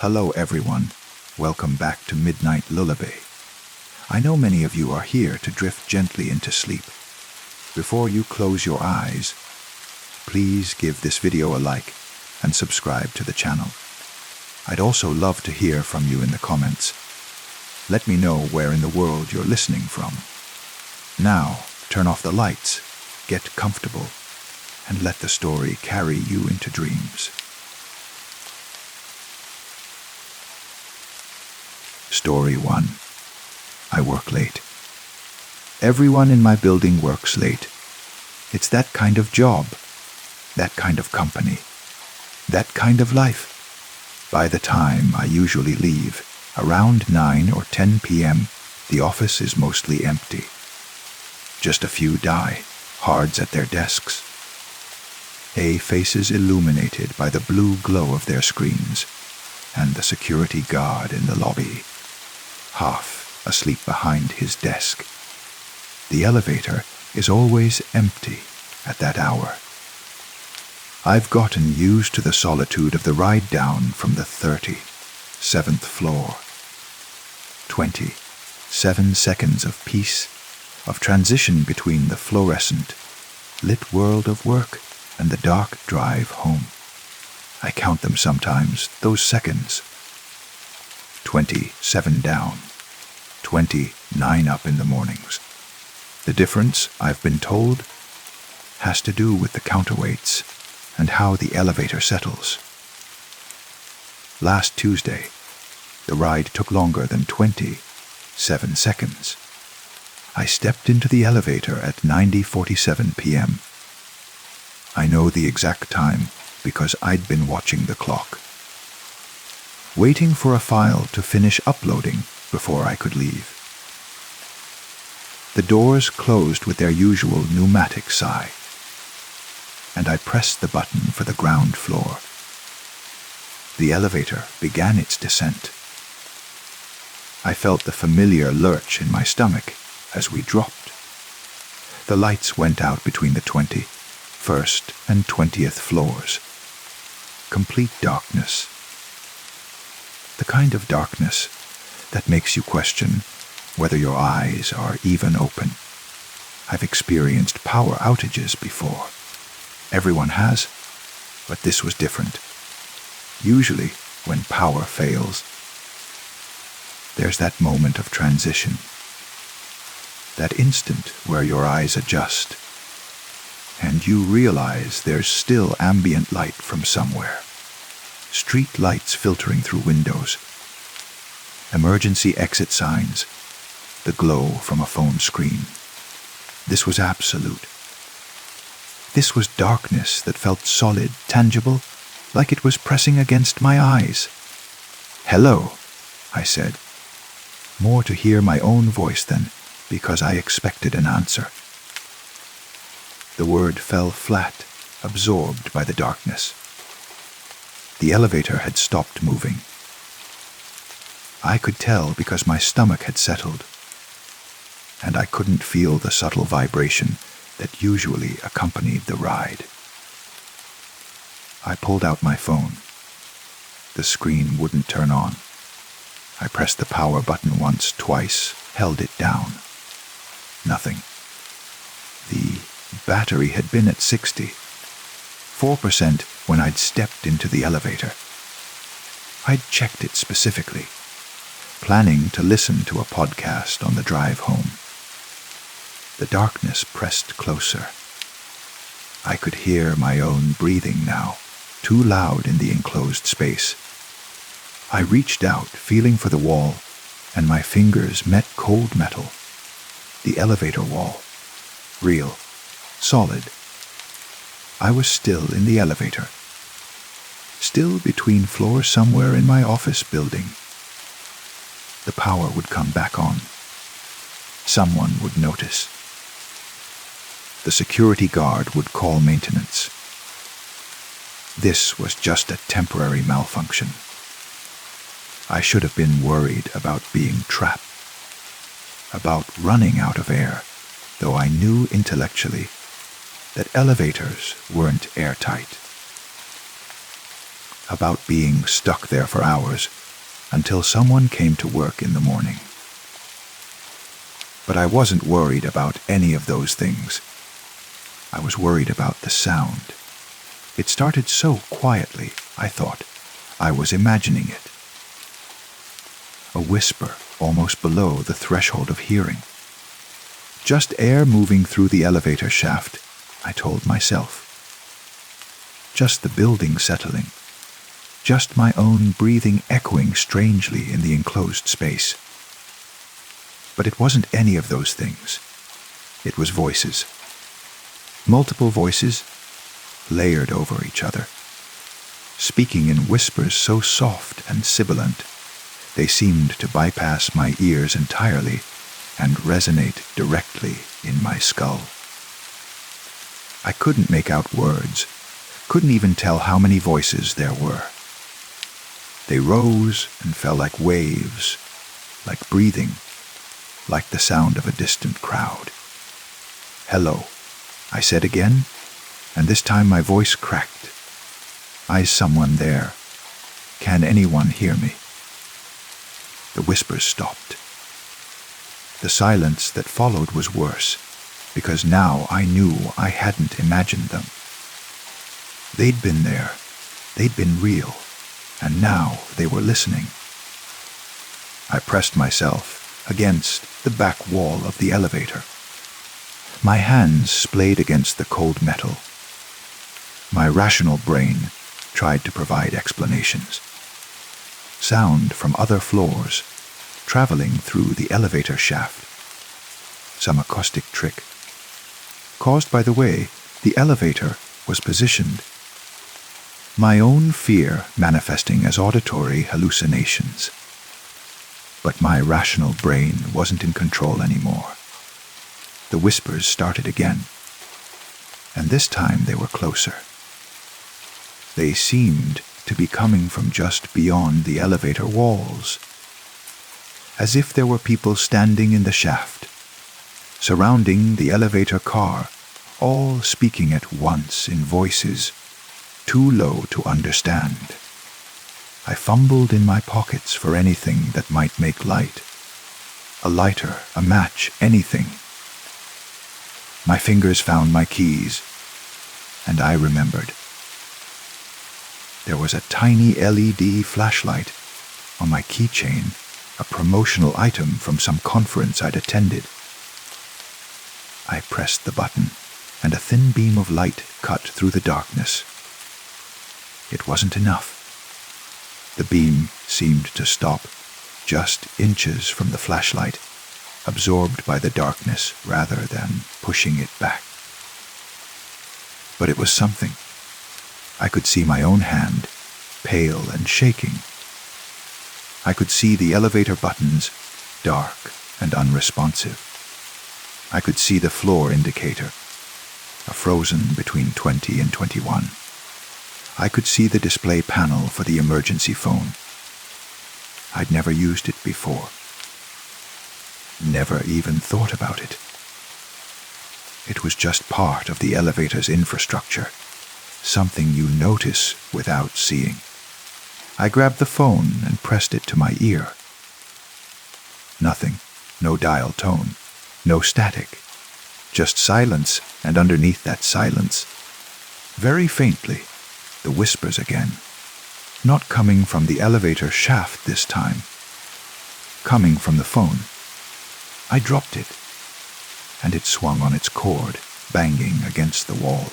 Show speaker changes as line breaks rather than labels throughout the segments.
Hello everyone, welcome back to Midnight Lullaby. I know many of you are here to drift gently into sleep. Before you close your eyes, please give this video a like and subscribe to the channel. I'd also love to hear from you in the comments. Let me know where in the world you're listening from. Now, turn off the lights, get comfortable, and let the story carry you into dreams. Story 1. I work late. Everyone in my building works late. It's that kind of job, that kind of company, that kind of life. By the time I usually leave, around 9 or 10 p.m., the office is mostly empty. Just a few die-hards at their desks. Faces illuminated by the blue glow of their screens, and the security guard in the lobby, half asleep behind his desk. The elevator is always empty at that hour. I've gotten used to the solitude of the ride down from the 37th floor. 27 seconds of peace, of transition between the fluorescent, lit world of work and the dark drive home. I count them sometimes, those seconds. 27 down, 29 up in the mornings. The difference, I've been told, has to do with the counterweights and how the elevator settles. Last Tuesday, the ride took longer than 27 seconds. I stepped into the elevator at 9:47 p.m. I know the exact time because I'd been watching the clock, waiting for a file to finish uploading before I could leave. The doors closed with their usual pneumatic sigh, and I pressed the button for the ground floor. The elevator began its descent. I felt the familiar lurch in my stomach as we dropped. The lights went out between the 21st and 20th floors. Complete darkness. The kind of darkness that makes you question whether your eyes are even open. I've experienced power outages before. Everyone has, but this was different. Usually, when power fails, there's that moment of transition. That instant where your eyes adjust, and you realize there's still ambient light from somewhere. Street lights filtering through windows. Emergency exit signs. The glow from a phone screen. This was absolute. This was darkness that felt solid, tangible, like it was pressing against my eyes. "Hello," I said, more to hear my own voice than because I expected an answer. The word fell flat, absorbed by the darkness. The elevator had stopped moving. I could tell because my stomach had settled, and I couldn't feel the subtle vibration that usually accompanied the ride. I pulled out my phone. The screen wouldn't turn on. I pressed the power button once, twice, held it down. Nothing. The battery had been at 4% when I'd stepped into the elevator. I'd checked it specifically, planning to listen to a podcast on the drive home. The darkness pressed closer. I could hear my own breathing now, too loud in the enclosed space. I reached out, feeling for the wall, and my fingers met cold metal. The elevator wall. Real. Solid. I was still in the elevator. Still between floors somewhere in my office building. The power would come back on. Someone would notice. The security guard would call maintenance. This was just a temporary malfunction. I should have been worried about being trapped, about running out of air, though I knew intellectually that elevators weren't airtight. about being stuck there for hours until someone came to work in the morning. But I wasn't worried about any of those things. I was worried about the sound. It started so quietly, I thought. I was imagining it. A whisper almost below the threshold of hearing. Just air moving through the elevator shaft, I told myself. Just the building settling. Just my own breathing echoing strangely in the enclosed space. But it wasn't any of those things. It was voices. Multiple voices, layered over each other, speaking in whispers so soft and sibilant, they seemed to bypass my ears entirely and resonate directly in my skull. I couldn't make out words, couldn't even tell how many voices there were. They rose and fell like waves, like breathing, like the sound of a distant crowd. "Hello," I said again, and this time my voice cracked. "Is someone there? Can anyone hear me?" The whispers stopped. The silence that followed was worse, because now I knew I hadn't imagined them. They'd been there, they'd been real, and now they were listening. I pressed myself against the back wall of the elevator. My hands splayed against the cold metal. My rational brain tried to provide explanations. Sound from other floors, traveling through the elevator shaft. Some acoustic trick. Caused by the way the elevator was positioned. My own fear manifesting as auditory hallucinations. But my rational brain wasn't in control anymore. The whispers started again, and this time they were closer. They seemed to be coming from just beyond the elevator walls, as if there were people standing in the shaft, surrounding the elevator car, all speaking at once in voices too low to understand. I fumbled in my pockets for anything that might make light. A lighter, a match, anything. My fingers found my keys, and I remembered. There was a tiny LED flashlight on my keychain, a promotional item from some conference I'd attended. I pressed the button, and a thin beam of light cut through the darkness. It wasn't enough. The beam seemed to stop just inches from the flashlight, absorbed by the darkness rather than pushing it back. But it was something. I could see my own hand, pale and shaking. I could see the elevator buttons, dark and unresponsive. I could see the floor indicator, a frozen between 20 and 21. I could see the display panel for the emergency phone. I'd never used it before. Never even thought about it. It was just part of the elevator's infrastructure, something you notice without seeing. I grabbed the phone and pressed it to my ear. Nothing, no dial tone, no static, just silence, and underneath that silence, very faintly, the whispers again, not coming from the elevator shaft this time, coming from the phone. I dropped it, and it swung on its cord, banging against the wall.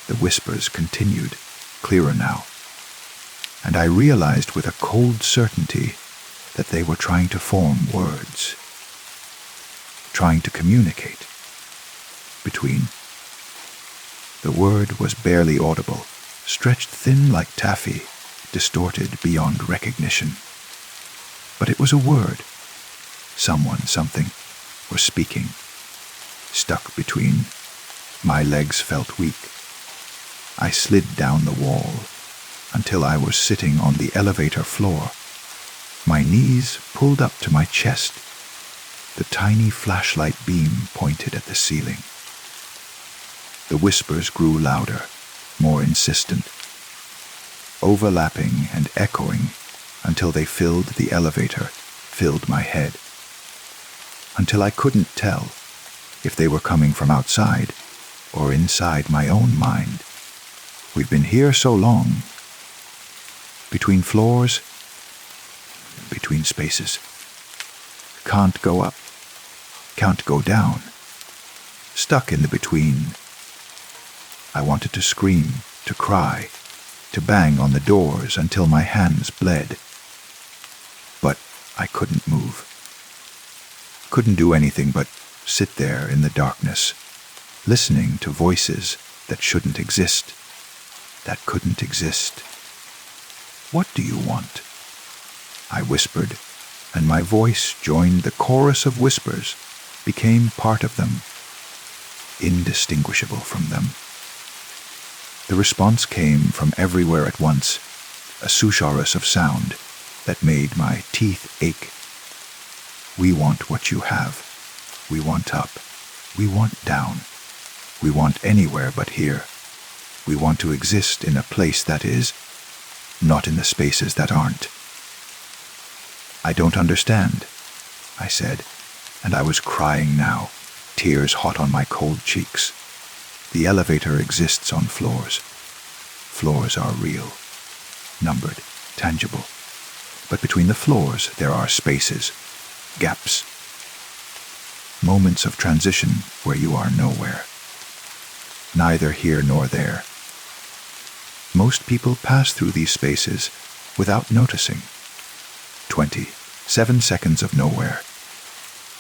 The whispers continued, clearer now, and I realized with a cold certainty that they were trying to form words, trying to communicate between. The word was barely audible, stretched thin like taffy, distorted beyond recognition. But it was a word. Someone, something, was speaking. Stuck between. My legs felt weak. I slid down the wall until I was sitting on the elevator floor, my knees pulled up to my chest, the tiny flashlight beam pointed at the ceiling. The whispers grew louder, more insistent. overlapping and echoing until they filled the elevator, filled my head. Until I couldn't tell if they were coming from outside or inside my own mind. We've been here so long. Between floors, between spaces. Can't go up, can't go down. Stuck in the between. I wanted to scream, to cry, to bang on the doors until my hands bled. But I couldn't move. Couldn't do anything but sit there in the darkness, listening to voices that shouldn't exist, that couldn't exist. What do you want? I whispered, and my voice joined the chorus of whispers, became part of them, indistinguishable from them. The response came from everywhere at once, a susurrus of sound that made my teeth ache. We want what you have. We want up. We want down. We want anywhere but here. We want to exist in a place that is, not in the spaces that aren't. I don't understand, I said, and I was crying now, tears hot on my cold cheeks. The elevator exists on floors. Floors are real, numbered, tangible. But between the floors there are spaces, gaps, moments of transition where you are nowhere. Neither here nor there. Most people pass through these spaces without noticing. 27 seconds of nowhere.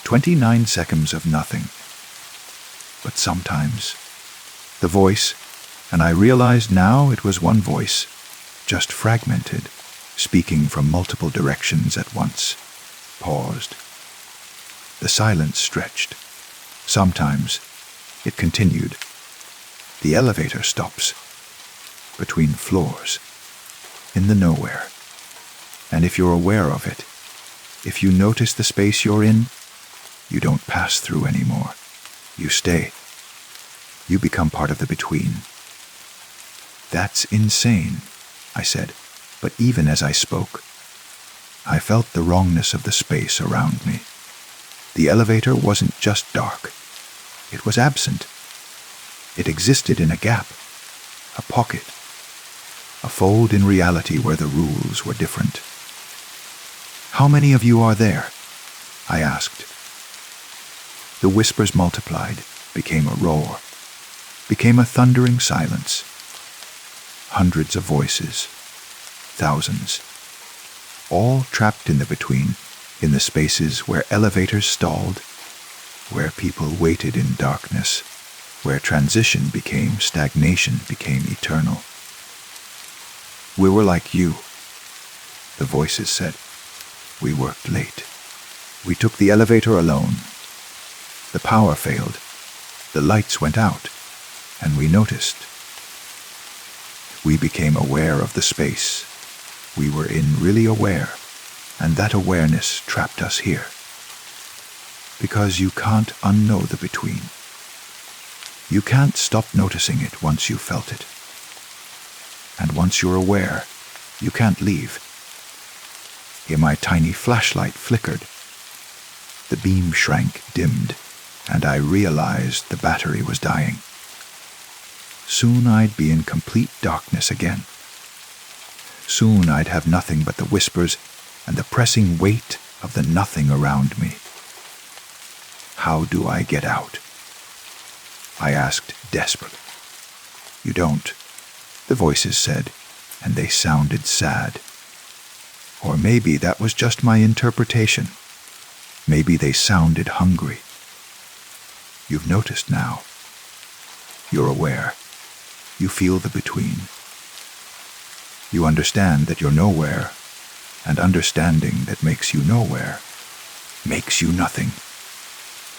29 seconds of nothing. But sometimes, the voice, and I realized now it was one voice, just fragmented, speaking from multiple directions at once, paused. The silence stretched. Sometimes, it continued. The elevator stops. Between floors. In the nowhere. And if you're aware of it, if you notice the space you're in, you don't pass through anymore. You stay. You become part of the between. That's insane, I said, but even as I spoke, I felt the wrongness of the space around me. The elevator wasn't just dark. It was absent. It existed in a gap, a pocket, a fold in reality where the rules were different. How many of you are there? I asked. The whispers multiplied, became a roar, became a thundering silence. Hundreds of voices, thousands, all trapped in the between, in the spaces where elevators stalled, where people waited in darkness, where transition became stagnation, became eternal. We were like you, the voices said. We worked late. We took the elevator alone. The power failed. The lights went out, and we noticed. We became aware of the space. We were in really aware, and that awareness trapped us here. Because you can't unknow the between. You can't stop noticing it once you've felt it. And once you're aware, you can't leave. Here my tiny flashlight flickered. The beam shrank, dimmed, and I realized the battery was dying. Soon I'd be in complete darkness again. Soon I'd have nothing but the whispers and the pressing weight of the nothing around me. How do I get out? I asked, desperate. You don't, the voices said, and they sounded sad. Or maybe that was just my interpretation. Maybe they sounded hungry. You've noticed now. You're aware. You feel the between. You understand that you're nowhere, and understanding that makes you nowhere, makes you nothing.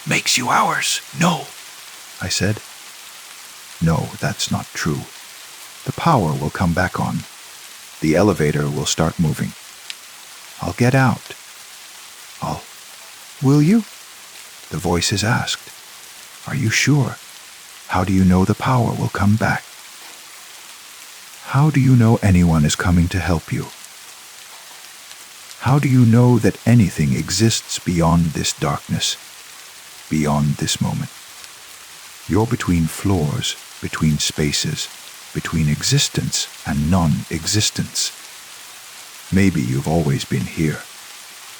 Makes you ours. No, I said. No, that's not true. The power will come back on. The elevator will start moving. I'll get out. Will you? The voices asked. Are you sure? How do you know the power will come back? How do you know anyone is coming to help you? How do you know that anything exists beyond this darkness, beyond this moment? You're between floors, between spaces, between existence and non-existence. Maybe you've always been here.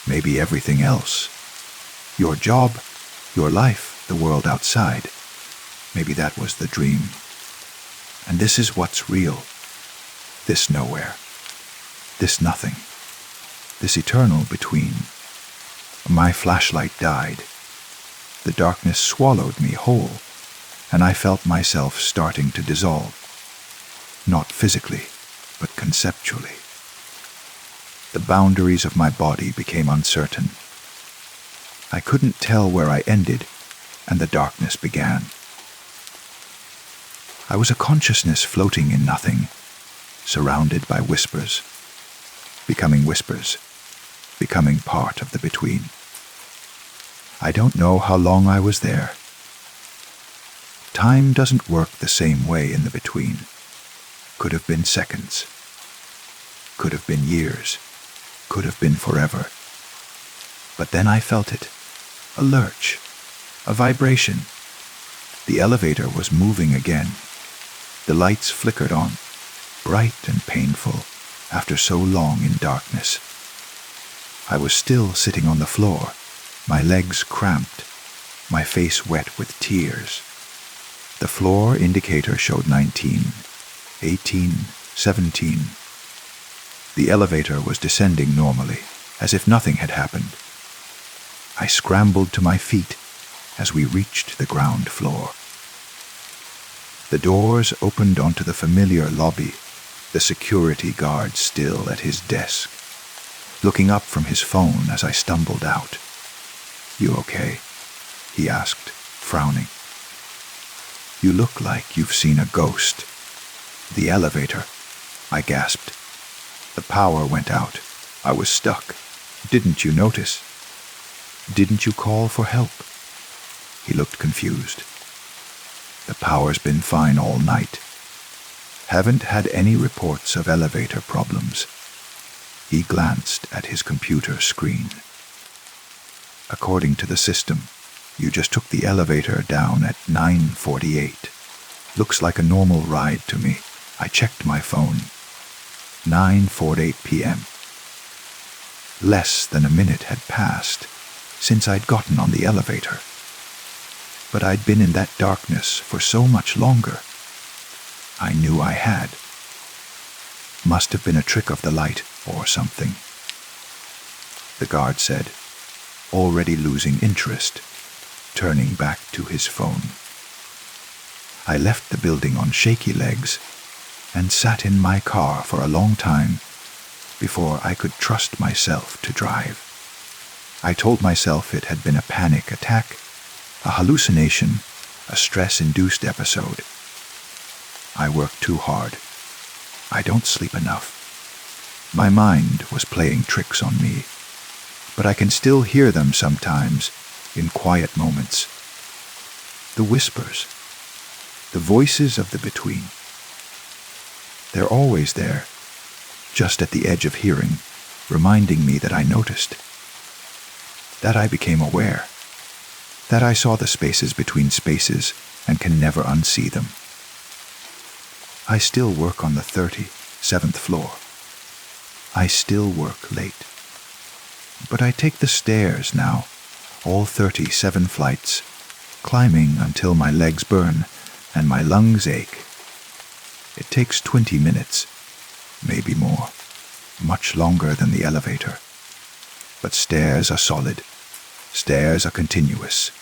Maybe everything else. Your job, your life, the world outside. Maybe that was the dream. And this is what's real. This nowhere. This nothing. This eternal between. My flashlight died. The darkness swallowed me whole, and I felt myself starting to dissolve. Not physically, but conceptually. The boundaries of my body became uncertain. I couldn't tell where I ended, and the darkness began. I was a consciousness floating in nothing, surrounded by whispers, becoming part of the between. I don't know how long I was there. Time doesn't work the same way in the between. Could have been seconds. Could have been years. Could have been forever. But then I felt it. A lurch. A vibration. The elevator was moving again. The lights flickered on, bright and painful, after so long in darkness. I was still sitting on the floor, my legs cramped, my face wet with tears. The floor indicator showed 19, 18, 17. The elevator was descending normally, as if nothing had happened. I scrambled to my feet as we reached the ground floor. The doors opened onto the familiar lobby, the security guard still at his desk, looking up from his phone as I stumbled out. "You okay?" he asked, frowning. "You look like you've seen a ghost." "The elevator," I gasped. "The power went out. I was stuck. Didn't you notice? Didn't you call for help?" He looked confused. "The power's been fine all night. Haven't had any reports of elevator problems." He glanced at his computer screen. "According to the system, you just took the elevator down at 9:48. Looks like a normal ride to me. I checked my phone. 9:48 p.m. Less than a minute had passed since I'd gotten on the elevator. But I'd been in that darkness for so much longer. I knew I had. Must have been a trick of the light or something." The guard said, already losing interest, turning back to his phone. I left the building on shaky legs and sat in my car for a long time before I could trust myself to drive. I told myself it had been a panic attack, a hallucination, a stress-induced episode. I work too hard. I don't sleep enough. My mind was playing tricks on me, but I can still hear them sometimes in quiet moments. The whispers, the voices of the between. They're always there, just at the edge of hearing, reminding me that I noticed, that I became aware, that I saw the spaces between spaces and can never unsee them. I still work on the 37th floor. I still work late. But I take the stairs now, all 37 flights, climbing until my legs burn and my lungs ache. It takes 20 minutes, maybe more, much longer than the elevator. But stairs are solid. Stairs are continuous.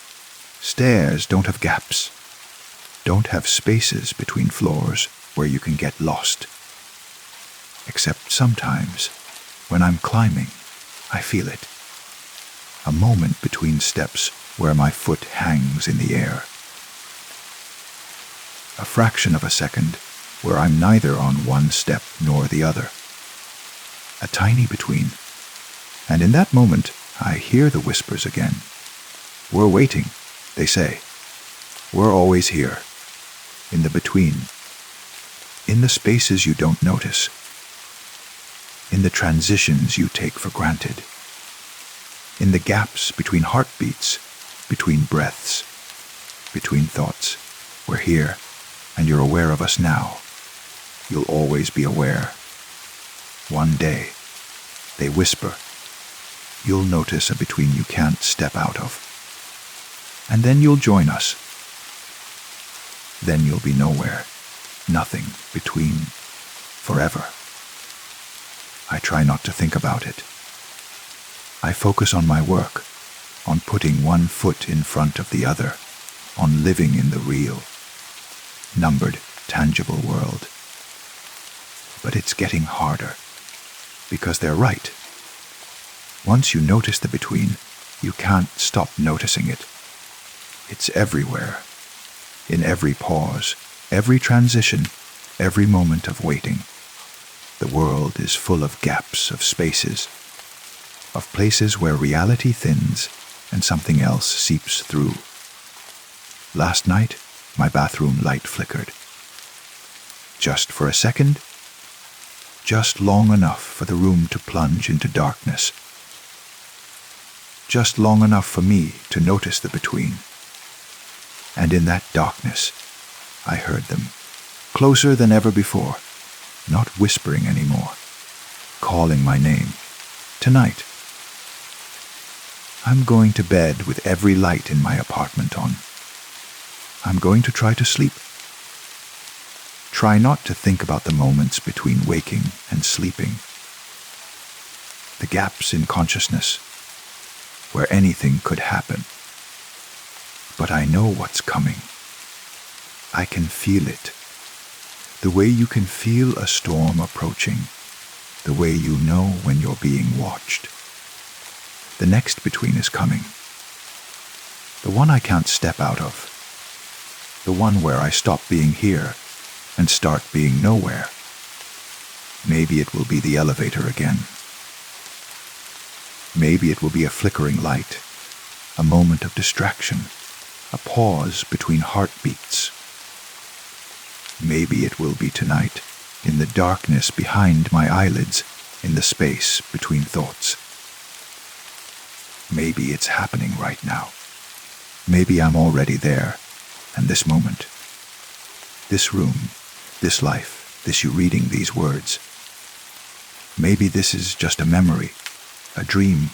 Stairs don't have gaps, don't have spaces between floors where you can get lost. Except sometimes, when I'm climbing, I feel it. A moment between steps where my foot hangs in the air. A fraction of a second where I'm neither on one step nor the other. A tiny between. And in that moment, I hear the whispers again. "We're waiting," they say. "We're always here, in the between." in the spaces you don't notice, in the transitions you take for granted, in the gaps between heartbeats, between breaths, between thoughts. We're here, and you're aware of us now. You'll always be aware. One day, they whisper, you'll notice a between you can't step out of. And then you'll join us. Then you'll be nowhere, nothing between, forever. I try not to think about it. I focus on my work, on putting one foot in front of the other, on living in the real, numbered, tangible world. But it's getting harder, because they're right. Once you notice the between, you can't stop noticing it. It's everywhere, in every pause, every transition, every moment of waiting. The world is full of gaps, of spaces, of places where reality thins and something else seeps through. Last night, my bathroom light flickered. Just for a second, just long enough for the room to plunge into darkness. Just long enough for me to notice the between. And in that darkness, I heard them, closer than ever before, not whispering anymore, calling my name. Tonight. I'm going to bed with every light in my apartment on. I'm going to try to sleep. Try not to think about the moments between waking and sleeping. The gaps in consciousness, where anything could happen. But I know what's coming. I can feel it. The way you can feel a storm approaching. The way you know when you're being watched. The next between is coming. The one I can't step out of. The one where I stop being here and start being nowhere. Maybe it will be the elevator again. Maybe it will be a flickering light, a moment of distraction, a pause between heartbeats. Maybe it will be tonight, in the darkness behind my eyelids, in the space between thoughts. Maybe it's happening right now. Maybe I'm already there, and this moment, this room, this life, this you reading these words. Maybe this is just a memory, a dream,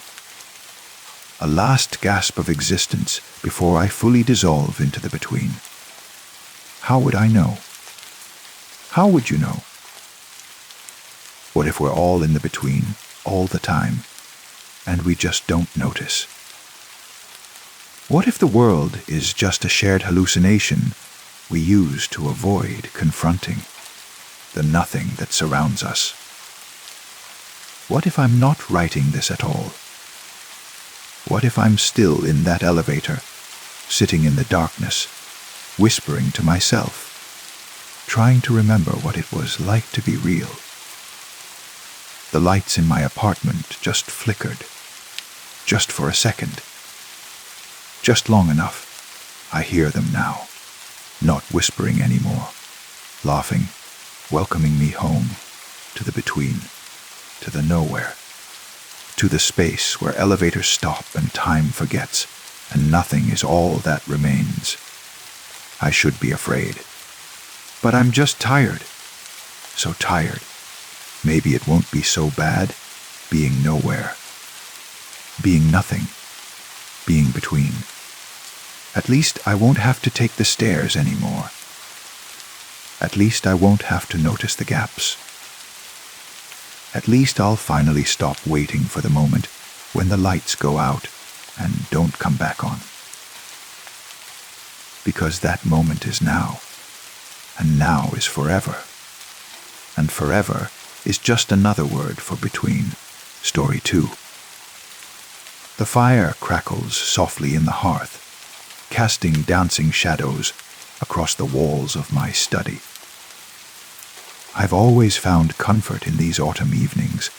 a last gasp of existence before I fully dissolve into the between. How would I know? How would you know? What if we're all in the between, all the time, and we just don't notice? What if the world is just a shared hallucination we use to avoid confronting the nothing that surrounds us? What if I'm not writing this at all? What if I'm still in that elevator, sitting in the darkness, whispering to myself, trying to remember what it was like to be real? The lights in my apartment just flickered, just for a second. Just long enough, I hear them now, not whispering anymore, laughing, welcoming me home, to the between, to the nowhere, to the space where elevators stop and time forgets, and nothing is all that remains. I should be afraid, but I'm just tired, so tired. Maybe it won't be so bad, being nowhere, being nothing, being between. At least I won't have to take the stairs anymore. At least I won't have to notice the gaps. At least I'll finally stop waiting for the moment when the lights go out and don't come back on. Because that moment is now, and now is forever. And forever is just another word for between. Story 2. The fire crackles softly in the hearth, casting dancing shadows across the walls of my study. I've always found comfort in these autumn evenings,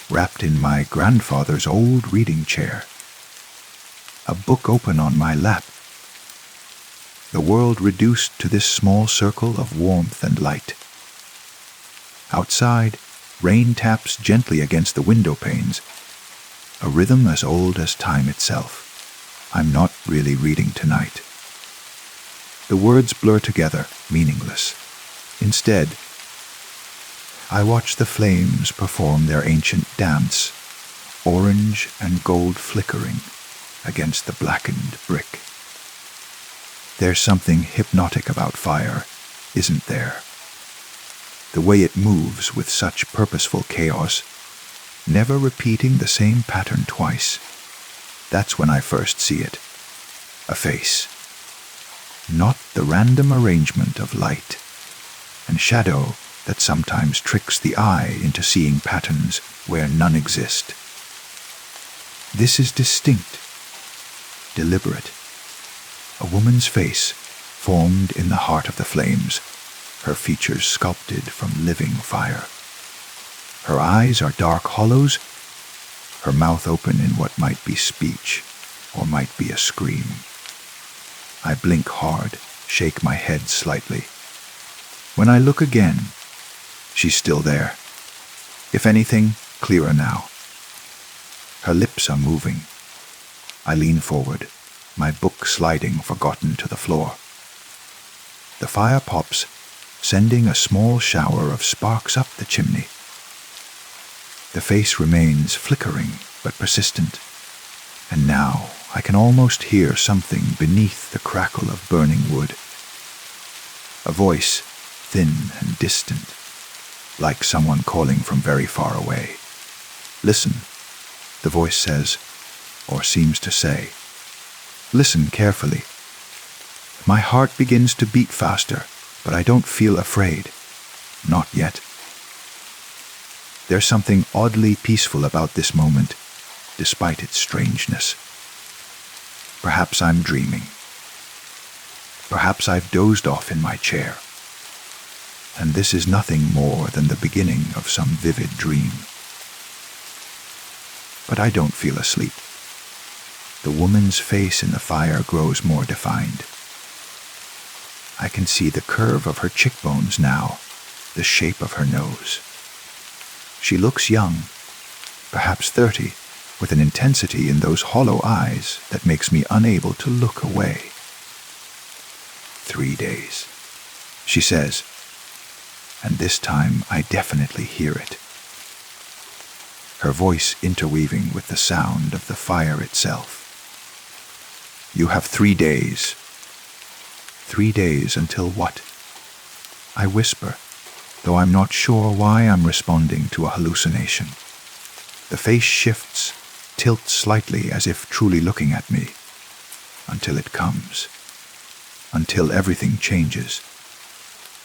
wrapped in my grandfather's old reading chair, a book open on my lap, the world reduced to this small circle of warmth and light, Outside, rain taps gently against the window panes, a rhythm as old as time itself. I'm not really reading tonight. The words blur together, meaningless. Instead, I watch the flames perform their ancient dance, orange and gold flickering against the blackened brick. There's something hypnotic about fire, isn't there? The way it moves with such purposeful chaos, never repeating the same pattern twice. That's when I first see it. A face. Not the random arrangement of light and shadow that sometimes tricks the eye into seeing patterns where none exist. This is distinct, deliberate. A woman's face formed in the heart of the flames, her features sculpted from living fire. Her eyes are dark hollows, her mouth open in what might be speech or might be a scream. I blink hard, shake my head slightly. When I look again, she's still there. If anything, clearer now. Her lips are moving. I lean forward, my book sliding forgotten to the floor. The fire pops, sending a small shower of sparks up the chimney. The face remains flickering but persistent, and now I can almost hear something beneath the crackle of burning wood. A voice, thin and distant, like someone calling from very far away. Listen, the voice says, or seems to say. Listen carefully. My heart begins to beat faster, but I don't feel afraid. Not yet. There's something oddly peaceful about this moment, despite its strangeness. Perhaps I'm dreaming. Perhaps I've dozed off in my chair. And this is nothing more than the beginning of some vivid dream. But I don't feel asleep. The woman's face in the fire grows more defined. I can see the curve of her cheekbones now, the shape of her nose. She looks young, perhaps 30, with an intensity in those hollow eyes that makes me unable to look away. 3 days, she says, and this time I definitely hear it. Her voice interweaving with the sound of the fire itself. You have 3 days. 3 days until what? I whisper, though I'm not sure why I'm responding to a hallucination. The face shifts, tilts slightly as if truly looking at me, until it comes, until everything changes.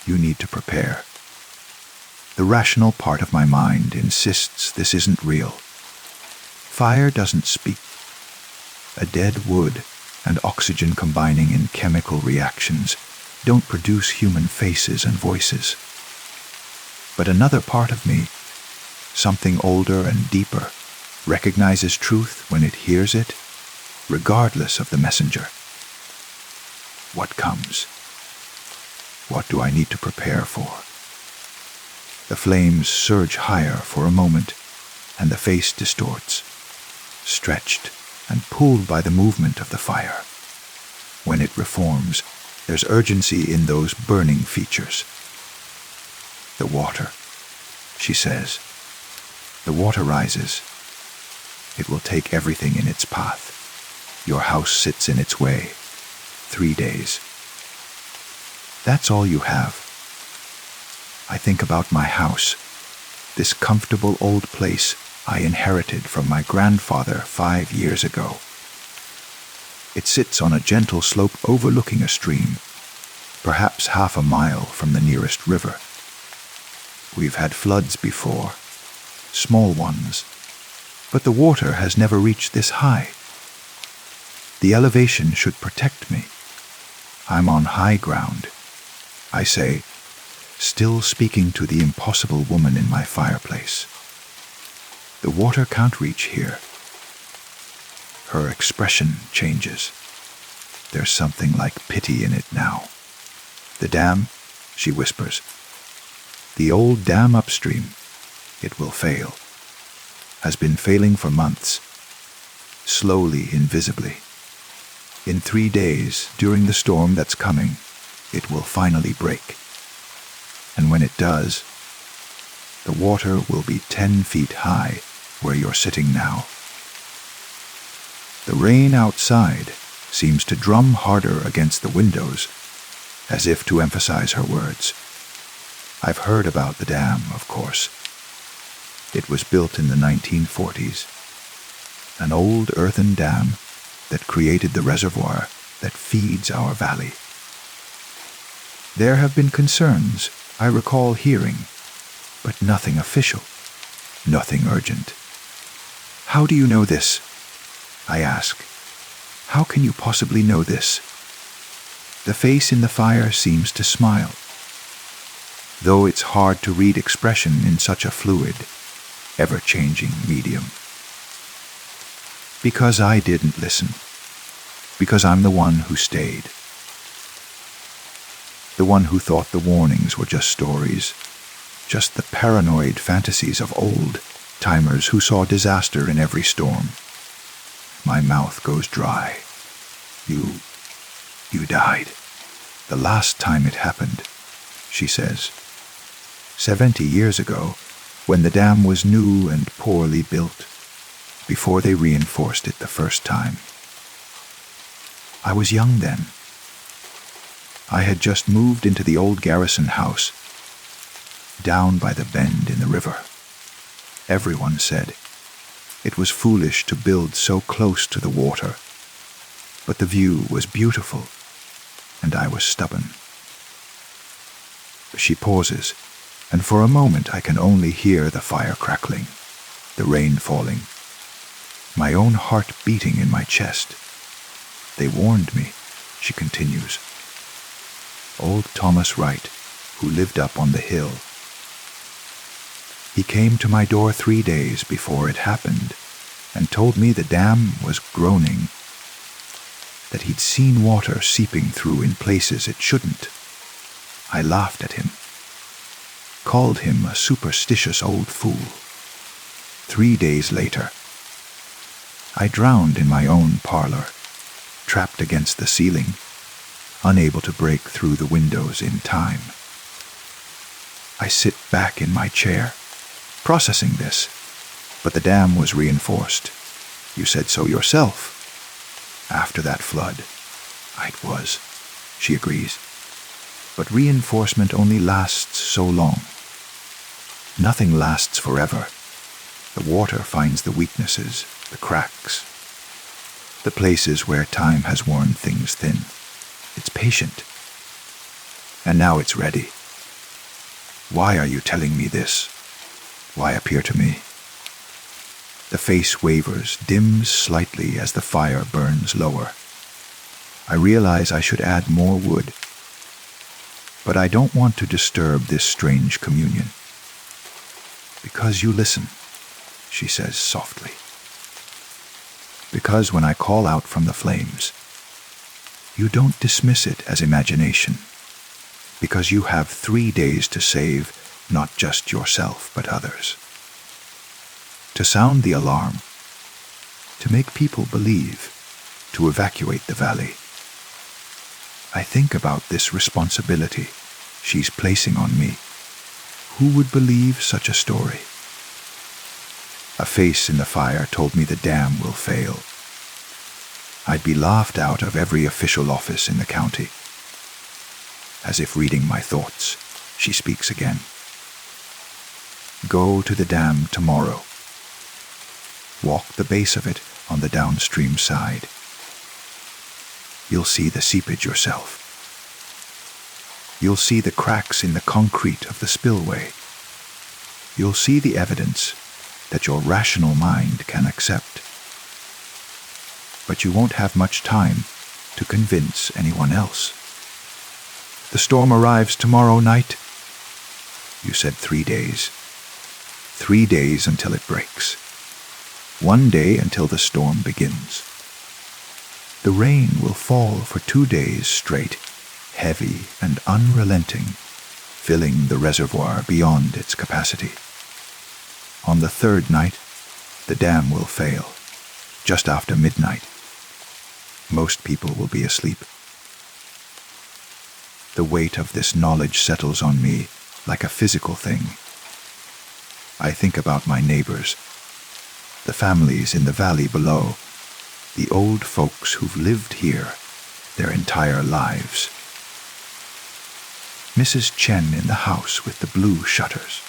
You need to prepare. The rational part of my mind insists this isn't real. Fire doesn't speak. A dead wood and oxygen combining in chemical reactions don't produce human faces and voices. But another part of me, something older and deeper, recognizes truth when it hears it, regardless of the messenger. What comes? What do I need to prepare for? The flames surge higher for a moment, and the face distorts, stretched and pulled by the movement of the fire. When it reforms, there's urgency in those burning features. The water, she says. The water rises. It will take everything in its path. Your house sits in its way. 3 days. That's all you have. I think about my house, this comfortable old place I inherited from my grandfather 5 years ago. It sits on a gentle slope overlooking a stream, perhaps half a mile from the nearest river. We've had floods before, small ones, but the water has never reached this high. The elevation should protect me. I'm on high ground, I say, still speaking to the impossible woman in my fireplace. The water can't reach here. Her expression changes. There's something like pity in it now. The dam, she whispers. The old dam upstream, it will fail, has been failing for months, slowly, invisibly. In 3 days, during the storm that's coming, it will finally break. And when it does, the water will be 10 feet high where you're sitting now. The rain outside seems to drum harder against the windows, as if to emphasize her words. I've heard about the dam, of course. It was built in the 1940s. An old earthen dam that created the reservoir that feeds our valley. There have been concerns, I recall hearing, but nothing official, nothing urgent. How do you know this? I ask. How can you possibly know this? The face in the fire seems to smile, though it's hard to read expression in such a fluid, ever-changing medium. Because I didn't listen. Because I'm the one who stayed. The one who thought the warnings were just stories, just the paranoid fantasies of old-timers who saw disaster in every storm. My mouth goes dry. You died. The last time it happened, she says. 70 years ago, when the dam was new and poorly built, before they reinforced it the first time. I was young then. I had just moved into the old garrison house, down by the bend in the river. Everyone said it was foolish to build so close to the water, but the view was beautiful, and I was stubborn. She pauses, and for a moment I can only hear the fire crackling, the rain falling, my own heart beating in my chest. They warned me, she continues. Old Thomas Wright, who lived up on the hill. He came to my door 3 days before it happened and told me the dam was groaning, that he'd seen water seeping through in places it shouldn't. I laughed at him, called him a superstitious old fool. 3 days later, I drowned in my own parlor, trapped against the ceiling, unable to break through the windows in time. I sit back in my chair, processing this, but the dam was reinforced. You said so yourself. After that flood, it was, she agrees. But reinforcement only lasts so long. Nothing lasts forever. The water finds the weaknesses, the cracks, the places where time has worn things thin. It's patient. And now it's ready. Why are you telling me this? Why appear to me? The face wavers, dims slightly as the fire burns lower. I realize I should add more wood, but I don't want to disturb this strange communion. Because you listen, she says softly. Because when I call out from the flames, you don't dismiss it as imagination. Because you have 3 days to save not just yourself but others. To sound the alarm, to make people believe, to evacuate the valley. I think about this responsibility she's placing on me. Who would believe such a story? A face in the fire told me the dam will fail. I'd be laughed out of every official office in the county. As if reading my thoughts, she speaks again. Go to the dam tomorrow. Walk the base of it on the downstream side. You'll see the seepage yourself. You'll see the cracks in the concrete of the spillway. You'll see the evidence that your rational mind can accept. But you won't have much time to convince anyone else. The storm arrives tomorrow night. You said 3 days. 3 days until it breaks. 1 day until the storm begins. The rain will fall for 2 days straight, heavy and unrelenting, filling the reservoir beyond its capacity. On the third night, the dam will fail, just after midnight. Most people will be asleep. The weight of this knowledge settles on me like a physical thing. I think about my neighbors, the families in the valley below, the old folks who've lived here their entire lives. Mrs. Chen in the house with the blue shutters.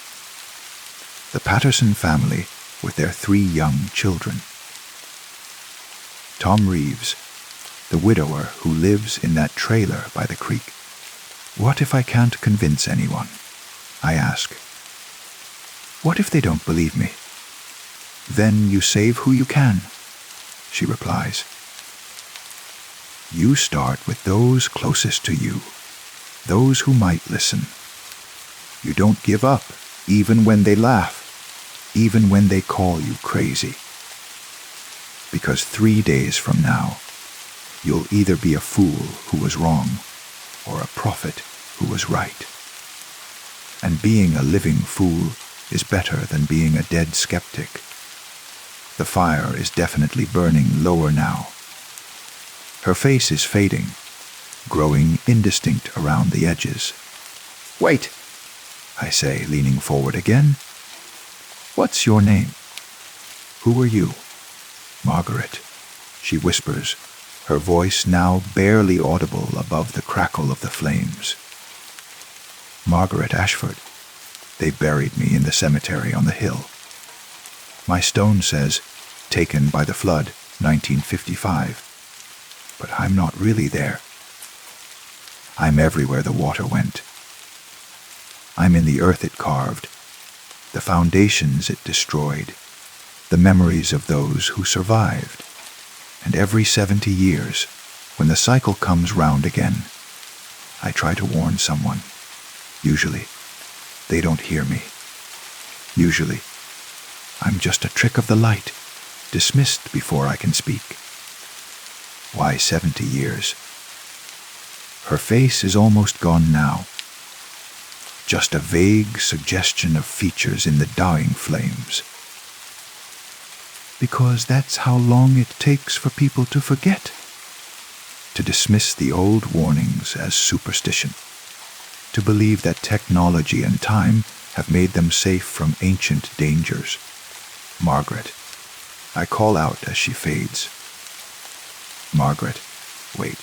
The Patterson family with their 3 young children. Tom Reeves, the widower who lives in that trailer by the creek. What if I can't convince anyone? I ask. What if they don't believe me? Then you save who you can, she replies. You start with those closest to you, those who might listen. You don't give up, even when they laugh, even when they call you crazy. Because 3 days from now, you'll either be a fool who was wrong or a prophet who was right. And being a living fool is better than being a dead skeptic. The fire is definitely burning lower now. Her face is fading, growing indistinct around the edges. Wait, I say, leaning forward again. What's your name? Who are you? Margaret, she whispers, her voice now barely audible above the crackle of the flames. Margaret Ashford. They buried me in the cemetery on the hill. My stone says, taken by the flood, 1955. But I'm not really there. I'm everywhere the water went. I'm in the earth it carved, the foundations it destroyed, the memories of those who survived. And every 70 years, when the cycle comes round again, I try to warn someone. Usually, they don't hear me. Usually, I'm just a trick of the light, dismissed before I can speak. Why 70 years? Her face is almost gone now. Just a vague suggestion of features in the dying flames. Because that's how long it takes for people to forget. To dismiss the old warnings as superstition. To believe that technology and time have made them safe from ancient dangers. Margaret. I call out as she fades. Margaret. Wait.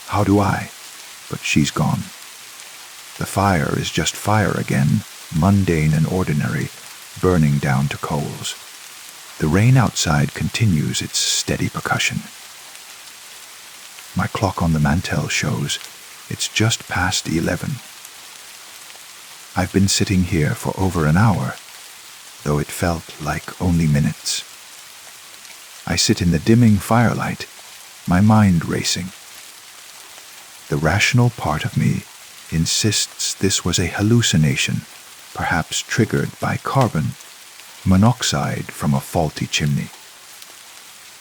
How do I? But she's gone. The fire is just fire again, mundane and ordinary, burning down to coals. The rain outside continues its steady percussion. My clock on the mantel shows it's just past 11. I've been sitting here for over an hour, though it felt like only minutes. I sit in the dimming firelight, my mind racing. The rational part of me insists this was a hallucination, perhaps triggered by carbon monoxide from a faulty chimney,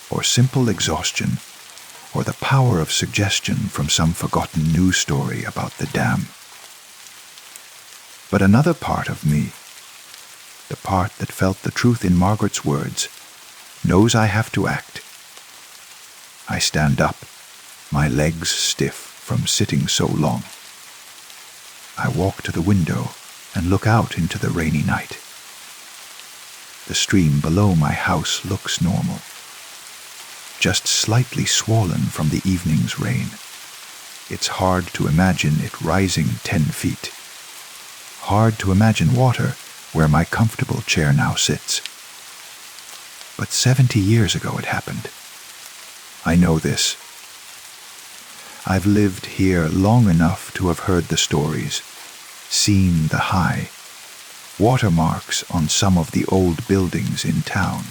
or simple exhaustion, or the power of suggestion from some forgotten news story about the dam. But another part of me, the part that felt the truth in Margaret's words, knows I have to act. I stand up, my legs stiff from sitting so long. I walk to the window and look out into the rainy night. The stream below my house looks normal, just slightly swollen from the evening's rain. It's hard to imagine it rising 10 feet. Hard to imagine water where my comfortable chair now sits. But 70 years ago it happened. I know this. I've lived here long enough to have heard the stories, seen the high watermarks on some of the old buildings in town.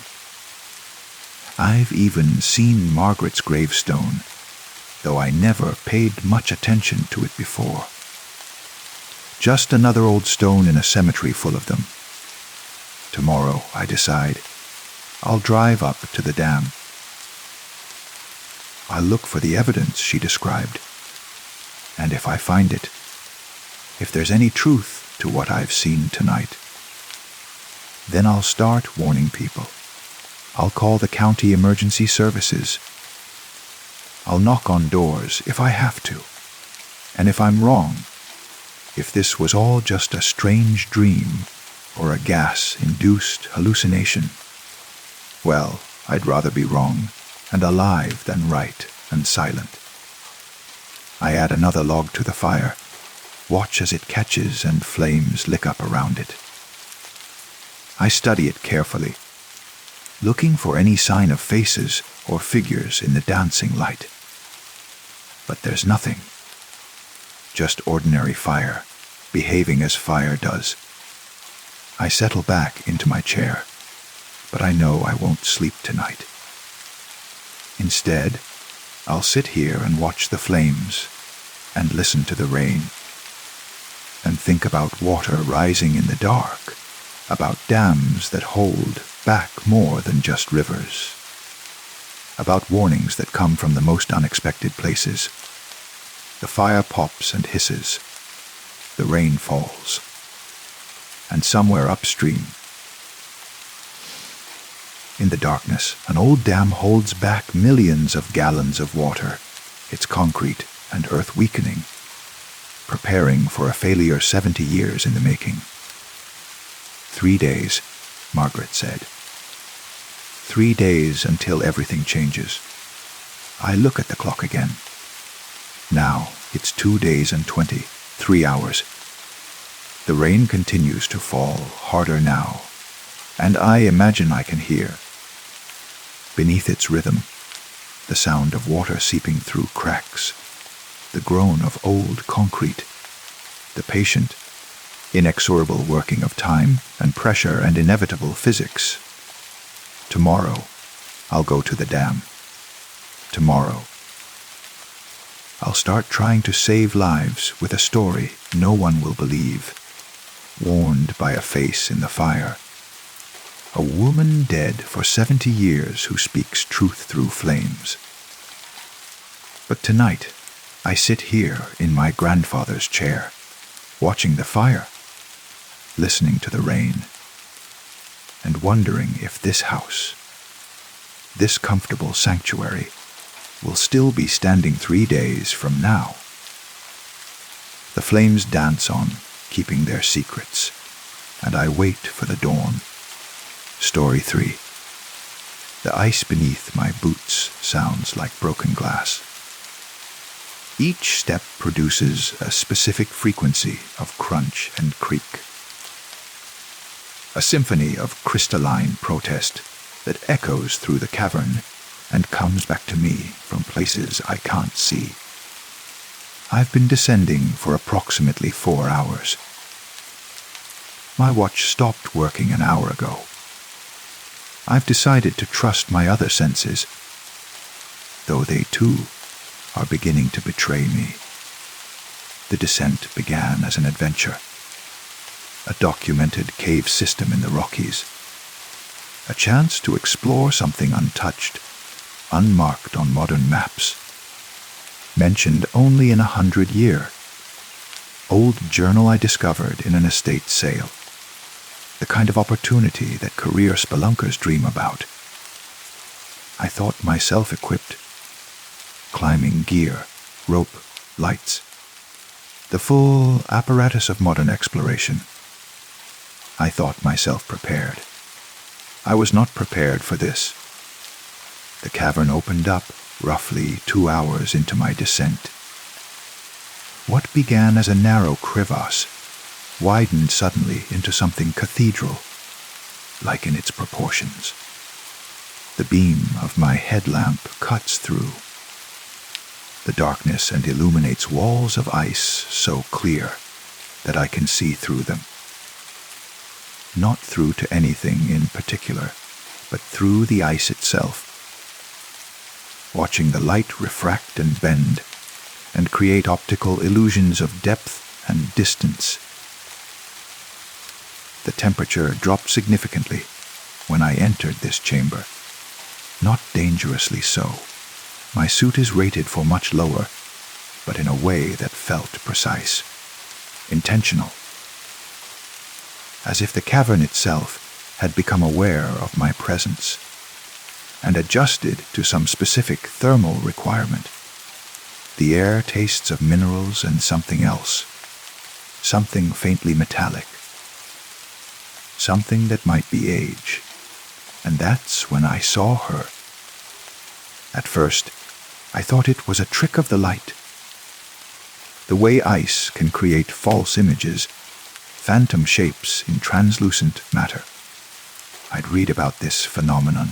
I've even seen Margaret's gravestone, though I never paid much attention to it before. Just another old stone in a cemetery full of them. Tomorrow, I decide, I'll drive up to the dam. I'll look for the evidence she described, and if I find it, if there's any truth to what I've seen tonight. Then I'll start warning people. I'll call the county emergency services. I'll knock on doors if I have to. And if I'm wrong, if this was all just a strange dream or a gas-induced hallucination, well, I'd rather be wrong and alive than right and silent. I add another log to the fire, watch as it catches and flames lick up around it. I study it carefully, looking for any sign of faces or figures in the dancing light. But there's nothing. Just ordinary fire, behaving as fire does. I settle back into my chair, but I know I won't sleep tonight. Instead, I'll sit here and watch the flames and listen to the rain and think about water rising in the dark, about dams that hold back more than just rivers, about warnings that come from the most unexpected places. The fire pops and hisses, the rain falls, and somewhere upstream, in the darkness, an old dam holds back millions of gallons of water, its concrete and earth weakening, preparing for a failure 70 years in the making. 3 days, Margaret said. 3 days until everything changes. I look at the clock again. Now it's 2 days and 23 hours. The rain continues to fall, harder now, and I imagine I can hear, beneath its rhythm, the sound of water seeping through cracks, the groan of old concrete, the patient, inexorable working of time and pressure and inevitable physics. Tomorrow, I'll go to the dam. Tomorrow, I'll start trying to save lives with a story no one will believe, warned by a face in the fire. A woman dead for 70 years who speaks truth through flames. But tonight, I sit here in my grandfather's chair, watching the fire, listening to the rain, and wondering if this house, this comfortable sanctuary, will still be standing 3 days from now. The flames dance on, keeping their secrets, and I wait for the dawn. Story 3. The ice beneath my boots sounds like broken glass. Each step produces a specific frequency of crunch and creak. A symphony of crystalline protest that echoes through the cavern and comes back to me from places I can't see. I've been descending for approximately 4 hours. My watch stopped working an hour ago. I've decided to trust my other senses, though they too are beginning to betray me. The descent began as an adventure, a documented cave system in the Rockies, a chance to explore something untouched, unmarked on modern maps, mentioned only in 100 years. Old journal I discovered in an estate sale. The kind of opportunity that career spelunkers dream about. I thought myself equipped. Climbing gear, rope, lights. The full apparatus of modern exploration. I thought myself prepared. I was not prepared for this. The cavern opened up roughly 2 hours into my descent. What began as a narrow crevasse widened suddenly into something cathedral, like in its proportions. The beam of my headlamp cuts through the darkness and illuminates walls of ice so clear that I can see through them. Not through to anything in particular, but through the ice itself. Watching the light refract and bend, and create optical illusions of depth and distance. The temperature dropped significantly when I entered this chamber. Not dangerously so. My suit is rated for much lower, but in a way that felt precise. intentional, as if the cavern itself had become aware of my presence and adjusted to some specific thermal requirement. The air tastes of minerals and something else, something faintly metallic, something that might be age. And that's when I saw her. At first, I thought it was a trick of the light. The way ice can create false images, phantom shapes in translucent matter. I'd read about this phenomenon.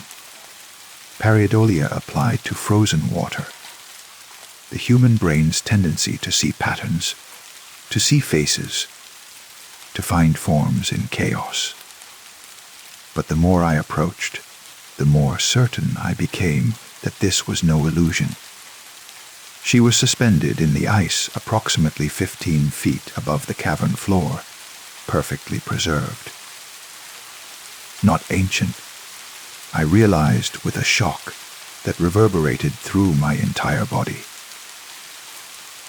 Pareidolia applied to frozen water. The human brain's tendency to see patterns, to see faces, to find forms in chaos. But the more I approached, the more certain I became that this was no illusion. She was suspended in the ice approximately 15 feet above the cavern floor, perfectly preserved. Not ancient, I realized with a shock that reverberated through my entire body.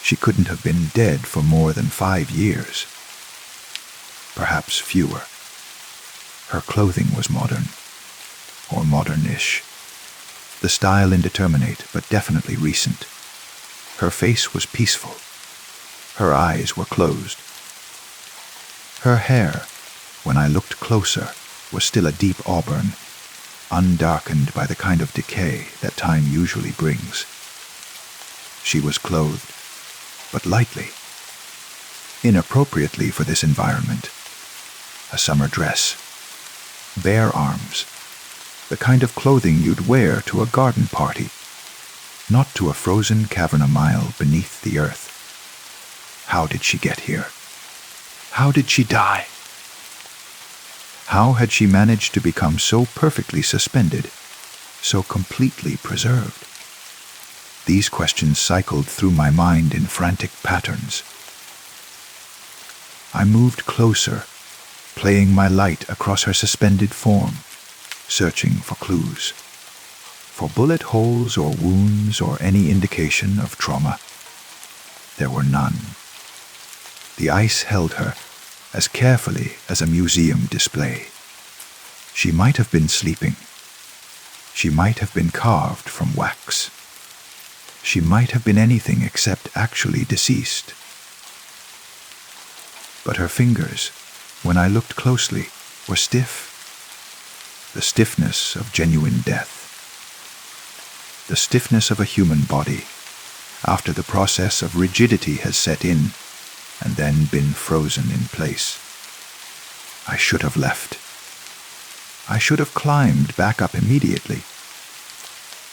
She couldn't have been dead for more than 5 years. Perhaps fewer. Her clothing was modern, or modern-ish. The style indeterminate, but definitely recent. Her face was peaceful. Her eyes were closed. Her hair, when I looked closer, was still a deep auburn, undarkened by the kind of decay that time usually brings. She was clothed, but lightly, inappropriately for this environment. A summer dress, bare arms, the kind of clothing you'd wear to a garden party, not to a frozen cavern a mile beneath the earth. How did she get here? How did she die? How had she managed to become so perfectly suspended, so completely preserved? These questions cycled through my mind in frantic patterns. I moved closer, playing my light across her suspended form, searching for clues, for bullet holes or wounds or any indication of trauma. There were none. The ice held her as carefully as a museum display. She might have been sleeping. She might have been carved from wax. She might have been anything except actually deceased. But her fingers, when I looked closely, were stiff. The stiffness of genuine death. The stiffness of a human body, after the process of rigidity has set in and then been frozen in place. I should have left. I should have climbed back up immediately,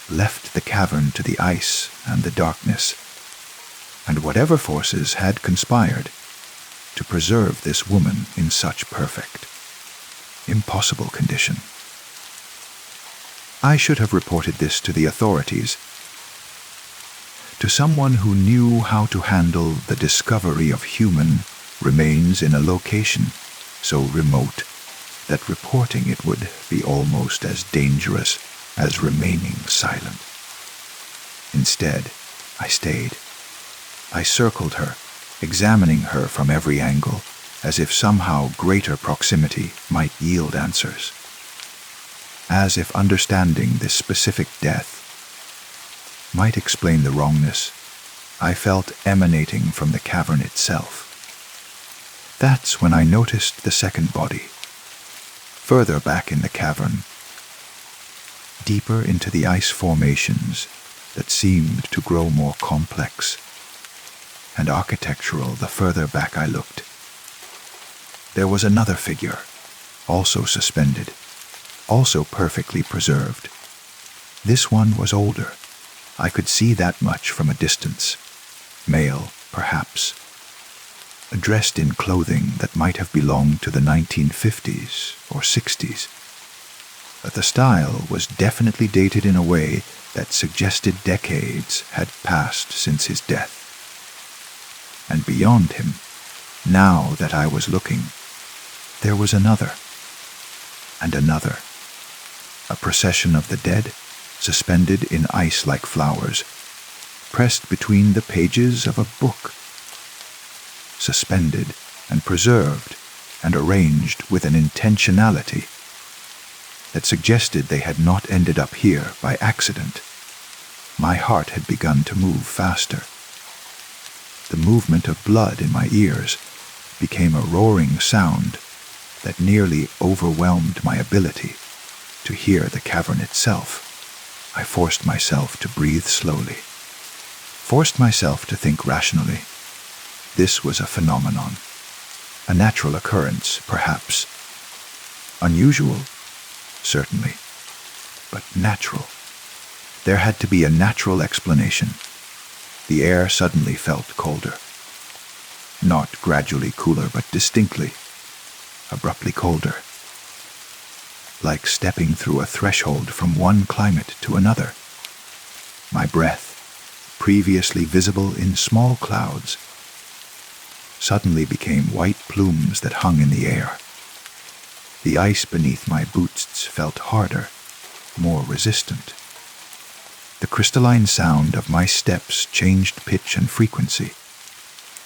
left the cavern to the ice and the darkness, and whatever forces had conspired to preserve this woman in such perfect, impossible condition. I should have reported this to the authorities, to someone who knew how to handle the discovery of human remains in a location so remote that reporting it would be almost as dangerous as remaining silent. Instead, I stayed. I circled her, examining her from every angle, as if somehow greater proximity might yield answers. As if understanding this specific death might explain the wrongness I felt emanating from the cavern itself. That's when I noticed the second body, further back in the cavern, deeper into the ice formations that seemed to grow more complex and architectural the further back I looked. There was another figure, also suspended, also perfectly preserved. This one was older. I could see that much from a distance. Male, perhaps. Dressed in clothing that might have belonged to the 1950s or 60s. But the style was definitely dated in a way that suggested decades had passed since his death. And beyond him, now that I was looking, there was another, and another. A procession of the dead, suspended in ice like flowers, pressed between the pages of a book. suspended and preserved and arranged with an intentionality that suggested they had not ended up here by accident. My heart had begun to move faster. The movement of blood in my ears became a roaring sound that nearly overwhelmed my ability to hear the cavern itself. I forced myself to breathe slowly, forced myself to think rationally. This was a phenomenon, a natural occurrence, perhaps. Unusual, certainly, but natural. There had to be a natural explanation. The air suddenly felt colder. Not gradually cooler, but distinctly, abruptly colder. Like stepping through a threshold from one climate to another. My breath, previously visible in small clouds, suddenly became white plumes that hung in the air. The ice beneath my boots felt harder, more resistant. The crystalline sound of my steps changed pitch and frequency,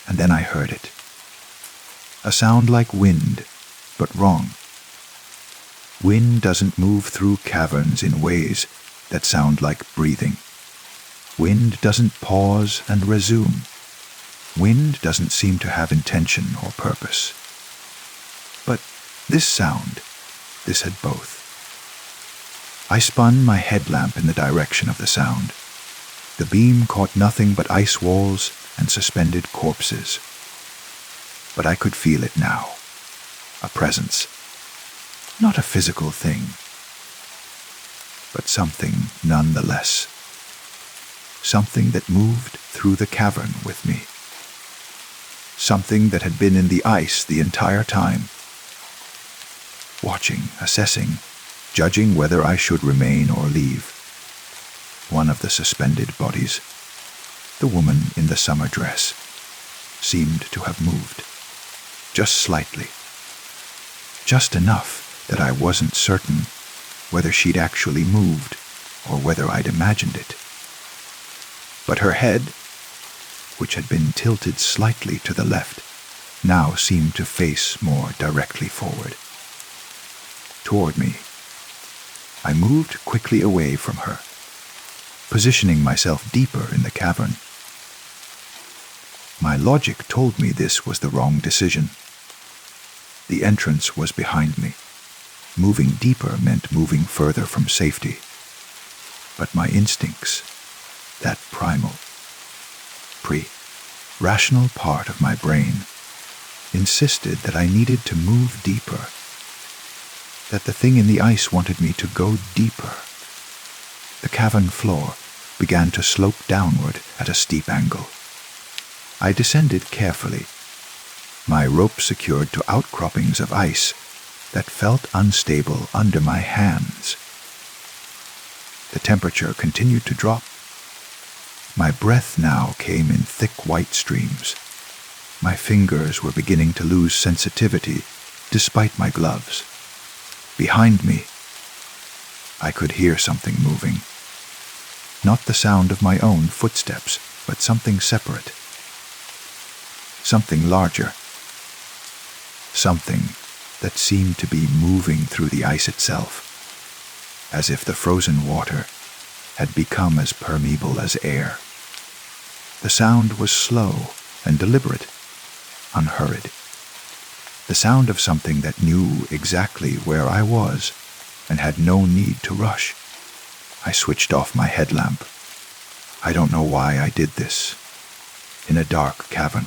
and then I heard it. A sound like wind, but wrong. Wind doesn't move through caverns in ways that sound like breathing. Wind doesn't pause and resume. Wind doesn't seem to have intention or purpose. But this sound, this had both. I spun my headlamp in the direction of the sound. The beam caught nothing but ice walls and suspended corpses. But I could feel it now. A presence. Not a physical thing, but something nonetheless. Something that moved through the cavern with me. Something that had been in the ice the entire time. Watching, assessing, judging whether I should remain or leave. One of the suspended bodies, the woman in the summer dress, seemed to have moved. Just slightly. Just enough that I wasn't certain whether she'd actually moved or whether I'd imagined it. But her head, which had been tilted slightly to the left, now seemed to face more directly forward. Toward me. I moved quickly away from her, positioning myself deeper in the cavern. My logic told me this was the wrong decision. The entrance was behind me. Moving deeper meant moving further from safety. But my instincts, that primal, rational part of my brain, insisted that I needed to move deeper, that the thing in the ice wanted me to go deeper. The cavern floor began to slope downward at a steep angle. I descended carefully, my rope secured to outcroppings of ice that felt unstable under my hands. The temperature continued to drop. My breath now came in thick white streams. My fingers were beginning to lose sensitivity despite my gloves. Behind me, I could hear something moving. Not the sound of my own footsteps, but something separate. Something larger. Something that seemed to be moving through the ice itself, as if the frozen water had become as permeable as air. The sound was slow and deliberate, unhurried. The sound of something that knew exactly where I was and had no need to rush. I switched off my headlamp. I don't know why I did this. In a dark cavern,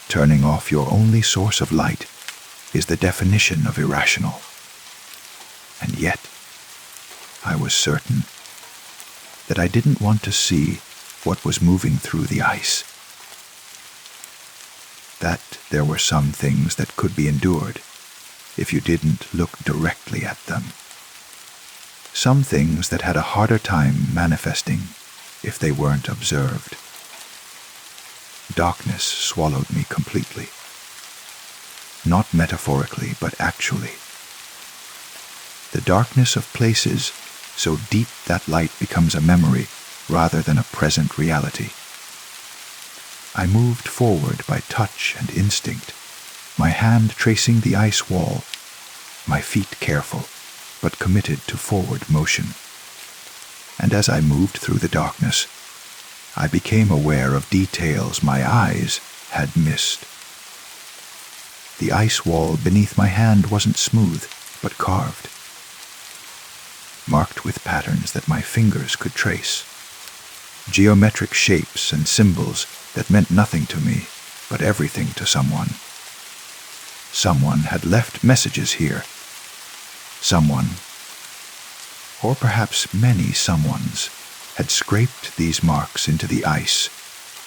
turning off your only source of light is the definition of irrational. And yet, I was certain that I didn't want to see what was moving through the ice. That there were some things that could be endured if you didn't look directly at them. Some things that had a harder time manifesting if they weren't observed. Darkness swallowed me completely. Not metaphorically, but actually. The darkness of places so deep that light becomes a memory rather than a present reality. I moved forward by touch and instinct, my hand tracing the ice wall, my feet careful, but committed to forward motion. And as I moved through the darkness, I became aware of details my eyes had missed. The ice wall beneath my hand wasn't smooth, but carved, marked with patterns that my fingers could trace, geometric shapes and symbols that meant nothing to me, but everything to someone. Someone had left messages here. Someone, or perhaps many someones, had scraped these marks into the ice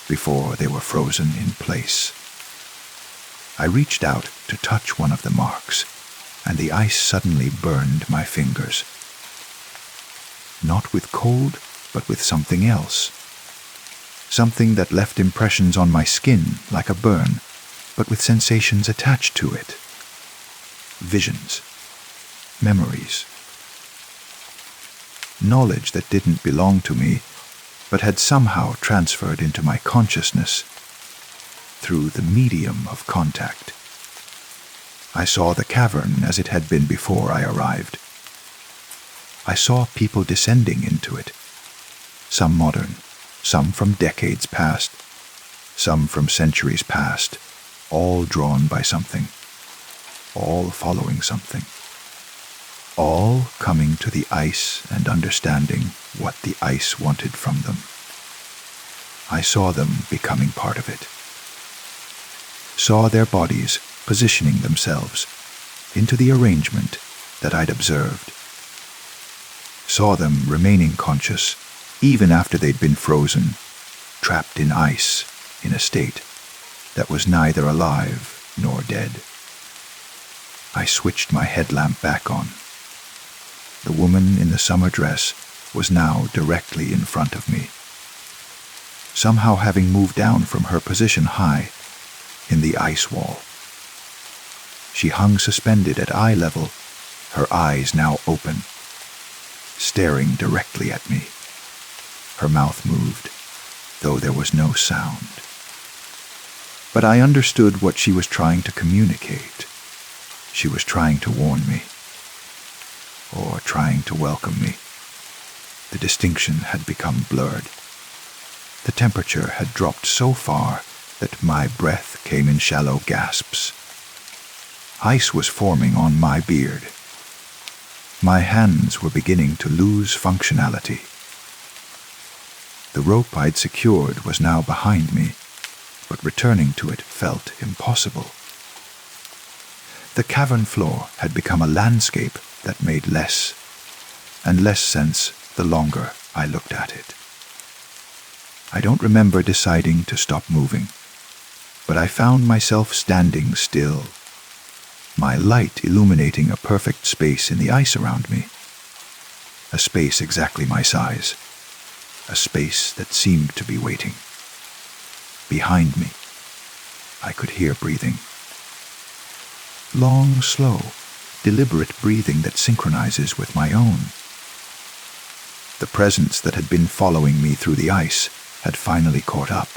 before they were frozen in place. I reached out to touch one of the marks, and the ice suddenly burned my fingers. Not with cold, but with something else. Something that left impressions on my skin like a burn, but with sensations attached to it. Visions. Memories. Knowledge that didn't belong to me, but had somehow transferred into my consciousness through the medium of contact. I saw the cavern as it had been before I arrived. I saw people descending into it, some modern, some from decades past, some from centuries past, all drawn by something, all following something, all coming to the ice and understanding what the ice wanted from them. I saw them becoming part of it, saw their bodies positioning themselves into the arrangement that I'd observed, saw them remaining conscious even after they'd been frozen, trapped in ice in a state that was neither alive nor dead. I switched my headlamp back on. The woman in the summer dress was now directly in front of me, somehow having moved down from her position high in the ice wall. She hung suspended at eye level, her eyes now open, staring directly at me. Her mouth moved, though there was no sound. But I understood what she was trying to communicate. She was trying to warn me, or trying to welcome me. The distinction had become blurred. The temperature had dropped so far that my breath came in shallow gasps. Ice was forming on my beard. My hands were beginning to lose functionality. The rope I'd secured was now behind me, but returning to it felt impossible. The cavern floor had become a landscape that made less and less sense the longer I looked at it. I don't remember deciding to stop moving, but I found myself standing still, my light illuminating a perfect space in the ice around me, a space exactly my size, a space that seemed to be waiting. Behind me, I could hear breathing. Long, slow, deliberate breathing that synchronizes with my own. The presence that had been following me through the ice had finally caught up.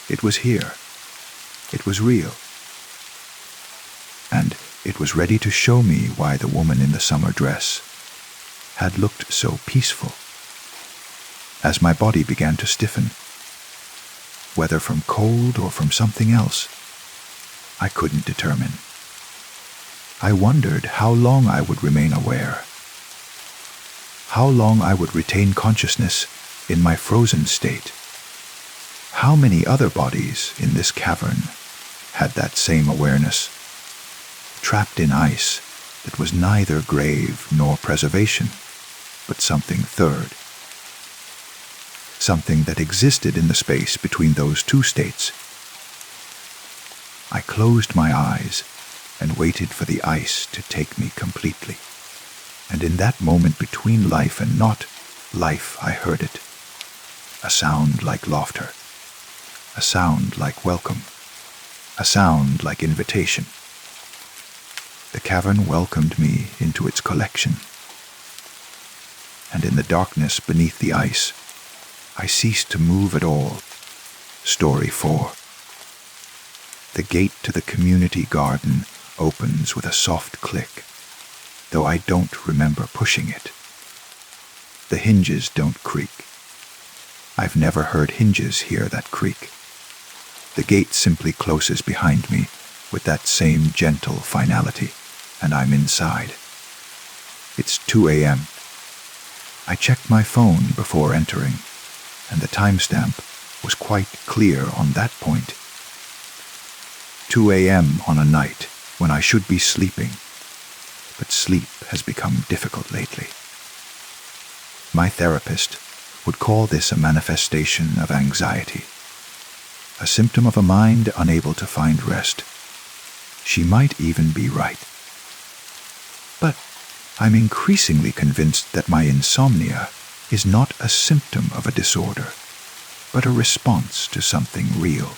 It was here. It was real. And it was ready to show me why the woman in the summer dress had looked so peaceful. As my body began to stiffen, whether from cold or from something else, I couldn't determine. I wondered how long I would remain aware, how long I would retain consciousness in my frozen state. How many other bodies in this cavern had that same awareness, trapped in ice that was neither grave nor preservation, but something third, something that existed in the space between those two states. I closed my eyes and waited for the ice to take me completely. And in that moment between life and not life, I heard it. A sound like laughter. A sound like welcome. A sound like invitation. The cavern welcomed me into its collection. And in the darkness beneath the ice, I ceased to move at all, Story 4. The gate to the community garden opens with a soft click, though I don't remember pushing it. The hinges don't creak. I've never heard hinges here that creak. The gate simply closes behind me with that same gentle finality, and I'm inside. It's 2 a.m. I checked my phone before entering, and the timestamp was quite clear on that point. 2 a.m. on a night when I should be sleeping, but sleep has become difficult lately. My therapist would call this a manifestation of anxiety, a symptom of a mind unable to find rest. She might even be right. But I'm increasingly convinced that my insomnia is not a symptom of a disorder, but a response to something real,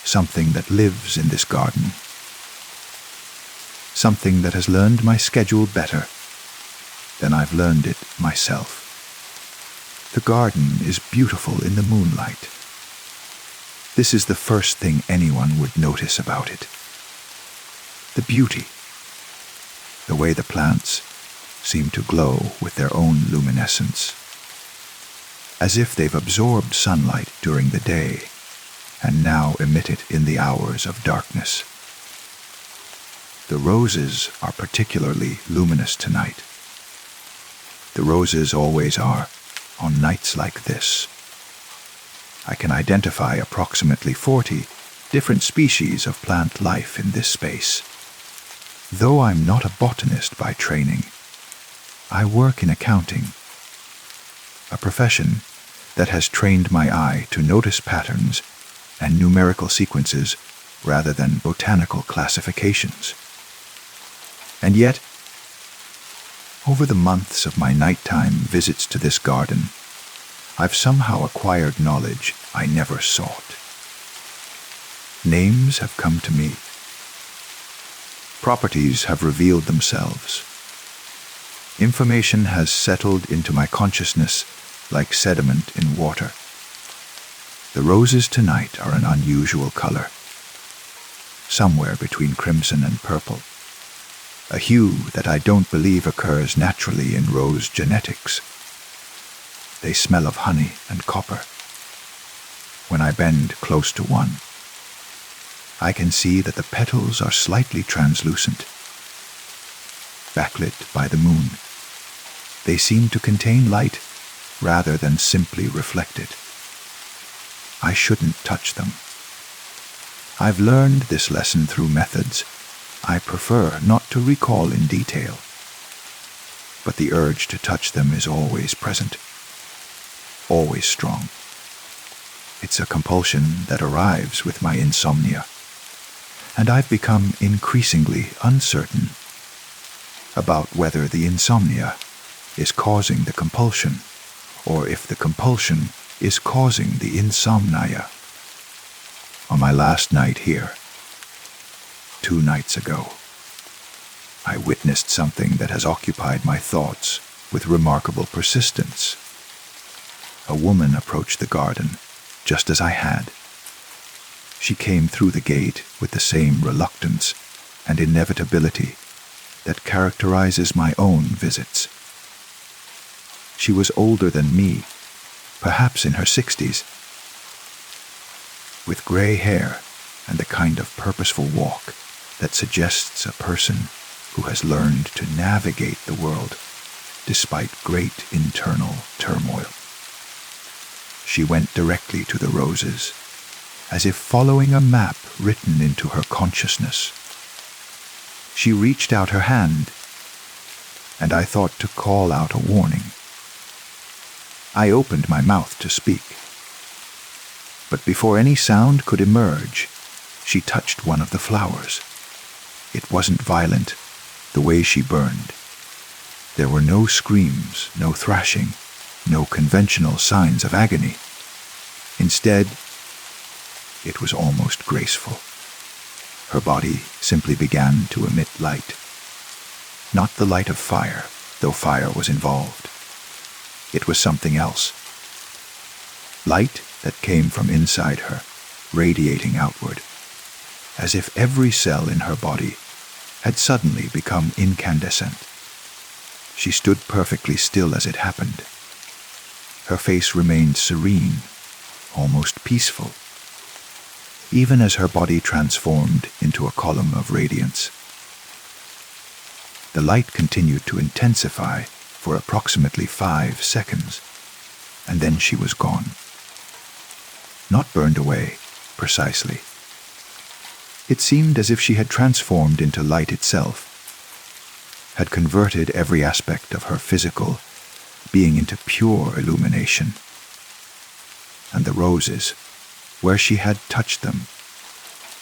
something that lives in this garden, something that has learned my schedule better than I've learned it myself. The garden is beautiful in the moonlight. This is the first thing anyone would notice about it. The beauty, the way the plants seem to glow with their own luminescence, as if they've absorbed sunlight during the day and now emit it in the hours of darkness. The roses are particularly luminous tonight. The roses always are on nights like this. I can identify approximately 40 different species of plant life in this space. Though I'm not a botanist by training, I work in accounting, a profession that has trained my eye to notice patterns and numerical sequences rather than botanical classifications. And yet, over the months of my nighttime visits to this garden, I've somehow acquired knowledge I never sought. Names have come to me. Properties have revealed themselves. Information has settled into my consciousness like sediment in water. The roses tonight are an unusual color, somewhere between crimson and purple, a hue that I don't believe occurs naturally in rose genetics. They smell of honey and copper. When I bend close to one, I can see that the petals are slightly translucent. Backlit by the moon, they seem to contain light rather than simply reflect it. I shouldn't touch them. I've learned this lesson through methods I prefer not to recall in detail, but the urge to touch them is always present, always strong. It's a compulsion that arrives with my insomnia, and I've become increasingly uncertain about whether the insomnia is causing the compulsion, or if the compulsion is causing the insomnia. On my last night here, 2 nights ago, I witnessed something that has occupied my thoughts with remarkable persistence. A woman approached the garden just as I had. She came through the gate with the same reluctance and inevitability that characterizes my own visits. She was older than me, perhaps in her 60s, with gray hair and the kind of purposeful walk that suggests a person who has learned to navigate the world despite great internal turmoil. She went directly to the roses, as if following a map written into her consciousness. She reached out her hand, and I thought to call out a warning. I opened my mouth to speak, but before any sound could emerge, she touched one of the flowers. It wasn't violent, the way she burned. There were no screams, no thrashing, no conventional signs of agony. Instead, it was almost graceful. Her body simply began to emit light. Not the light of fire, though fire was involved. It was something else. light that came from inside her, radiating outward, as if every cell in her body had suddenly become incandescent. She stood perfectly still as it happened. Her face remained serene, almost peaceful, even as her body transformed into a column of radiance. The light continued to intensify for approximately 5 seconds, and then she was gone. Not burned away, precisely. It seemed as if she had transformed into light itself, had converted every aspect of her physical being into pure illumination. And the roses, where she had touched them,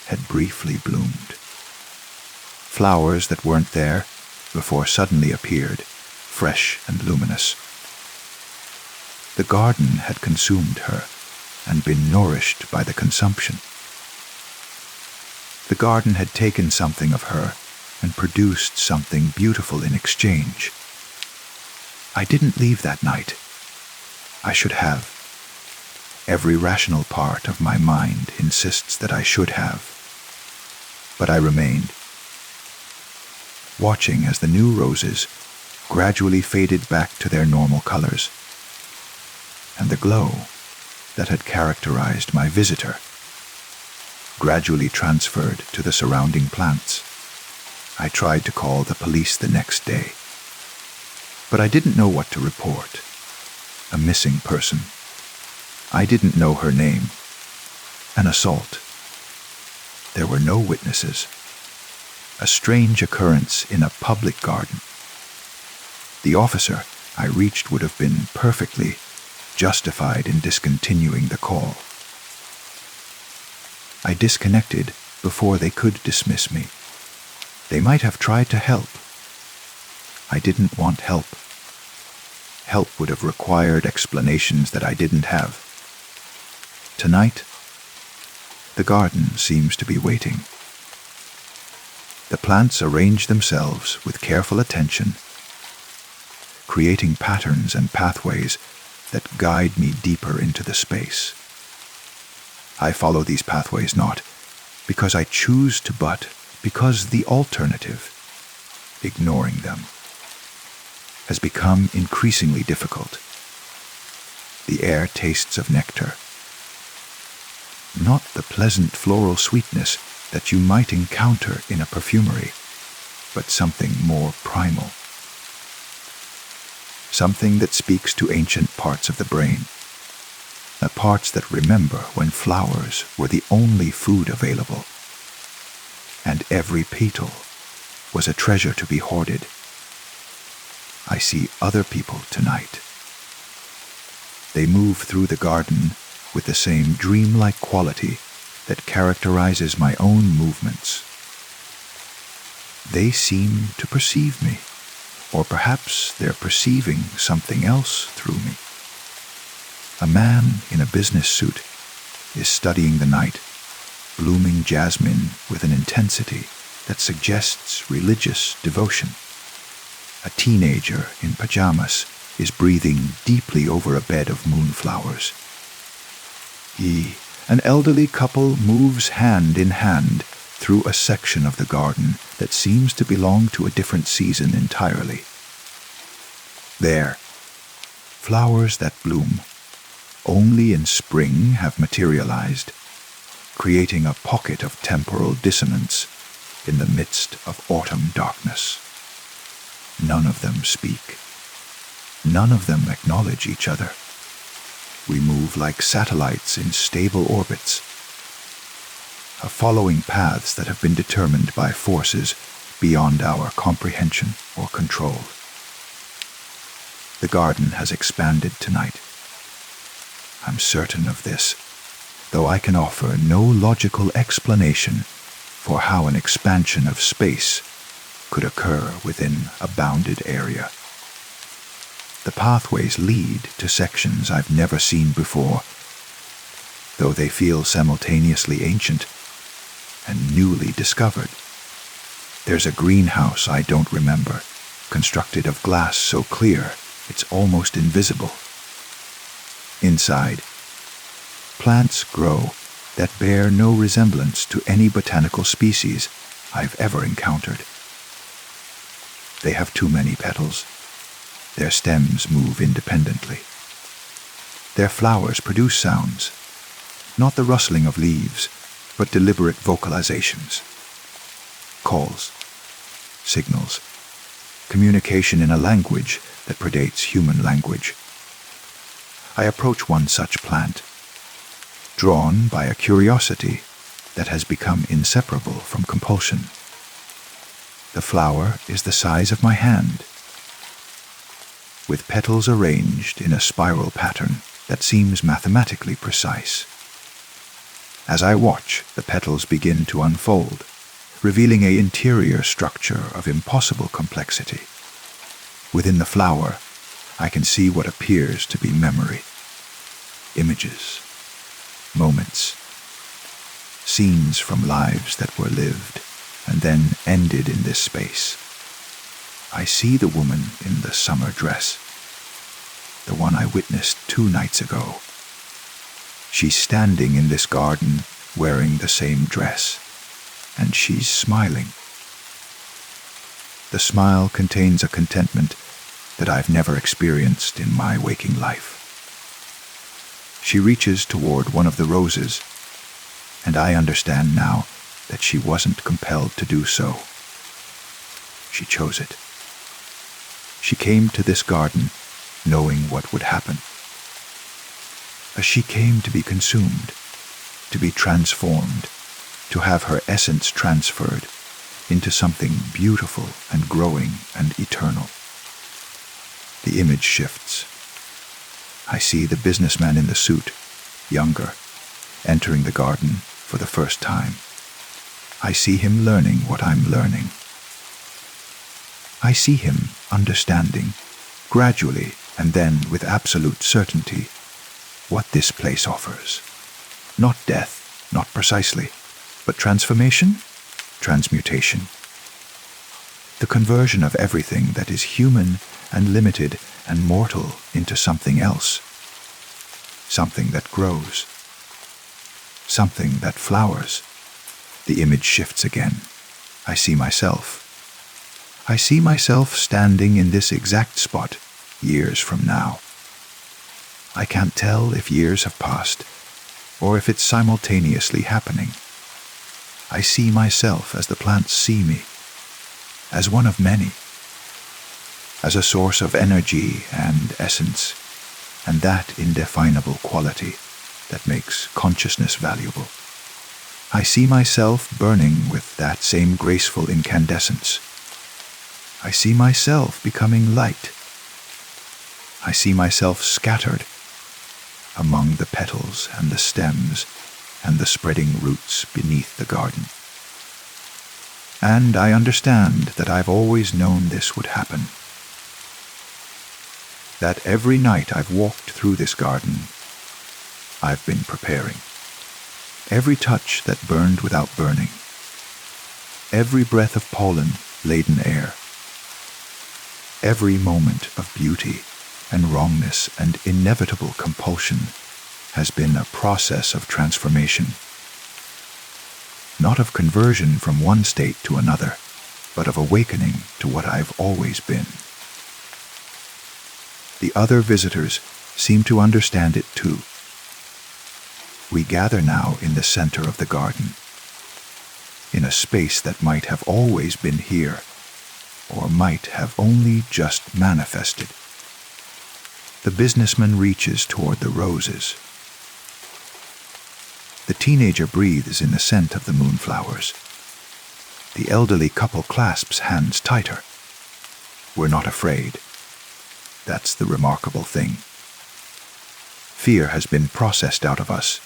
had briefly bloomed. Flowers that weren't there before suddenly appeared, fresh and luminous. The garden had consumed her and been nourished by the consumption. The garden had taken something of her and produced something beautiful in exchange. I didn't leave that night. I should have. Every rational part of my mind insists that I should have. But I remained, watching as the new roses gradually faded back to their normal colors, and the glow that had characterized my visitor gradually transferred to the surrounding plants. I tried to call the police the next day, but I didn't know what to report. A missing person. I didn't know her name. An assault. There were no witnesses. A strange occurrence in a public garden. The officer I reached would have been perfectly justified in discontinuing the call. I disconnected before they could dismiss me. They might have tried to help. I didn't want help. Help would have required explanations that I didn't have. Tonight, the garden seems to be waiting. The plants arrange themselves with careful attention, creating patterns and pathways that guide me deeper into the space. I follow these pathways not because I choose to, but because the alternative, ignoring them, has become increasingly difficult. The air tastes of nectar, not the pleasant floral sweetness that you might encounter in a perfumery, but something more primal. Something that speaks to ancient parts of the brain, the parts that remember when flowers were the only food available, and every petal was a treasure to be hoarded. I see other people tonight. They move through the garden with the same dreamlike quality that characterizes my own movements. They seem to perceive me, or perhaps they're perceiving something else through me. A man in a business suit is studying the night, blooming jasmine with an intensity that suggests religious devotion. A teenager in pajamas is breathing deeply over a bed of moonflowers. An elderly couple moves hand in hand through a section of the garden that seems to belong to a different season entirely. There, flowers that bloom only in spring have materialized, creating a pocket of temporal dissonance in the midst of autumn darkness. None of them speak. None of them acknowledge each other. We move like satellites in stable orbits, following paths that have been determined by forces beyond our comprehension or control. The garden has expanded tonight. I'm certain of this, though I can offer no logical explanation for how an expansion of space could occur within a bounded area. The pathways lead to sections I've never seen before, though they feel simultaneously ancient and newly discovered. There's a greenhouse I don't remember, constructed of glass so clear it's almost invisible. Inside, Plants grow that bear no resemblance to any botanical species I've ever encountered. They have too many petals. Their stems move independently. Their flowers produce sounds, not the rustling of leaves, but deliberate vocalizations. Calls, signals, communication in a language that predates human language. I approach one such plant, drawn by a curiosity that has become inseparable from compulsion. The flower is the size of my hand, with petals arranged in a spiral pattern that seems mathematically precise. As I watch, the petals begin to unfold, revealing an interior structure of impossible complexity. Within the flower, I can see what appears to be memory, images, moments, scenes from lives that were lived and then ended in this space. I see the woman in the summer dress, the one I witnessed 2 nights ago. She's standing in this garden wearing the same dress, and she's smiling. The smile contains a contentment that I've never experienced in my waking life. She reaches toward one of the roses, and I understand now that she wasn't compelled to do so. She chose it. She came to this garden knowing what would happen. She came to be consumed, to be transformed, to have her essence transferred into something beautiful and growing and eternal. The image shifts. I see the businessman in the suit, younger, entering the garden for the first time. I see him learning what I'm learning. I see him understanding, gradually and then with absolute certainty, what this place offers. Not death, not precisely, but transformation, transmutation. The conversion of everything that is human and limited and mortal into something else. Something that grows. Something that flowers. The image shifts again. I see myself. I see myself standing in this exact spot years from now. I can't tell if years have passed or if it's simultaneously happening. I see myself as the plants see me, as one of many, as a source of energy and essence, and that indefinable quality that makes consciousness valuable. I see myself burning with that same graceful incandescence. I see myself becoming light. I see myself scattered among the petals and the stems and the spreading roots beneath the garden. And I understand that I've always known this would happen. That every night I've walked through this garden, I've been preparing. Every touch that burned without burning. Every breath of pollen-laden air. Every moment of beauty and wrongness and inevitable compulsion has been a process of transformation. Not of conversion from one state to another, but of awakening to what I've always been. The other visitors seem to understand it too. We gather now in the center of the garden, in a space that might have always been here, or might have only just manifested. The businessman reaches toward the roses. The teenager breathes in the scent of the moonflowers. The elderly couple clasps hands tighter. We're not afraid. That's the remarkable thing. Fear has been processed out of us,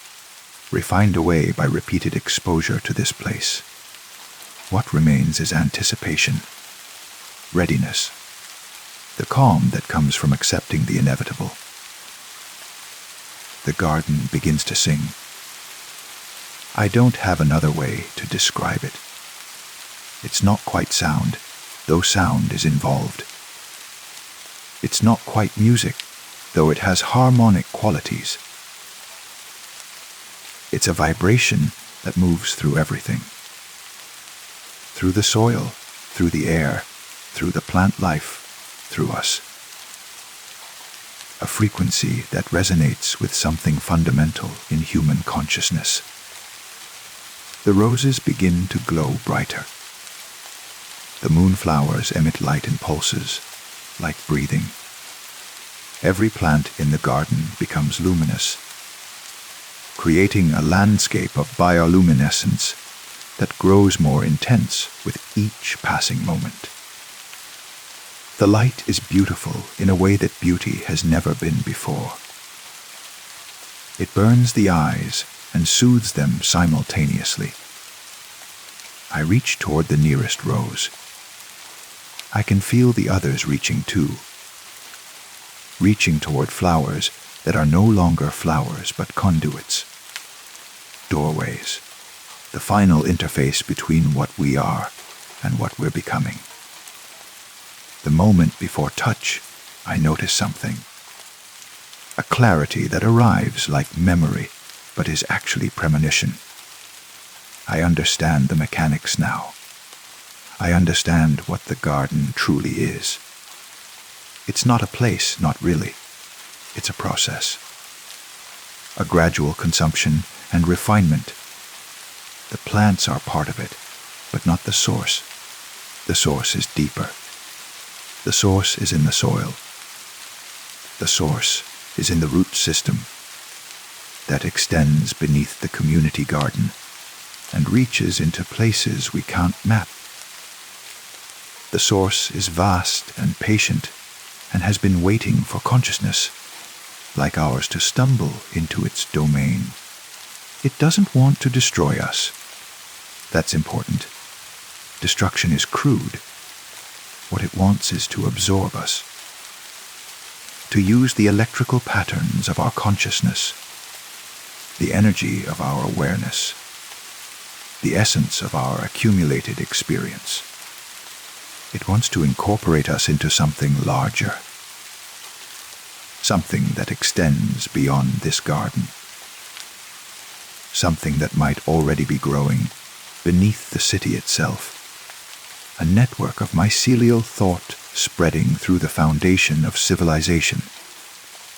refined away by repeated exposure to this place. What remains is anticipation, readiness, the calm that comes from accepting the inevitable. The garden begins to sing. I don't have another way to describe it. It's not quite sound, though sound is involved. It's not quite music, though it has harmonic qualities. It's a vibration that moves through everything. Through the soil, through the air, through the plant life, through us. A frequency that resonates with something fundamental in human consciousness. The roses begin to glow brighter. The moonflowers emit light in pulses, like breathing. Every plant in the garden becomes luminous, creating a landscape of bioluminescence that grows more intense with each passing moment. The light is beautiful in a way that beauty has never been before. It burns the eyes and soothes them simultaneously. I reach toward the nearest rose. I can feel the others reaching too, reaching toward flowers that are no longer flowers but conduits, doorways, the final interface between what we are and what we're becoming. The moment before touch, I notice something. A clarity that arrives like memory, but is actually premonition. I understand the mechanics now. I understand what the garden truly is. It's not a place, not really. It's a process. A gradual consumption and refinement. The plants are part of it, but not the source. The source is deeper. The source is in the soil. The source is in the root system that extends beneath the community garden and reaches into places we can't map. The source is vast and patient and has been waiting for consciousness, like ours, to stumble into its domain. It doesn't want to destroy us. That's important. Destruction is crude. What it wants is to absorb us, to use the electrical patterns of our consciousness, the energy of our awareness, the essence of our accumulated experience. It wants to incorporate us into something larger, something that extends beyond this garden, something that might already be growing beneath the city itself, a network of mycelial thought spreading through the foundation of civilization.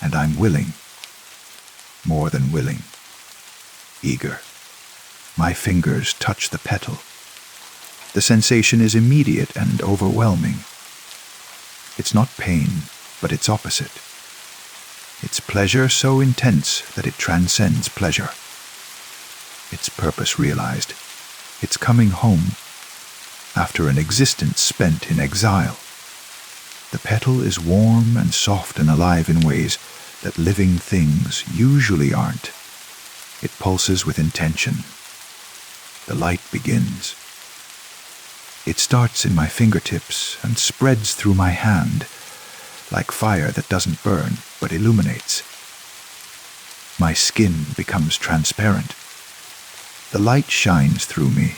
And I'm willing, more than willing, eager. My fingers touch the petal. The sensation is immediate and overwhelming. It's not pain, but its opposite. It's pleasure so intense that it transcends pleasure. It's purpose realized. It's coming home after an existence spent in exile. The petal is warm and soft and alive in ways that living things usually aren't. It pulses with intention. The light begins. It starts in my fingertips and spreads through my hand, like fire that doesn't burn but illuminates. My skin becomes transparent. The light shines through me,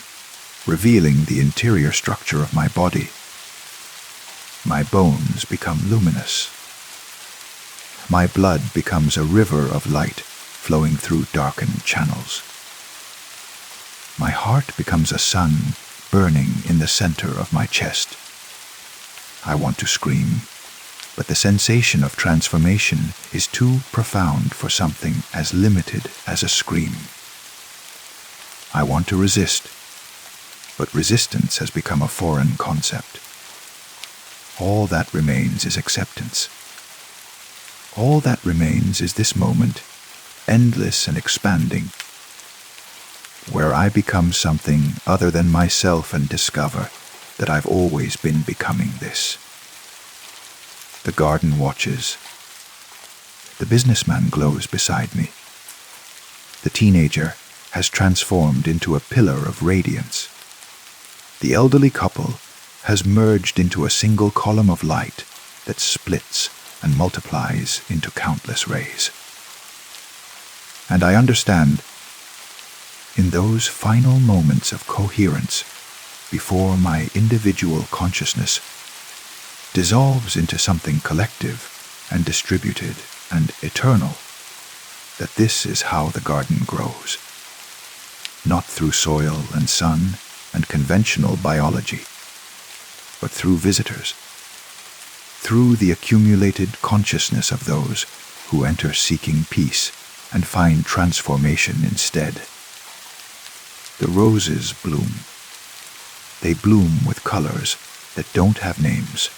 revealing the interior structure of my body. My bones become luminous. My blood becomes a river of light flowing through darkened channels. My heart becomes a sun burning in the center of my chest. I want to scream, but the sensation of transformation is too profound for something as limited as a scream. I want to resist, but resistance has become a foreign concept. All that remains is acceptance. All that remains is this moment, endless and expanding, where I become something other than myself and discover that I've always been becoming this. The garden watches. The businessman glows beside me. The teenager has transformed into a pillar of radiance. The elderly couple has merged into a single column of light that splits and multiplies into countless rays. And I understand, in those final moments of coherence, before my individual consciousness dissolves into something collective and distributed and eternal, that this is how the garden grows. not through soil and sun and conventional biology, but through visitors, through the accumulated consciousness of those who enter seeking peace and find transformation instead. The roses bloom. They bloom with colors that don't have names.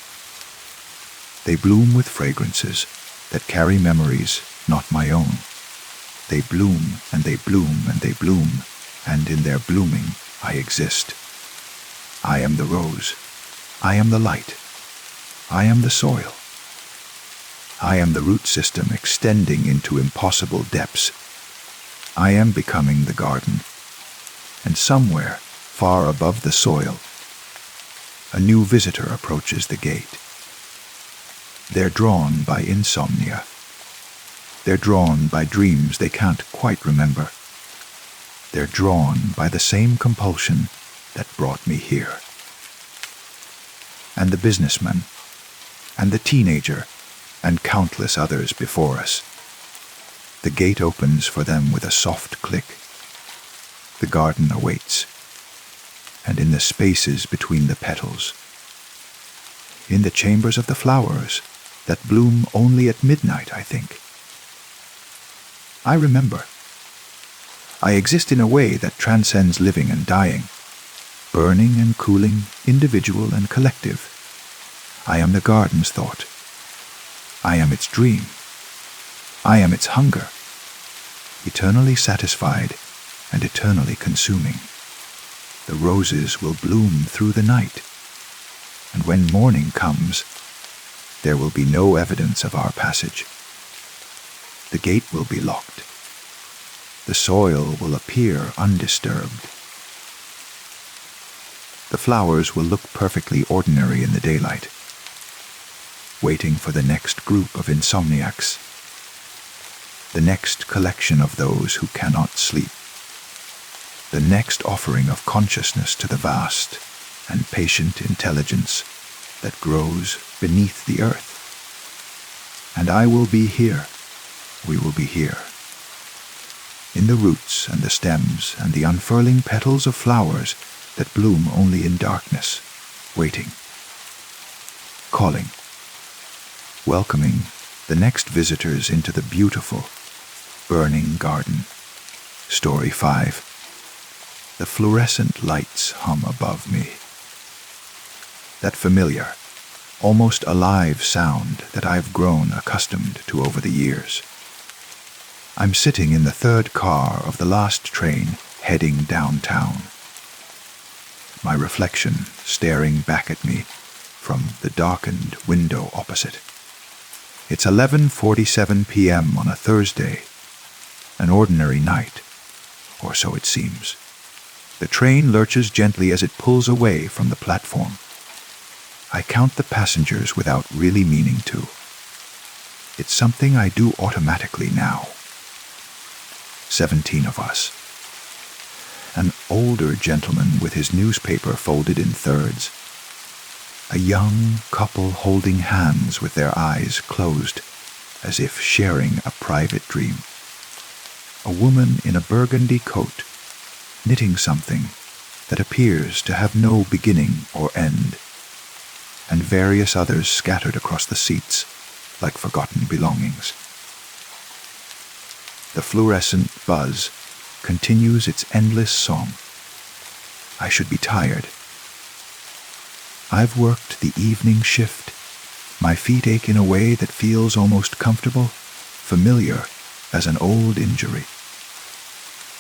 They bloom with fragrances that carry memories not my own. They bloom and they bloom and they bloom, and in their blooming I exist. I am the rose. I am the light. I am the soil. I am the root system extending into impossible depths. I am becoming the garden. And somewhere, far above the soil, a new visitor approaches the gate. They're drawn by insomnia. They're drawn by dreams they can't quite remember. They're drawn by the same compulsion that brought me here. And the businessman, and the teenager, and countless others before us. The gate opens for them with a soft click. The garden awaits, and in the spaces between the petals, in the chambers of the flowers that bloom only at midnight, I think, I remember. I exist in a way that transcends living and dying, burning and cooling, individual and collective. I am the garden's thought. I am its dream. I am its hunger, eternally satisfied and eternally consuming. The roses will bloom through the night, and when morning comes, there will be no evidence of our passage. The gate will be locked. The soil will appear undisturbed. The flowers will look perfectly ordinary in the daylight, waiting for the next group of insomniacs, the next collection of those who cannot sleep, the next offering of consciousness to the vast and patient intelligence that grows beneath the earth. And I will be here. We will be here. In the roots and the stems and the unfurling petals of flowers that bloom only in darkness, waiting, calling, welcoming the next visitors into the beautiful, burning garden. Story 5. The fluorescent lights hum above me. That familiar, almost alive sound that I've grown accustomed to over the years. I'm sitting in the third car of the last train heading downtown. My reflection staring back at me from the darkened window opposite. It's 11:47 p.m. on a Thursday, an ordinary night, or so it seems. The train lurches gently as it pulls away from the platform. I count the passengers without really meaning to. It's something I do automatically now. 17 of us. An older gentleman with his newspaper folded in thirds. A young couple holding hands with their eyes closed, as if sharing a private dream. A woman in a burgundy coat, knitting something that appears to have no beginning or end, and various others scattered across the seats like forgotten belongings. The fluorescent buzz continues its endless song. I should be tired. I've worked the evening shift. My feet ache in a way that feels almost comfortable, familiar as an old injury.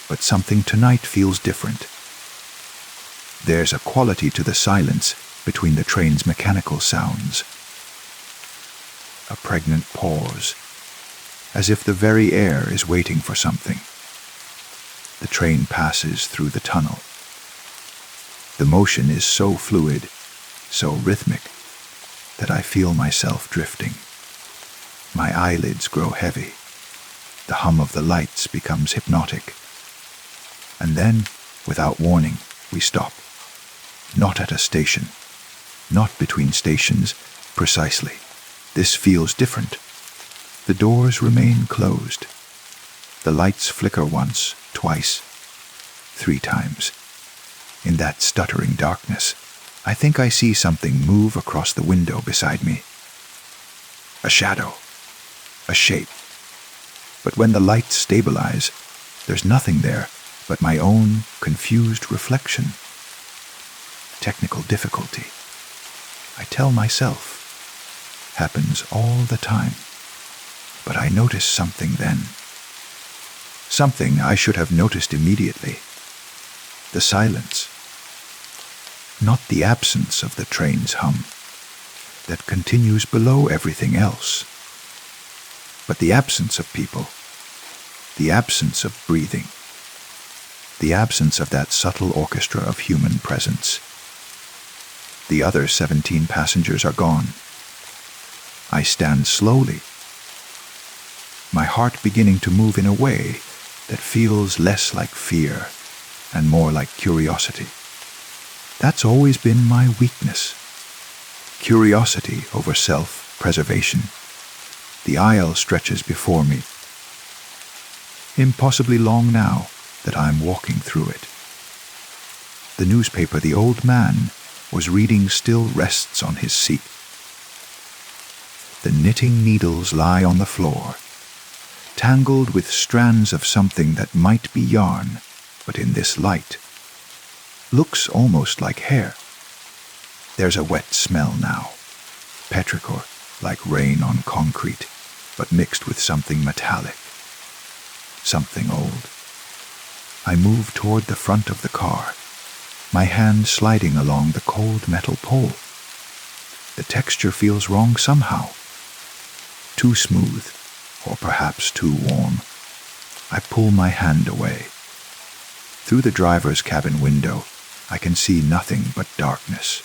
But something tonight feels different. There's a quality to the silence between the train's mechanical sounds. A pregnant pause, as if the very air is waiting for something. The train passes through the tunnel. The motion is so fluid, so rhythmic, that I feel myself drifting. My eyelids grow heavy. The hum of the lights becomes hypnotic. And then, without warning, we stop. Not at a station. Not between stations, precisely. This feels different. The doors remain closed. The lights flicker once, twice. 3 times. In that stuttering darkness, I think I see something move across the window beside me. A shadow, a shape. But when the lights stabilize, there's nothing there but my own confused reflection. Technical difficulty, I tell myself, happens all the time. But I notice something then. Something I should have noticed immediately. The silence. Not the absence of the train's hum that continues below everything else, but the absence of people, the absence of breathing, the absence of that subtle orchestra of human presence. The other 17 passengers are gone. I stand slowly, my heart beginning to move in a way that feels less like fear and more like curiosity. That's always been my weakness. Curiosity over self-preservation. The aisle stretches before me. Impossibly long now that I'm walking through it. The newspaper the old man was reading still rests on his seat. The knitting needles lie on the floor, tangled with strands of something that might be yarn, but in this light looks almost like hair. There's a wet smell now, petrichor, like rain on concrete, but mixed with something metallic, something old. I move toward the front of the car, my hand sliding along the cold metal pole. The texture feels wrong somehow. Too smooth, or perhaps too warm. I pull my hand away. Through the driver's cabin window, I can see nothing but darkness.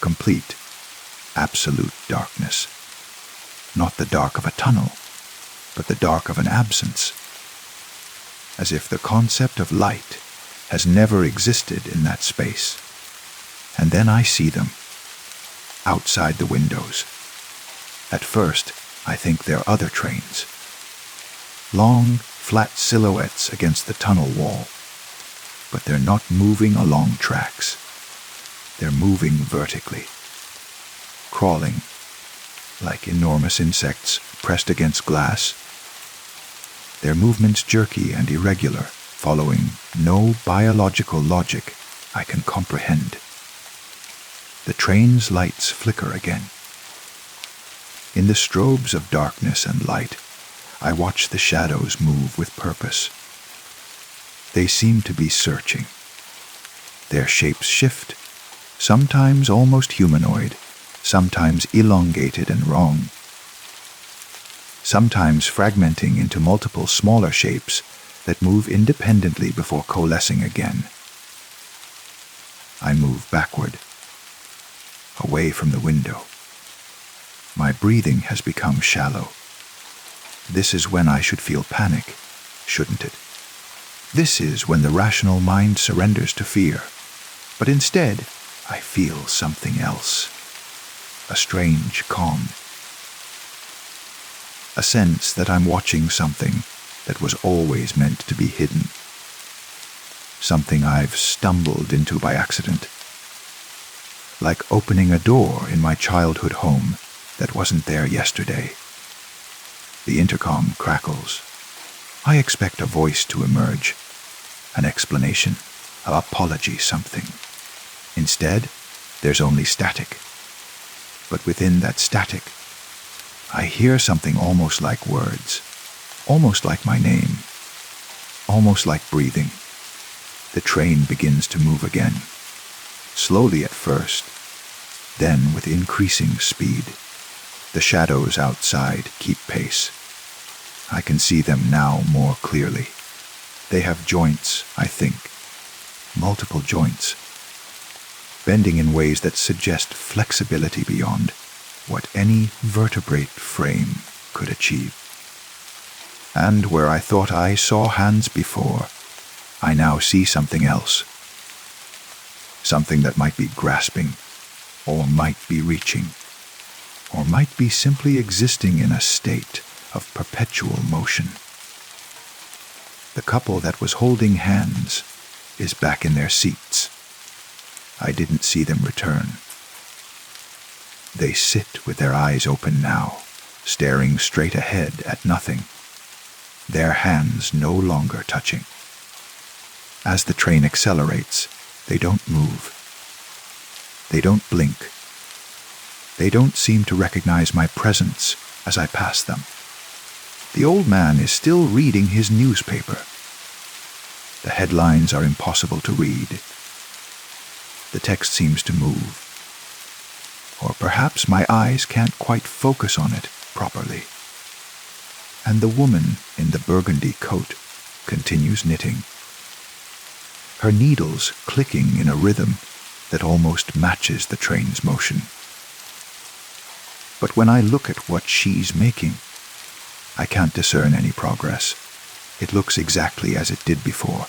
Complete, absolute darkness. Not the dark of a tunnel, but the dark of an absence. As if the concept of light has never existed in that space. And then I see them, outside the windows. At first, I think they're other trains. Long, flat silhouettes against the tunnel wall. But they're not moving along tracks. They're moving vertically. Crawling, like enormous insects pressed against glass. Their movements jerky and irregular, following no biological logic I can comprehend. The train's lights flicker again. In the strobes of darkness and light, I watch the shadows move with purpose. They seem to be searching. Their shapes shift, sometimes almost humanoid, sometimes elongated and wrong, sometimes fragmenting into multiple smaller shapes that move independently before coalescing again. I move backward, away from the window. My breathing has become shallow. This is when I should feel panic, shouldn't it? This is when the rational mind surrenders to fear. But instead, I feel something else. A strange calm. A sense that I'm watching something that was always meant to be hidden. Something I've stumbled into by accident. Like opening a door in my childhood home that wasn't there yesterday. The intercom crackles. I expect a voice to emerge, an explanation, an apology, something. Instead, there's only static. But within that static, I hear something almost like words, almost like my name, almost like breathing. The train begins to move again, slowly at first, then with increasing speed. The shadows outside keep pace. I can see them now more clearly. They have joints, I think, multiple joints, bending in ways that suggest flexibility beyond what any vertebrate frame could achieve. And where I thought I saw hands before, I now see something else. Something that might be grasping, or might be reaching, or might be simply existing in a state of perpetual motion. The couple that was holding hands is back in their seats. I didn't see them return. They sit with their eyes open now, staring straight ahead at nothing, their hands no longer touching. As the train accelerates, they don't move. They don't blink. They don't seem to recognize my presence as I pass them. The old man is still reading his newspaper. The headlines are impossible to read. The text seems to move. Or perhaps my eyes can't quite focus on it properly. And the woman in the burgundy coat continues knitting, her needles clicking in a rhythm that almost matches the train's motion. But when I look at what she's making, I can't discern any progress. It looks exactly as it did before,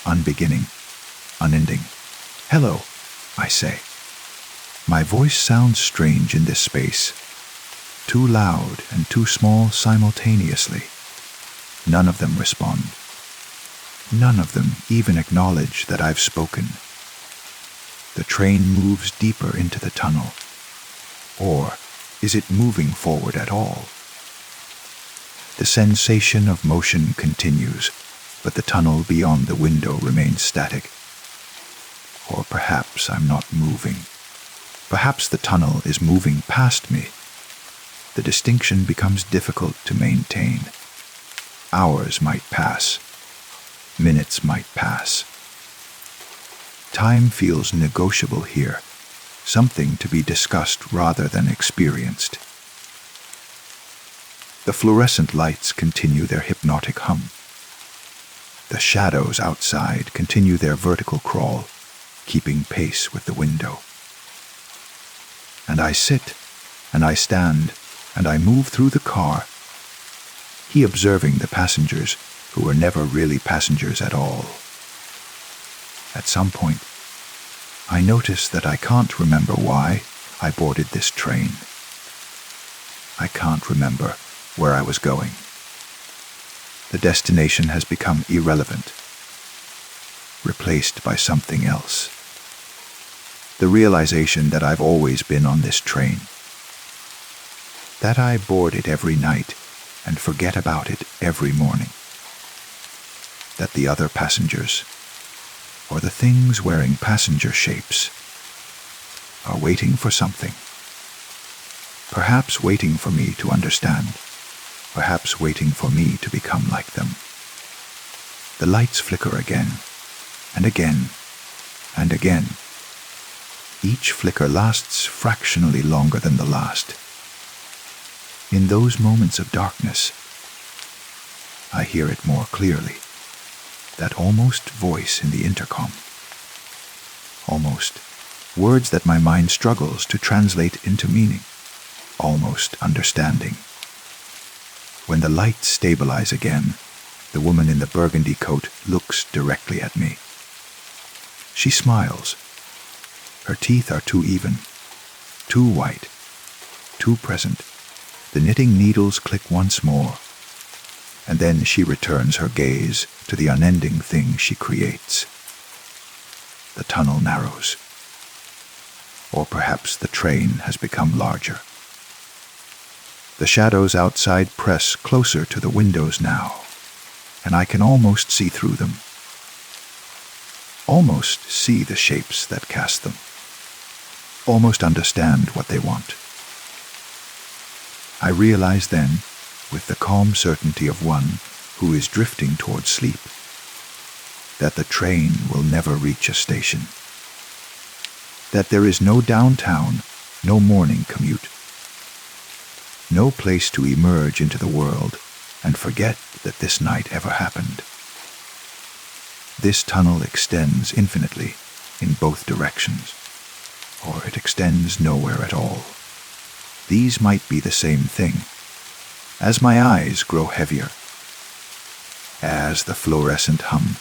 unbeginning, unending. "Hello," I say. My voice sounds strange in this space, too loud and too small simultaneously. None of them respond. None of them even acknowledge that I've spoken. The train moves deeper into the tunnel. Or is it moving forward at all? The sensation of motion continues, but the tunnel beyond the window remains static. Or perhaps I'm not moving. Perhaps the tunnel is moving past me. The distinction becomes difficult to maintain. Hours might pass. Minutes might pass. Time feels negotiable here, something to be discussed rather than experienced. The fluorescent lights continue their hypnotic hum. The shadows outside continue their vertical crawl, keeping pace with the window. And I sit, and I stand, and I move through the car, he observing the passengers who were never really passengers at all. At some point, I notice that I can't remember why I boarded this train. I can't remember where I was going. The destination has become irrelevant, replaced by something else. The realization that I've always been on this train, that I board it every night and forget about it every morning, that the other passengers, or the things wearing passenger shapes, are waiting for something. Perhaps waiting for me to understand, perhaps waiting for me to become like them. The lights flicker again, and again, and again. Each flicker lasts fractionally longer than the last. In those moments of darkness, I hear it more clearly, that almost voice in the intercom. Almost words that my mind struggles to translate into meaning. Almost understanding. When the lights stabilize again, the woman in the burgundy coat looks directly at me. She smiles. Her teeth are too even, too white, too present. The knitting needles click once more, and then she returns her gaze to the unending thing she creates. The tunnel narrows. Or perhaps the train has become larger. The shadows outside press closer to the windows now, and I can almost see through them. Almost see the shapes that cast them. Almost understand what they want. I realize then, with the calm certainty of one who is drifting toward sleep, that the train will never reach a station. That there is no downtown, no morning commute. No place to emerge into the world and forget that this night ever happened. This tunnel extends infinitely in both directions, or it extends nowhere at all. These might be the same thing. As my eyes grow heavier, as the fluorescent hum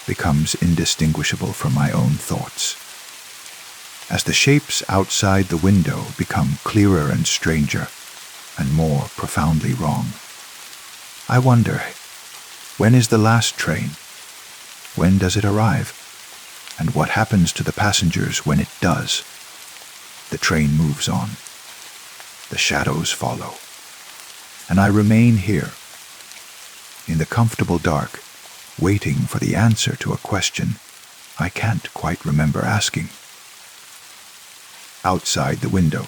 becomes indistinguishable from my own thoughts, as the shapes outside the window become clearer and stranger and more profoundly wrong, I wonder, when is the last train? When does it arrive? And what happens to the passengers when it does? The train moves on. The shadows follow. And I remain here, in the comfortable dark, waiting for the answer to a question I can't quite remember asking. Outside the window,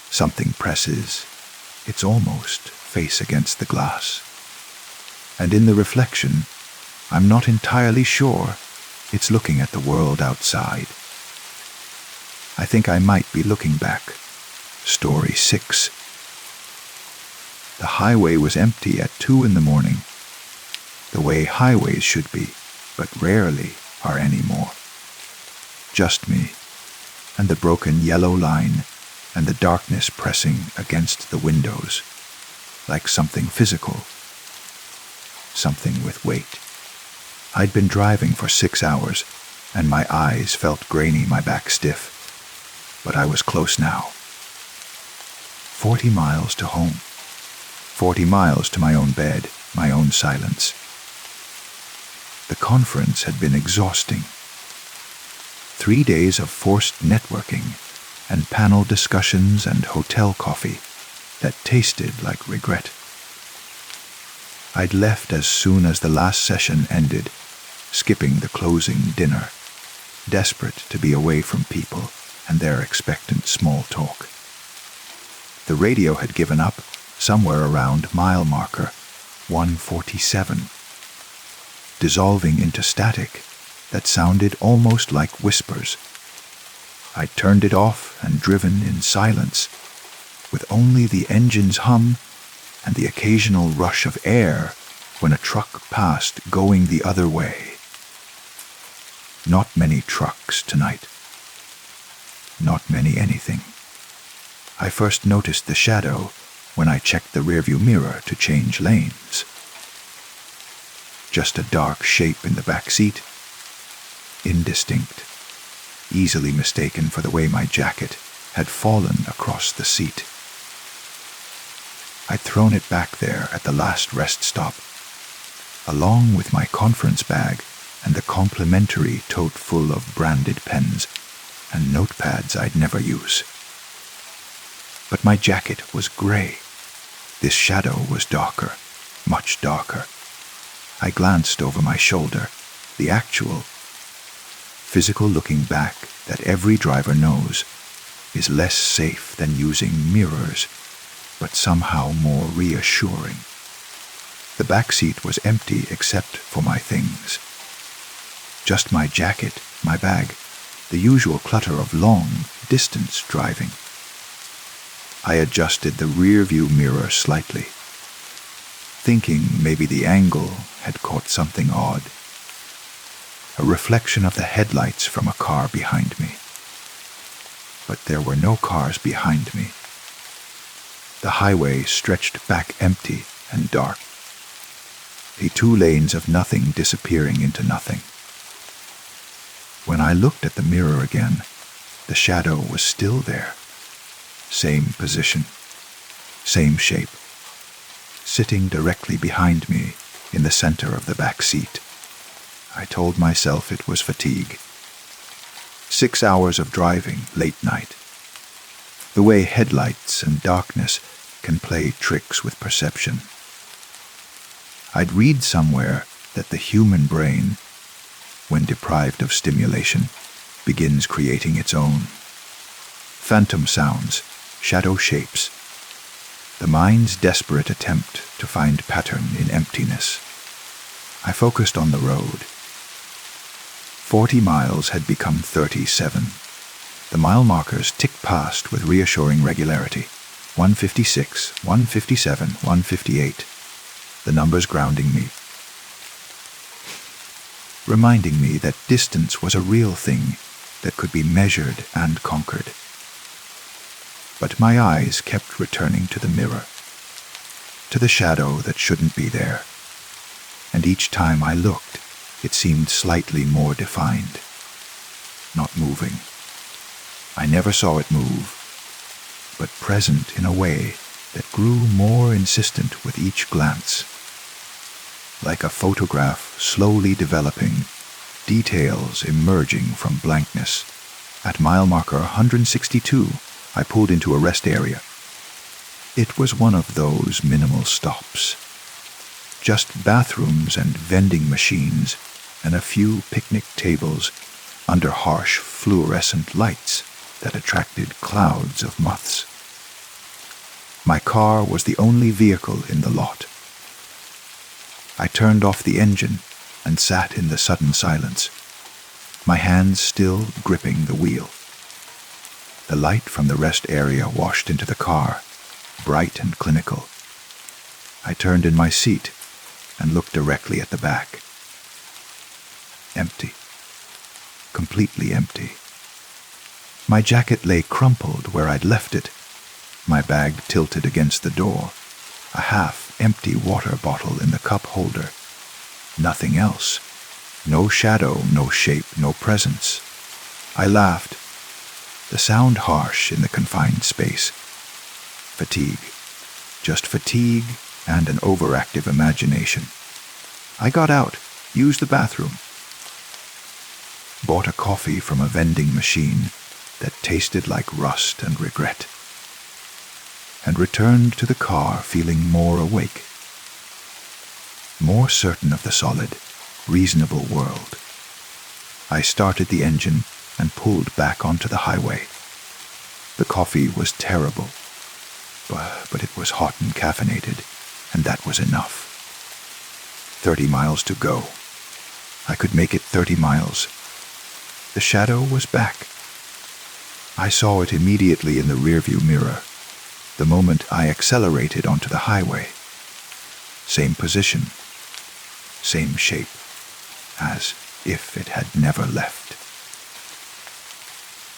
something presses its almost face against the glass. And in the reflection, I'm not entirely sure it's looking at the world outside. I think I might be looking back. Story 6. The highway was empty at 2 a.m, the way highways should be, but rarely are anymore. Just me, and the broken yellow line, and the darkness pressing against the windows, like something physical, something with weight. I'd been driving for 6 hours, and my eyes felt grainy, my back stiff, but I was close now. 40 miles to home. 40 miles to my own bed, my own silence. The conference had been exhausting. 3 days of forced networking and panel discussions and hotel coffee that tasted like regret. I'd left as soon as the last session ended, skipping the closing dinner, desperate to be away from people and their expectant small talk. The radio had given up somewhere around mile marker 147, dissolving into static that sounded almost like whispers. I turned it off and driven in silence, with only the engine's hum and the occasional rush of air when a truck passed going the other way. Not many trucks tonight. Not many anything. I first noticed the shadow when I checked the rearview mirror to change lanes. Just a dark shape in the back seat, indistinct, easily mistaken for the way my jacket had fallen across the seat. I'd thrown it back there at the last rest stop, along with my conference bag and the complimentary tote full of branded pens and notepads I'd never use. But my jacket was gray. This shadow was darker, much darker. I glanced over my shoulder, the actual, physical looking back that every driver knows is less safe than using mirrors, but somehow more reassuring. The back seat was empty except for my things. Just my jacket, my bag, the usual clutter of long distance driving. I adjusted the rear view mirror slightly, thinking maybe the angle had caught something odd. A reflection of the headlights from a car behind me. But there were no cars behind me. The highway stretched back empty and dark. The 2 lanes of nothing disappearing into nothing. When I looked at the mirror again, the shadow was still there. Same position, same shape, sitting directly behind me in the center of the back seat. I told myself it was fatigue. 6 hours of driving late night. The way headlights and darkness can play tricks with perception. I'd read somewhere that the human brain, when deprived of stimulation, begins creating its own. Phantom sounds, shadow shapes, the mind's desperate attempt to find pattern in emptiness. I focused on the road. 40 miles had become 37. The mile markers ticked past with reassuring regularity. 156, 157, 158. The numbers grounding me, reminding me that distance was a real thing that could be measured and conquered. But my eyes kept returning to the mirror, to the shadow that shouldn't be there, and each time I looked, it seemed slightly more defined, not moving. I never saw it move, but present in a way that grew more insistent with each glance, like a photograph slowly developing, details emerging from blankness. At mile marker 162, I pulled into a rest area. It was one of those minimal stops. Just bathrooms and vending machines and a few picnic tables under harsh fluorescent lights that attracted clouds of moths. My car was the only vehicle in the lot. I turned off the engine and sat in the sudden silence, my hands still gripping the wheel. The light from the rest area washed into the car, bright and clinical. I turned in my seat and looked directly at the back. Empty. Completely empty. My jacket lay crumpled where I'd left it, my bag tilted against the door, a half-empty water bottle in the cup holder. Nothing else. No shadow, no shape, no presence. I laughed, the sound harsh in the confined space. Fatigue. Just fatigue and an overactive imagination. I got out, used the bathroom. Bought a coffee from a vending machine that tasted like rust and regret, and returned to the car feeling more awake, more certain of the solid, reasonable world. I started the engine and pulled back onto the highway. The coffee was terrible, but it was hot and caffeinated, and that was enough. 30 miles to go. I could make it 30 miles. The shadow was back. I saw it immediately in the rearview mirror, the moment I accelerated onto the highway. Same position, same shape, as if it had never left.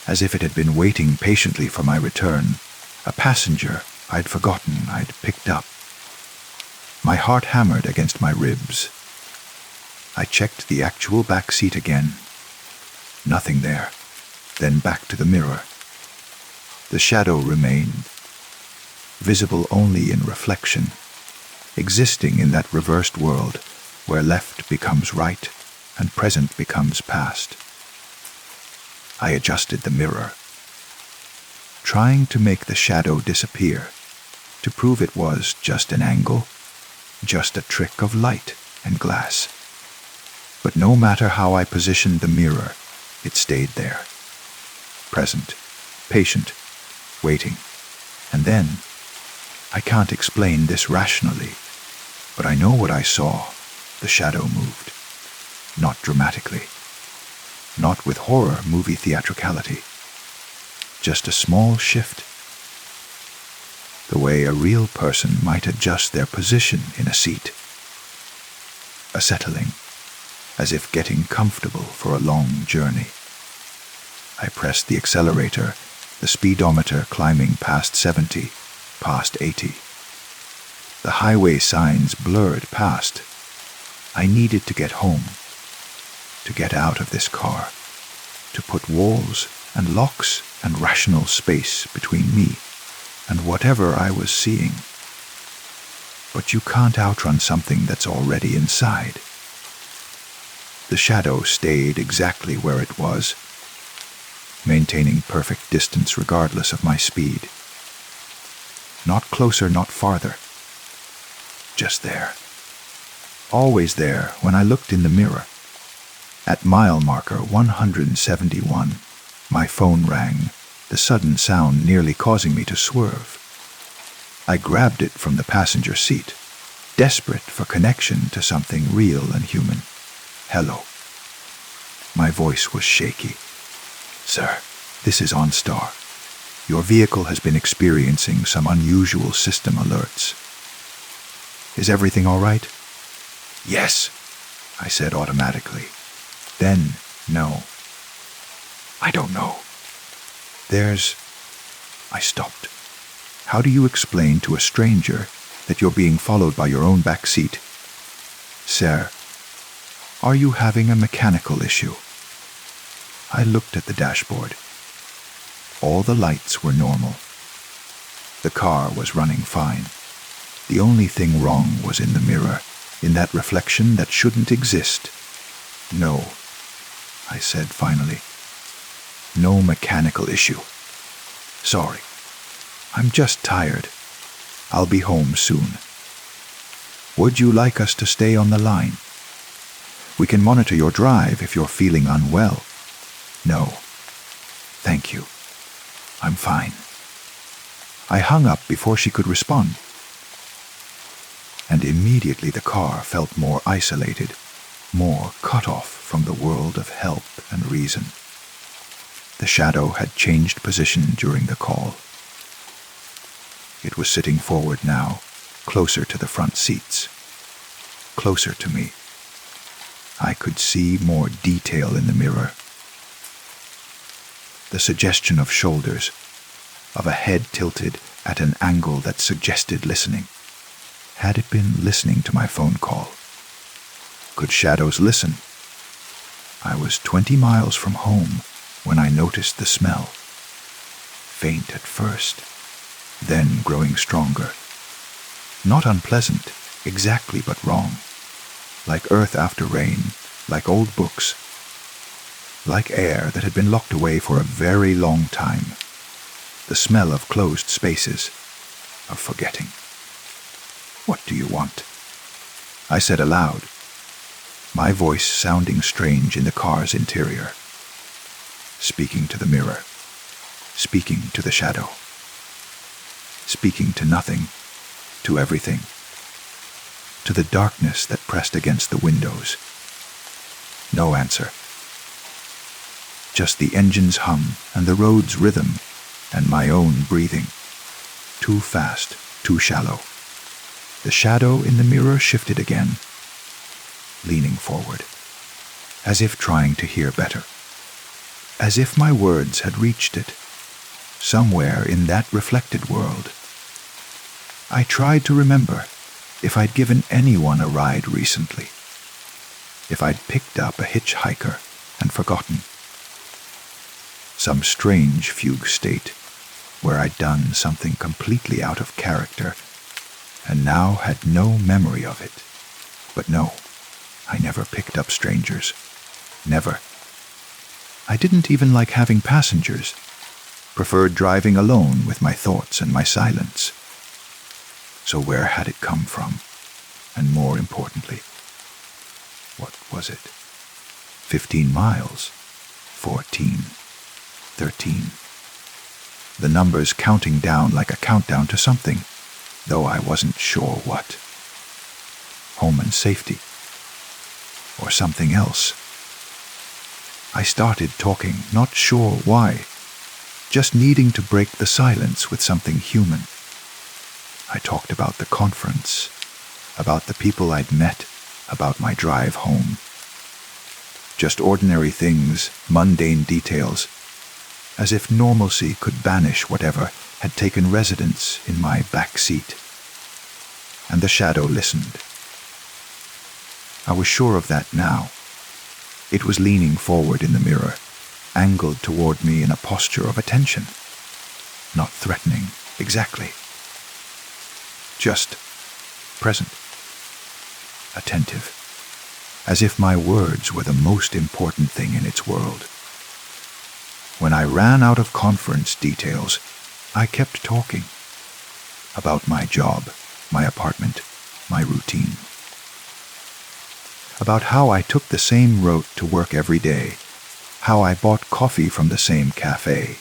As if it had been waiting patiently for my return, a passenger I'd forgotten I'd picked up. My heart hammered against my ribs. I checked the actual back seat again. Nothing there. Then back to the mirror. The shadow remained, visible only in reflection, existing in that reversed world where left becomes right and present becomes past. I adjusted the mirror, trying to make the shadow disappear, to prove it was just an angle, just a trick of light and glass. But no matter how I positioned the mirror, it stayed there, present, patient, waiting. And then, I can't explain this rationally, but I know what I saw. The shadow moved. Not dramatically. Not with horror movie theatricality. Just a small shift. The way a real person might adjust their position in a seat. A settling, as if getting comfortable for a long journey. I pressed the accelerator, the speedometer climbing past 70, past 80. The highway signs blurred past. I needed to get home, to get out of this car, to put walls and locks and rational space between me and whatever I was seeing. But you can't outrun something that's already inside. The shadow stayed exactly where it was, maintaining perfect distance regardless of my speed. Not closer, not farther. Just there. Always there when I looked in the mirror. At mile marker 171, my phone rang, the sudden sound nearly causing me to swerve. I grabbed it from the passenger seat, desperate for connection to something real and human. Hello. My voice was shaky. Sir, this is OnStar. Your vehicle has been experiencing some unusual system alerts. Is everything all right? Yes, I said automatically. Then, no. I don't know. I stopped. How do you explain to a stranger that you're being followed by your own back seat? Sir, are you having a mechanical issue? I looked at the dashboard. All the lights were normal. The car was running fine. The only thing wrong was in the mirror, in that reflection that shouldn't exist. No, I said finally. No mechanical issue. Sorry. I'm just tired. I'll be home soon. Would you like us to stay on the line? We can monitor your drive if you're feeling unwell. No. Thank you. I'm fine. I hung up before she could respond. And immediately the car felt more isolated, more cut off from the world of help and reason. The shadow had changed position during the call. It was sitting forward now, closer to the front seats, closer to me. I could see more detail in the mirror. The suggestion of shoulders, of a head tilted at an angle that suggested listening. Had it been listening to my phone call? Could shadows listen? I was 20 miles from home when I noticed the smell. Faint at first, then growing stronger. Not unpleasant, exactly, but wrong. Like earth after rain, like old books. Like air that had been locked away for a very long time. The smell of closed spaces, of forgetting. What do you want? I said aloud, my voice sounding strange in the car's interior. Speaking to the mirror. Speaking to the shadow. Speaking to nothing, to everything. To the darkness that pressed against the windows. No answer. Just the engine's hum and the road's rhythm and my own breathing. Too fast, too shallow. The shadow in the mirror shifted again, leaning forward, as if trying to hear better. As if my words had reached it, somewhere in that reflected world. I tried to remember if I'd given anyone a ride recently, if I'd picked up a hitchhiker and forgotten. Some strange fugue state where I'd done something completely out of character and now had no memory of it. But no, I never picked up strangers. Never. I didn't even like having passengers. Preferred driving alone with my thoughts and my silence. So where had it come from? And more importantly, what was it? 15 miles? 14? 13? The numbers counting down like a countdown to something, though I wasn't sure what. Home and safety. Or something else. I started talking, not sure why, just needing to break the silence with something human. I talked about the conference, about the people I'd met, about my drive home. Just ordinary things, mundane details, as if normalcy could banish whatever had taken residence in my back seat. And the shadow listened. I was sure of that now. It was leaning forward in the mirror, angled toward me in a posture of attention. Not threatening, exactly. Just present. Attentive. As if my words were the most important thing in its world. When I ran out of conference details, I kept talking. About my job, my apartment, my routine. About how I took the same route to work every day, how I bought coffee from the same cafe.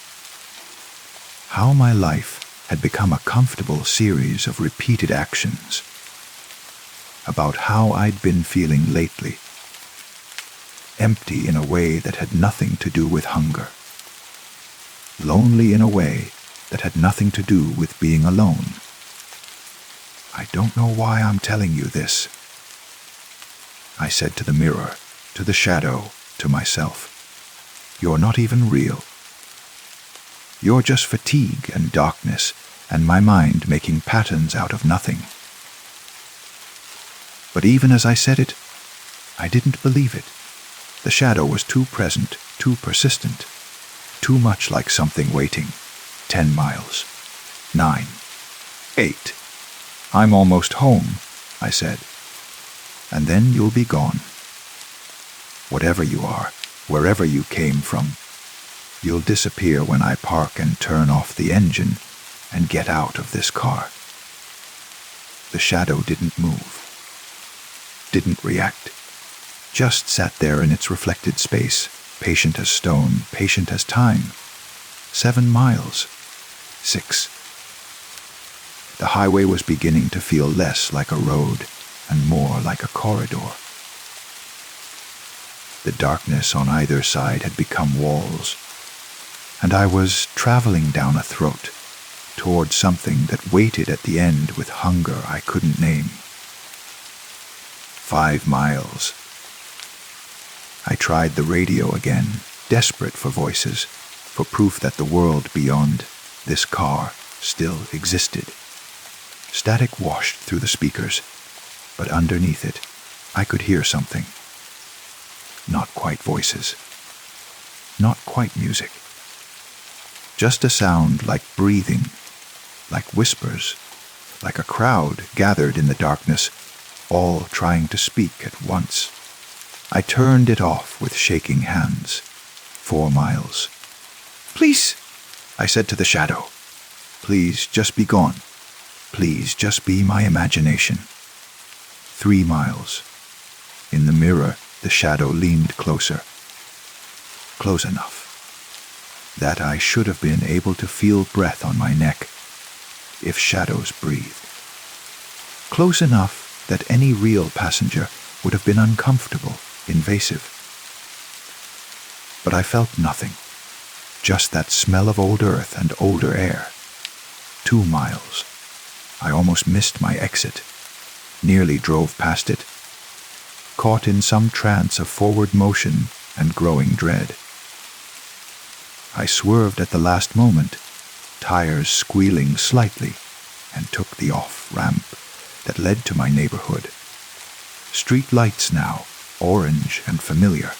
How my life had become a comfortable series of repeated actions. About how I'd been feeling lately. Empty in a way that had nothing to do with hunger. Lonely in a way that had nothing to do with being alone. I don't know why I'm telling you this. I said to the mirror, to the shadow, to myself, you're not even real. You're just fatigue and darkness and my mind making patterns out of nothing. But even as I said it, I didn't believe it. The shadow was too present, too persistent, too much like something waiting. 10 miles. 9. 8. I'm almost home, I said. And then you'll be gone. Whatever you are, wherever you came from, you'll disappear when I park and turn off the engine and get out of this car." The shadow didn't move, didn't react, just sat there in its reflected space, patient as stone, patient as time. 7 miles. 6. The highway was beginning to feel less like a road and more like a corridor. The darkness on either side had become walls, and I was traveling down a throat toward something that waited at the end with hunger I couldn't name. 5 miles. I tried the radio again, desperate for voices, for proof that the world beyond this car still existed. Static washed through the speakers, but underneath it, I could hear something. Not quite voices. Not quite music. Just a sound like breathing, like whispers, like a crowd gathered in the darkness, all trying to speak at once. I turned it off with shaking hands. 4 miles. "Please," I said to the shadow. "Please just be gone. Please just be my imagination." 3 miles. In the mirror, the shadow leaned closer. Close enough that I should have been able to feel breath on my neck if shadows breathed. Close enough that any real passenger would have been uncomfortable, invasive. But I felt nothing, just that smell of old earth and older air. 2 miles. I almost missed my exit, nearly drove past it, caught in some trance of forward motion and growing dread. I swerved at the last moment, tires squealing slightly, and took the off-ramp that led to my neighborhood. Street lights now, orange and familiar.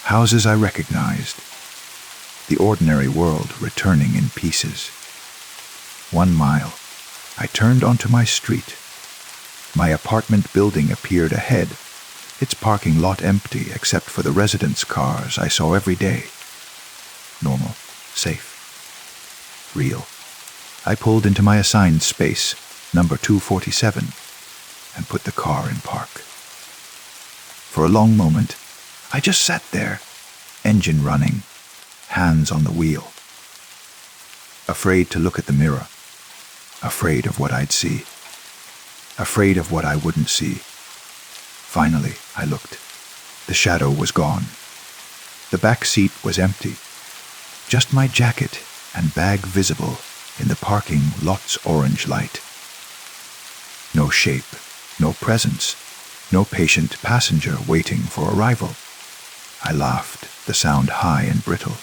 Houses I recognized. The ordinary world returning in pieces. 1 mile. I turned onto my street. My apartment building appeared ahead, its parking lot empty except for the residents' cars I saw every day. Normal, safe, real. I pulled into my assigned space, number 247, and put the car in park. For a long moment, I just sat there, engine running, hands on the wheel. Afraid to look at the mirror, afraid of what I'd see, afraid of what I wouldn't see. Finally, I looked. The shadow was gone. The back seat was empty. Just my jacket and bag visible in the parking lot's orange light. No shape, no presence, no patient passenger waiting for arrival. I laughed, the sound high and brittle.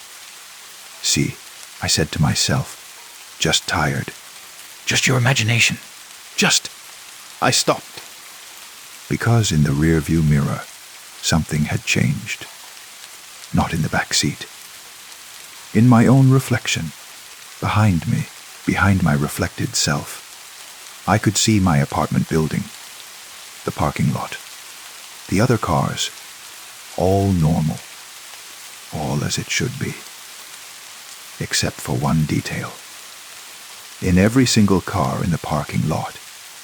"See," I said to myself, "just tired. Just your imagination. Just." I stopped. Because in the rearview mirror, something had changed. Not in the back seat. In my own reflection, behind me, behind my reflected self, I could see my apartment building, the parking lot, the other cars, all normal, all as it should be. Except for one detail. In every single car in the parking lot,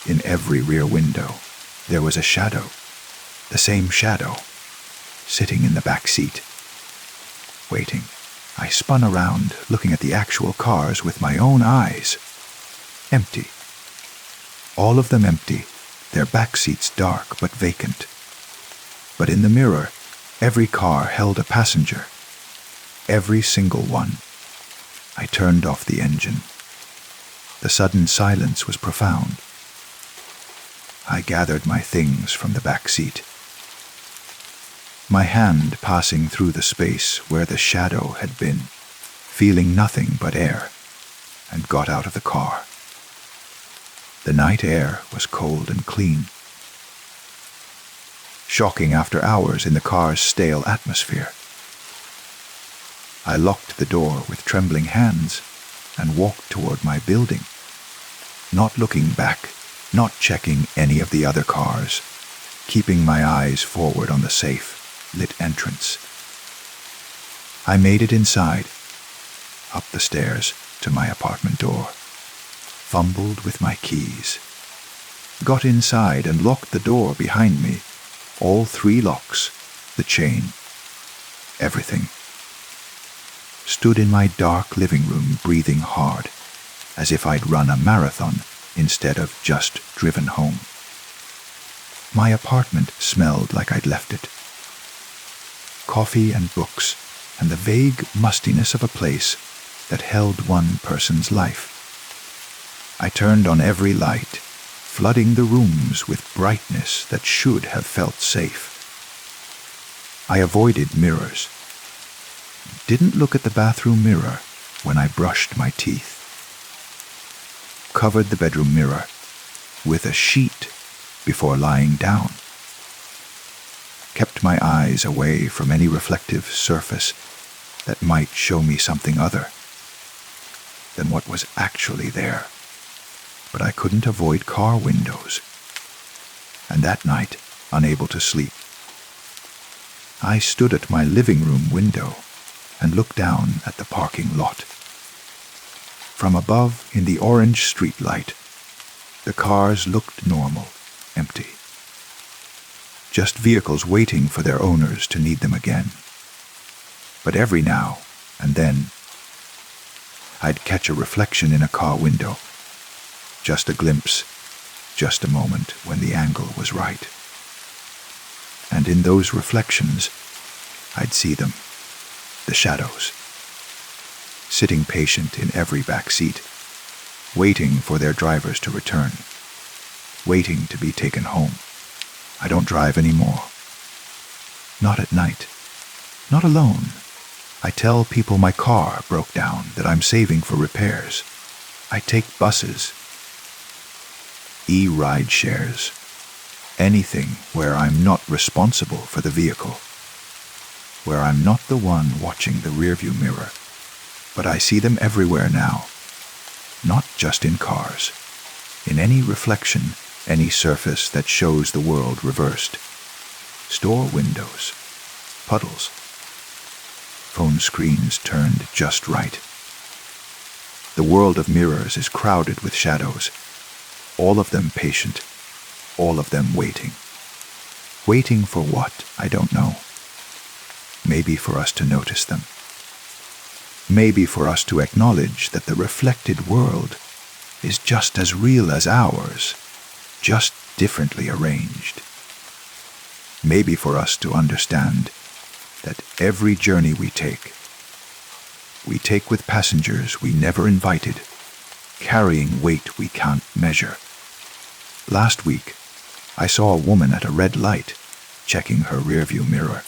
in every rear window, there was a shadow, the same shadow, sitting in the back seat, waiting. I spun around, looking at the actual cars with my own eyes. Empty. All of them empty, their back seats dark but vacant. But in the mirror, every car held a passenger. Every single one. I turned off the engine. The sudden silence was profound. I gathered my things from the back seat. My hand passing through the space where the shadow had been, feeling nothing but air, and got out of the car. The night air was cold and clean. Shocking after hours in the car's stale atmosphere. I locked the door with trembling hands and walked toward my building, not looking back, not checking any of the other cars, keeping my eyes forward on the safe, lit entrance. I made it inside, up the stairs to my apartment door, fumbled with my keys, got inside and locked the door behind me, all 3 locks, the chain, everything. Stood in my dark living room breathing hard, as if I'd run a marathon instead of just driven home. My apartment smelled like I'd left it. Coffee and books, and the vague mustiness of a place that held one person's life. I turned on every light, flooding the rooms with brightness that should have felt safe. I avoided mirrors. Didn't look at the bathroom mirror when I brushed my teeth. Covered the bedroom mirror with a sheet before lying down. Kept my eyes away from any reflective surface that might show me something other than what was actually there. But I couldn't avoid car windows. And that night, unable to sleep, I stood at my living room window and looked down at the parking lot. From above, in the orange street light, the cars looked normal, empty. Just vehicles waiting for their owners to need them again. But every now and then, I'd catch a reflection in a car window. Just a glimpse, just a moment when the angle was right. And in those reflections, I'd see them, the shadows, sitting patient in every back seat, waiting for their drivers to return, waiting to be taken home. I don't drive anymore. Not at night. Not alone. I tell people my car broke down, that I'm saving for repairs. I take buses, e-ride shares, anything where I'm not responsible for the vehicle, where I'm not the one watching the rearview mirror, but I see them everywhere now, not just in cars, in any reflection, any surface that shows the world reversed. Store windows, puddles, phone screens turned just right. The world of mirrors is crowded with shadows, all of them patient, all of them waiting. Waiting for what, I don't know. Maybe for us to notice them. Maybe for us to acknowledge that the reflected world is just as real as ours, just differently arranged. Maybe for us to understand that every journey we take with passengers we never invited, carrying weight we can't measure. Last week, I saw a woman at a red light, checking her rearview mirror.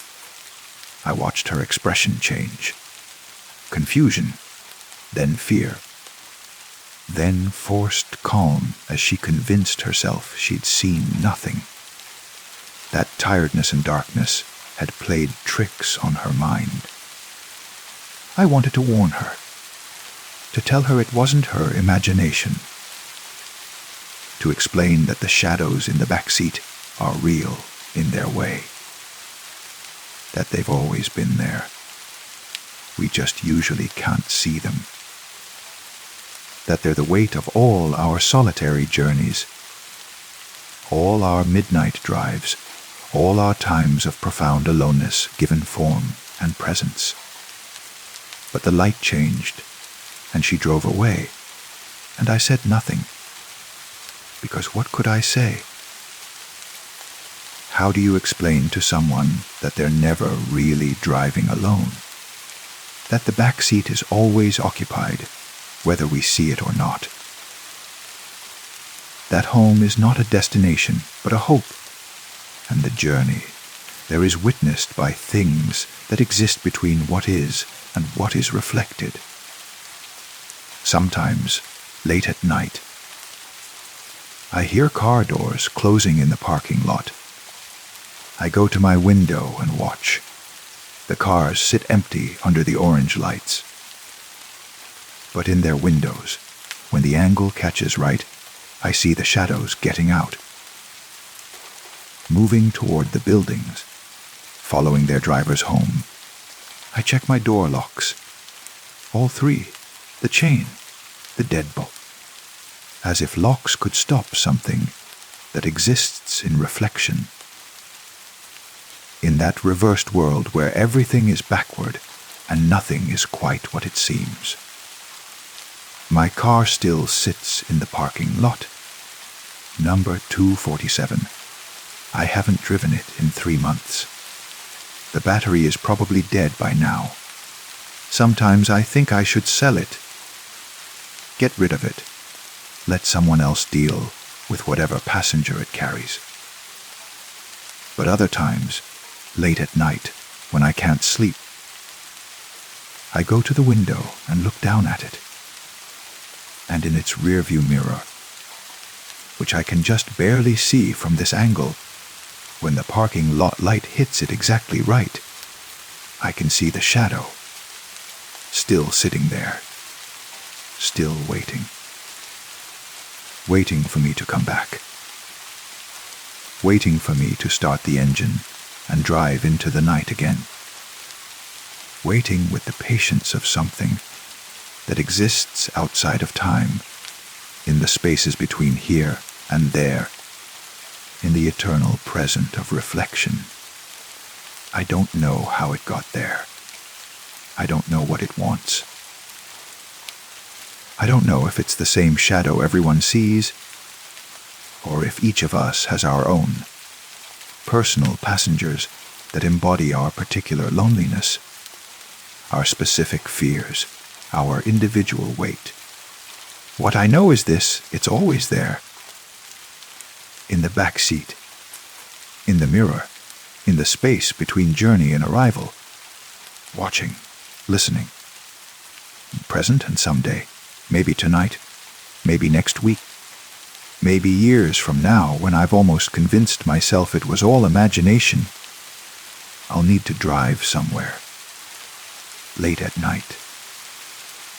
I watched her expression change. Confusion, then fear, then forced calm as she convinced herself she'd seen nothing. That tiredness and darkness had played tricks on her mind. I wanted to warn her, to tell her it wasn't her imagination, to explain that the shadows in the back seat are real in their way, that they've always been there. We just usually can't see them. That they're the weight of all our solitary journeys, all our midnight drives, all our times of profound aloneness given form and presence. But the light changed, and she drove away, and I said nothing. Because what could I say? How do you explain to someone that they're never really driving alone? That the back seat is always occupied, whether we see it or not? That home is not a destination, but a hope, and the journey there is witnessed by things that exist between what is and what is reflected. Sometimes, late at night, I hear car doors closing in the parking lot. I go to my window and watch. The cars sit empty under the orange lights. But in their windows, when the angle catches right, I see the shadows getting out, moving toward the buildings, following their drivers home. I check my door locks. All three. The chain. The deadbolt. As if locks could stop something that exists in reflection. In that reversed world where everything is backward and nothing is quite what it seems. My car still sits in the parking lot. Number 247. I haven't driven it in 3 months. The battery is probably dead by now. Sometimes I think I should sell it. Get rid of it. Let someone else deal with whatever passenger it carries. But other times, late at night, when I can't sleep, I go to the window and look down at it. And in its rearview mirror, which I can just barely see from this angle, when the parking lot light hits it exactly right, I can see the shadow, still sitting there, still waiting. Waiting for me to come back. Waiting for me to start the engine and drive into the night again. Waiting with the patience of something that exists outside of time, in the spaces between here and there, in the eternal present of reflection. I don't know how it got there. I don't know what it wants. I don't know if it's the same shadow everyone sees, or if each of us has our own, personal passengers that embody our particular loneliness, our specific fears, our individual weight. What I know is this: it's always there. In the back seat, in the mirror, in the space between journey and arrival, watching, listening, present and someday, maybe tonight, maybe next week, maybe years from now when I've almost convinced myself it was all imagination. I'll need to drive somewhere, late at night,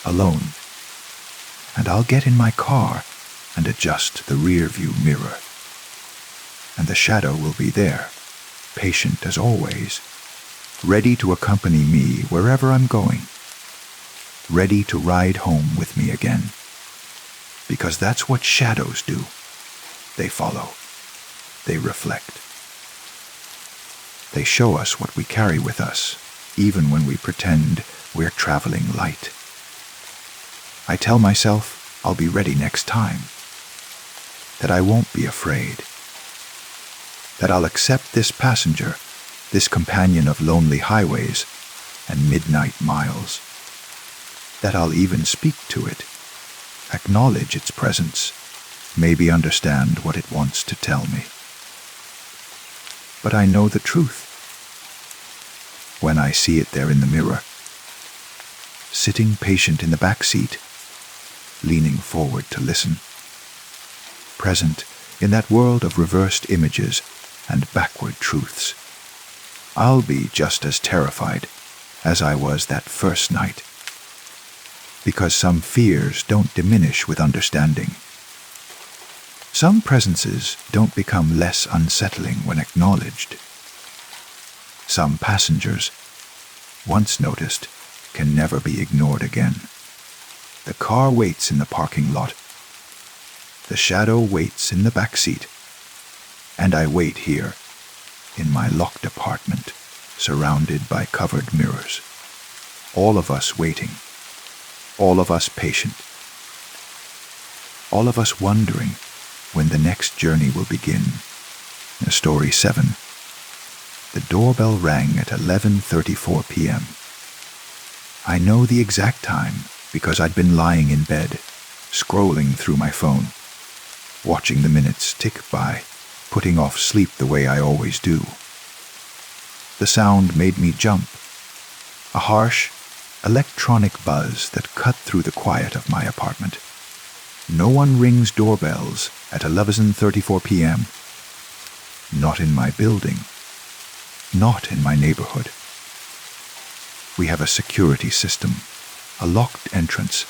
alone, and I'll get in my car and adjust the rear-view mirror. And the shadow will be there, patient as always, ready to accompany me wherever I'm going, ready to ride home with me again. Because that's what shadows do. They follow. They reflect. They show us what we carry with us, even when we pretend we're traveling light. I tell myself I'll be ready next time, that I won't be afraid, that I'll accept this passenger, this companion of lonely highways and midnight miles, that I'll even speak to it, acknowledge its presence, maybe understand what it wants to tell me. But I know the truth. When I see it there in the mirror, sitting patient in the back seat, leaning forward to listen, present in that world of reversed images and backward truths, I'll be just as terrified as I was that first night. Because some fears don't diminish with understanding. Some presences don't become less unsettling when acknowledged. Some passengers, once noticed, can never be ignored again. The car waits in the parking lot. The shadow waits in the back seat. And I wait here, in my locked apartment, surrounded by covered mirrors. All of us waiting. All of us patient. All of us wondering when the next journey will begin. Story 7. The doorbell rang at 11:34 p.m. I know the exact time because I'd been lying in bed, scrolling through my phone, watching the minutes tick by, putting off sleep the way I always do. The sound made me jump. A harsh, electronic buzz that cut through the quiet of my apartment. No one rings doorbells at 11:34 p.m. Not in my building. Not in my neighborhood. We have a security system, a locked entrance,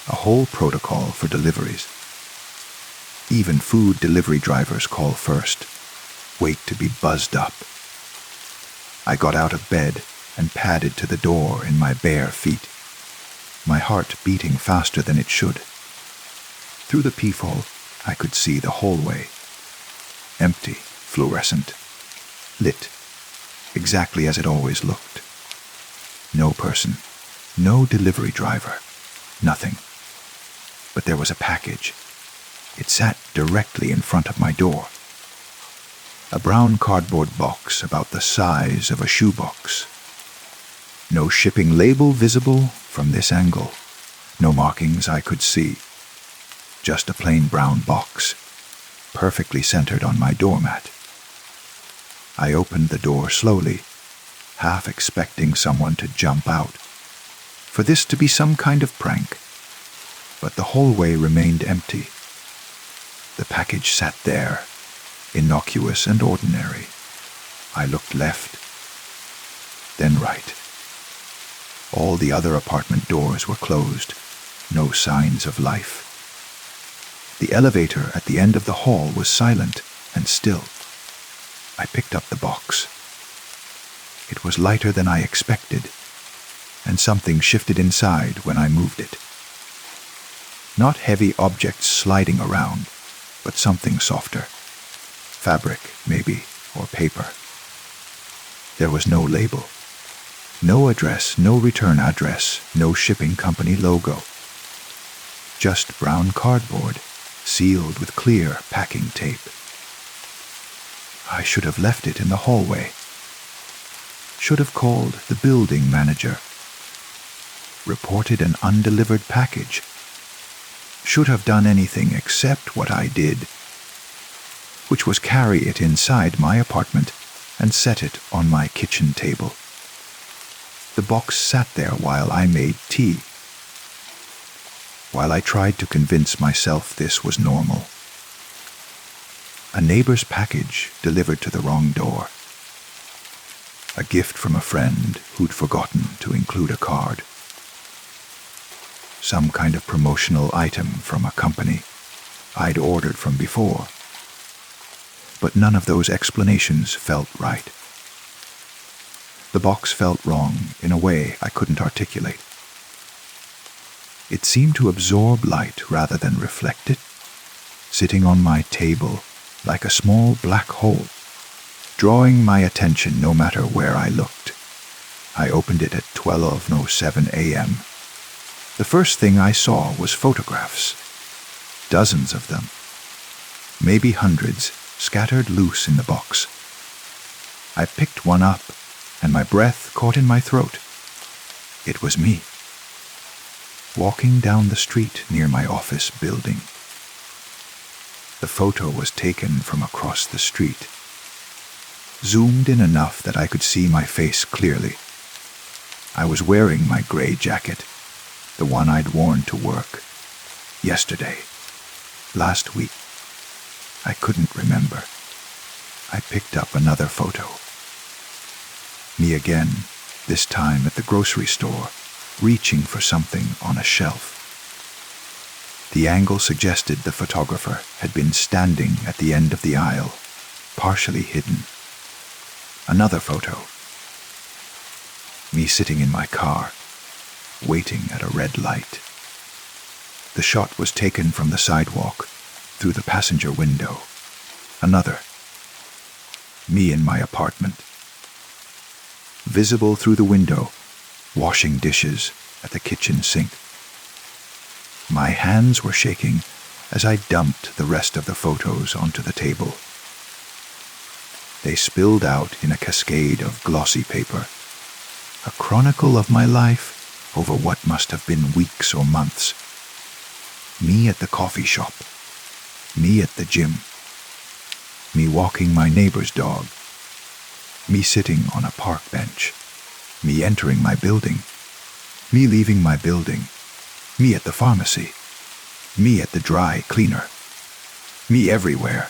a whole protocol for deliveries. Even food delivery drivers call first, wait to be buzzed up. I got out of bed and padded to the door in my bare feet, my heart beating faster than it should. Through the peephole, I could see the hallway. Empty, fluorescent, lit, exactly as it always looked. No person, no delivery driver, nothing. But there was a package. It sat directly in front of my door. A brown cardboard box about the size of a shoebox. No shipping label visible from this angle. No markings I could see. Just a plain brown box, perfectly centered on my doormat. I opened the door slowly, half expecting someone to jump out, for this to be some kind of prank. But the hallway remained empty. The package sat there, innocuous and ordinary. I looked left, then right. All the other apartment doors were closed, no signs of life. The elevator at the end of the hall was silent and still. I picked up the box. It was lighter than I expected, and something shifted inside when I moved it. Not heavy objects sliding around, but something softer. Fabric, maybe, or paper. There was no label. No address, no return address, no shipping company logo. Just brown cardboard, sealed with clear packing tape. I should have left it in the hallway. Should have called the building manager. Reported an undelivered package. Should have done anything except what I did, which was carry it inside my apartment and set it on my kitchen table. The box sat there while I made tea, while I tried to convince myself this was normal. A neighbor's package delivered to the wrong door. A gift from a friend who'd forgotten to include a card. Some kind of promotional item from a company I'd ordered from before. But none of those explanations felt right. The box felt wrong in a way I couldn't articulate. It seemed to absorb light rather than reflect it, sitting on my table like a small black hole, drawing my attention no matter where I looked. I opened it at 12:07 a.m. The first thing I saw was photographs. Dozens of them. Maybe hundreds, scattered loose in the box. I picked one up, and my breath caught in my throat. It was me, walking down the street near my office building. The photo was taken from across the street, zoomed in enough that I could see my face clearly. I was wearing my gray jacket, the one I'd worn to work. Yesterday. Last week. I couldn't remember. I picked up another photo. Me again, this time at the grocery store, reaching for something on a shelf. The angle suggested the photographer had been standing at the end of the aisle, partially hidden. Another photo. Me sitting in my car, waiting at a red light. The shot was taken from the sidewalk, through the passenger window. Another. Me in my apartment. Visible through the window, washing dishes at the kitchen sink. My hands were shaking as I dumped the rest of the photos onto the table. They spilled out in a cascade of glossy paper, a chronicle of my life over what must have been weeks or months. Me at the coffee shop, me at the gym, me walking my neighbor's dog, me sitting on a park bench, me entering my building, me leaving my building, me at the pharmacy, me at the dry cleaner, me everywhere,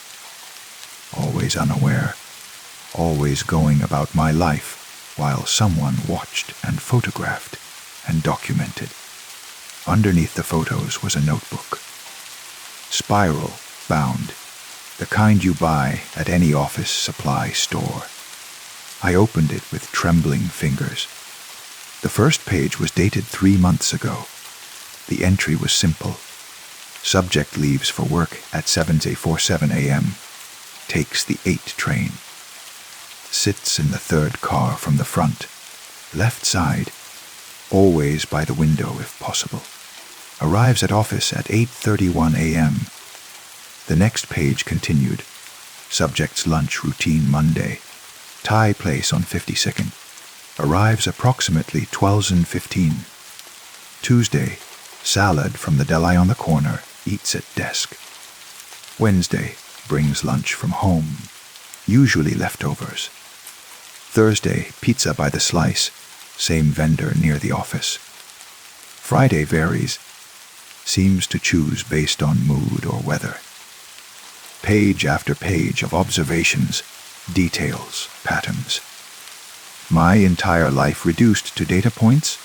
always unaware, always going about my life while someone watched and photographed and documented. Underneath the photos was a notebook. Spiral bound, the kind you buy at any office supply store. I opened it with trembling fingers. The first page was dated 3 months ago. The entry was simple. Subject leaves for work at 7:47 a.m., takes the 8 train, sits in the 3rd car from the front, left side, always by the window if possible, arrives at office at 8:31 a.m. The next page continued. Subject's lunch routine Monday, Thai place on 52nd, arrives approximately 12:15. Tuesday, salad from the deli on the corner, eats at desk. Wednesday, brings lunch from home, usually leftovers. Thursday, pizza by the slice, same vendor near the office. Friday varies, seems to choose based on mood or weather. Page after page of observations, details, patterns. My entire life reduced to data points,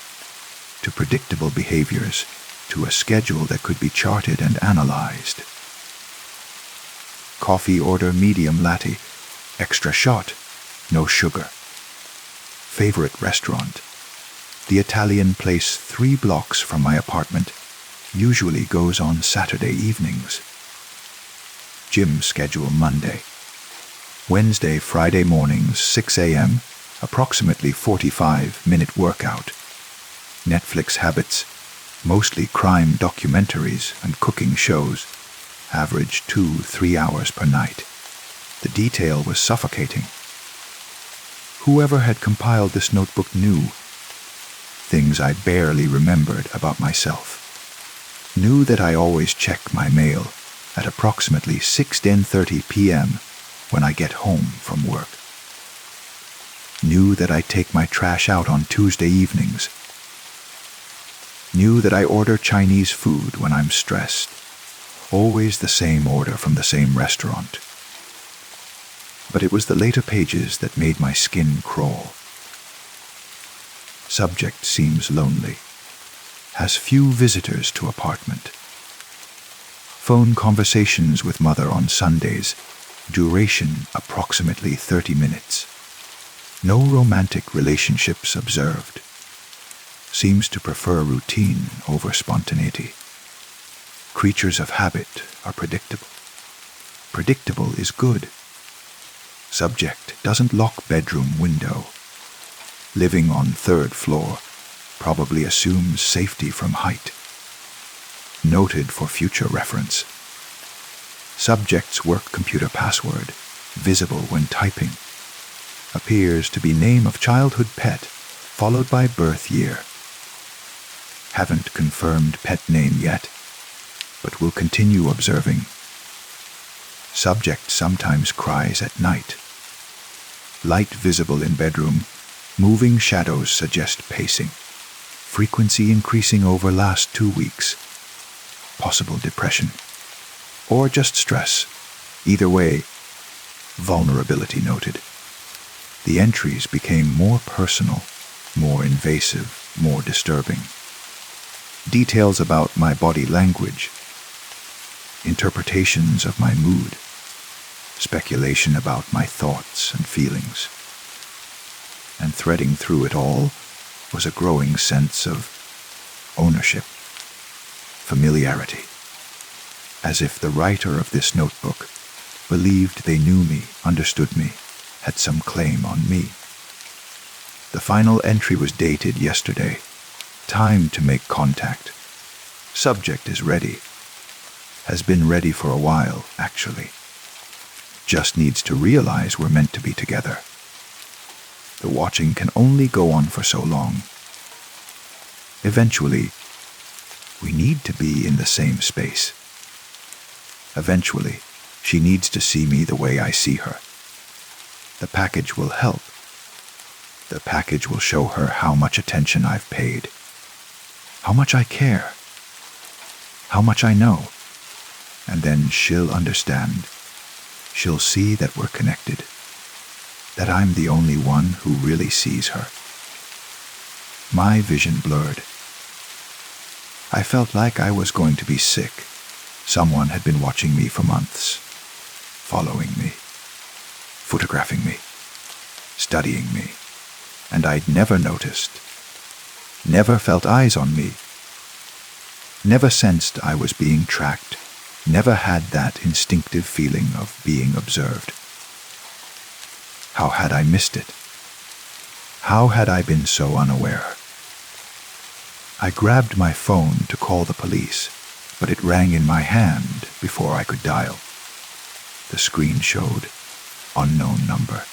to predictable behaviors, to a schedule that could be charted and analyzed. Coffee order medium latte, extra shot, no sugar. Favorite restaurant, the Italian place 3 blocks from my apartment, usually goes on Saturday evenings. Gym schedule Monday. Wednesday, Friday mornings, 6 a.m., approximately 45-minute workout. Netflix habits, mostly crime documentaries and cooking shows, average 2-3 hours per night. The detail was suffocating. Whoever had compiled this notebook knew things I barely remembered about myself. Knew that I always check my mail at approximately 6:30 p.m. when I get home from work. Knew that I take my trash out on Tuesday evenings. Knew that I order Chinese food when I'm stressed. Always the same order from the same restaurant. But it was the later pages that made my skin crawl. Subject seems lonely. Has few visitors to apartment. Phone conversations with mother on Sundays. Duration approximately 30 minutes. No romantic relationships observed. Seems to prefer routine over spontaneity. Creatures of habit are predictable. Predictable is good. Subject doesn't lock bedroom window. Living on 3rd floor, probably assumes safety from height. Noted for future reference. Subject's work computer password, visible when typing. Appears to be name of childhood pet, followed by birth year. Haven't confirmed pet name yet, but will continue observing. Subject sometimes cries at night. Light visible in bedroom, moving shadows suggest pacing. Frequency increasing over last 2 weeks. Possible depression. Or just stress. Either way, vulnerability noted. The entries became more personal, more invasive, more disturbing. Details about my body language. Interpretations of my mood. Speculation about my thoughts and feelings. And threading through it all was a growing sense of ownership, familiarity, as if the writer of this notebook believed they knew me, understood me, had some claim on me. The final entry was dated yesterday. Time to make contact. Subject is ready. Has been ready for a while, actually. Just needs to realize we're meant to be together. The watching can only go on for so long. Eventually, we need to be in the same space. Eventually, she needs to see me the way I see her. The package will help. The package will show her how much attention I've paid. How much I care. How much I know. And then she'll understand. She'll see that we're connected. That I'm the only one who really sees her. My vision blurred. I felt like I was going to be sick. Someone had been watching me for months. Following me. Photographing me. Studying me. And I'd never noticed. never felt eyes on me, never sensed I was being tracked, never had that instinctive feeling of being observed. How had I missed it? How had I been so unaware? I grabbed my phone to call the police, but it rang in my hand before I could dial. The screen showed unknown number.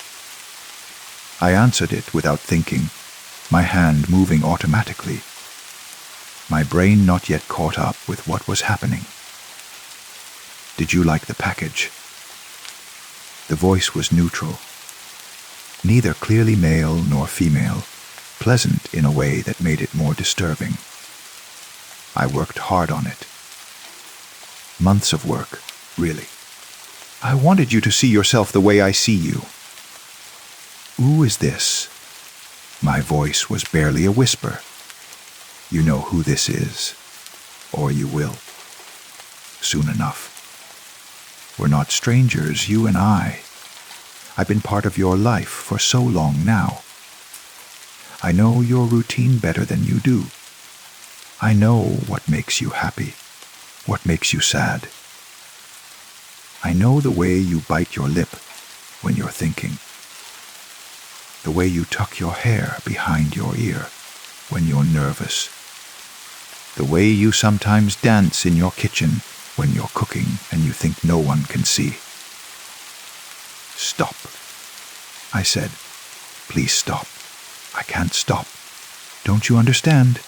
I answered it without thinking, my hand moving automatically, my brain not yet caught up with what was happening. Did you like the package? The voice was neutral, neither clearly male nor female, pleasant in a way that made it more disturbing. I worked hard on it. Months of work, really. I wanted you to see yourself the way I see you. Who is this? My voice was barely a whisper. You know who this is, or you will. Soon enough. We're not strangers, you and I. I've been part of your life for so long now. I know your routine better than you do. I know what makes you happy, what makes you sad. I know the way you bite your lip when you're thinking, the way you tuck your hair behind your ear when you're nervous, the way you sometimes dance in your kitchen when you're cooking and you think no one can see. Stop, I said. Please stop. I can't stop. Don't you understand?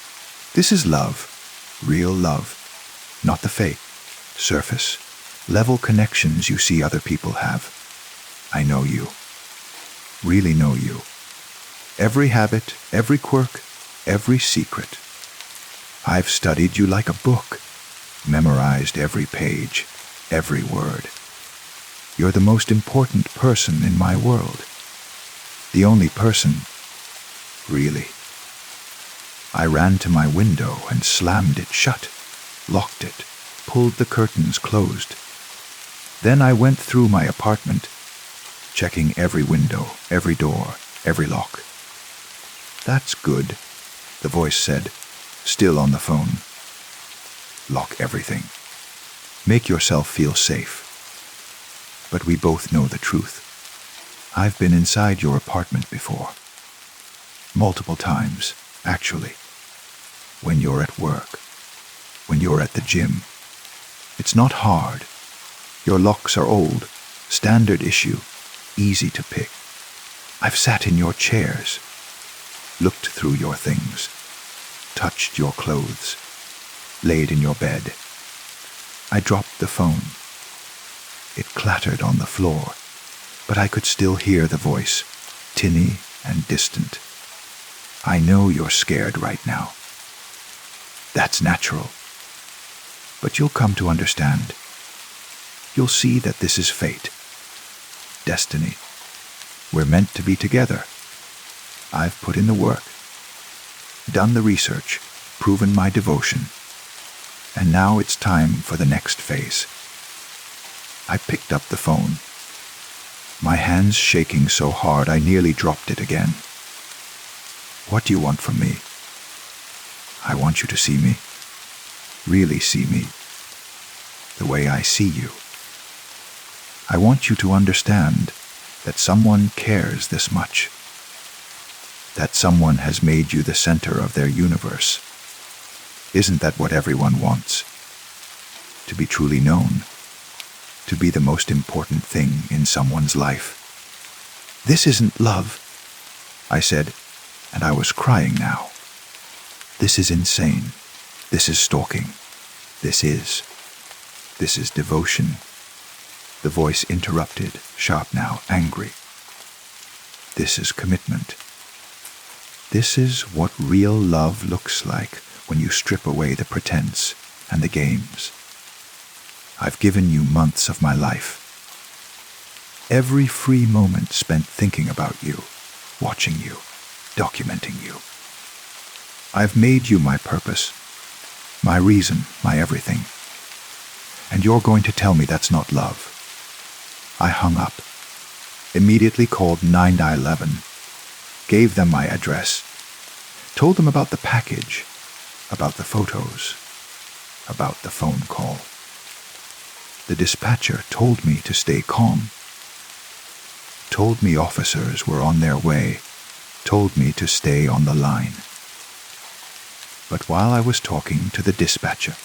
This is love, real love, not the fake, surface, level connections you see other people have. I know you, really know you. Every habit, every quirk, every secret. I've studied you like a book, memorized every page, every word. You're the most important person in my world. The only person, really. I ran to my window and slammed it shut, locked it, pulled the curtains closed. Then I went through my apartment, checking every window, every door, every lock. That's good, the voice said, still on the phone. Lock everything. Make yourself feel safe. But we both know the truth. I've been inside your apartment before. Multiple times, actually. When you're at work. When you're at the gym. It's not hard. Your locks are old, standard issue, easy to pick. I've sat in your chairs, looked through your things, touched your clothes, laid in your bed. I dropped the phone. It clattered on the floor, but I could still hear the voice, tinny and distant. I know you're scared right now. That's natural. But you'll come to understand. You'll see that this is fate. Destiny. We're meant to be together. I've put in the work, done the research, proven my devotion. And now it's time for the next phase. I picked up the phone, my hands shaking so hard I nearly dropped it again. What do you want from me? I want you to see me, really see me, the way I see you. I want you to understand that someone cares this much, that someone has made you the center of their universe. Isn't that what everyone wants? To be truly known, to be the most important thing in someone's life. This isn't love, I said, and I was crying now. This is insane. This is stalking. This is devotion. The voice interrupted, sharp now, angry. This is commitment. This is what real love looks like when you strip away the pretense and the games. I've given you months of my life. Every free moment spent thinking about you, watching you, documenting you. I've made you my purpose, my reason, my everything. And you're going to tell me that's not love. I hung up, immediately called 911, gave them my address. Told them about the package, about the photos, about the phone call. The dispatcher told me to stay calm. Told me officers were on their way. Told me to stay on the line. But while I was talking to the dispatcher,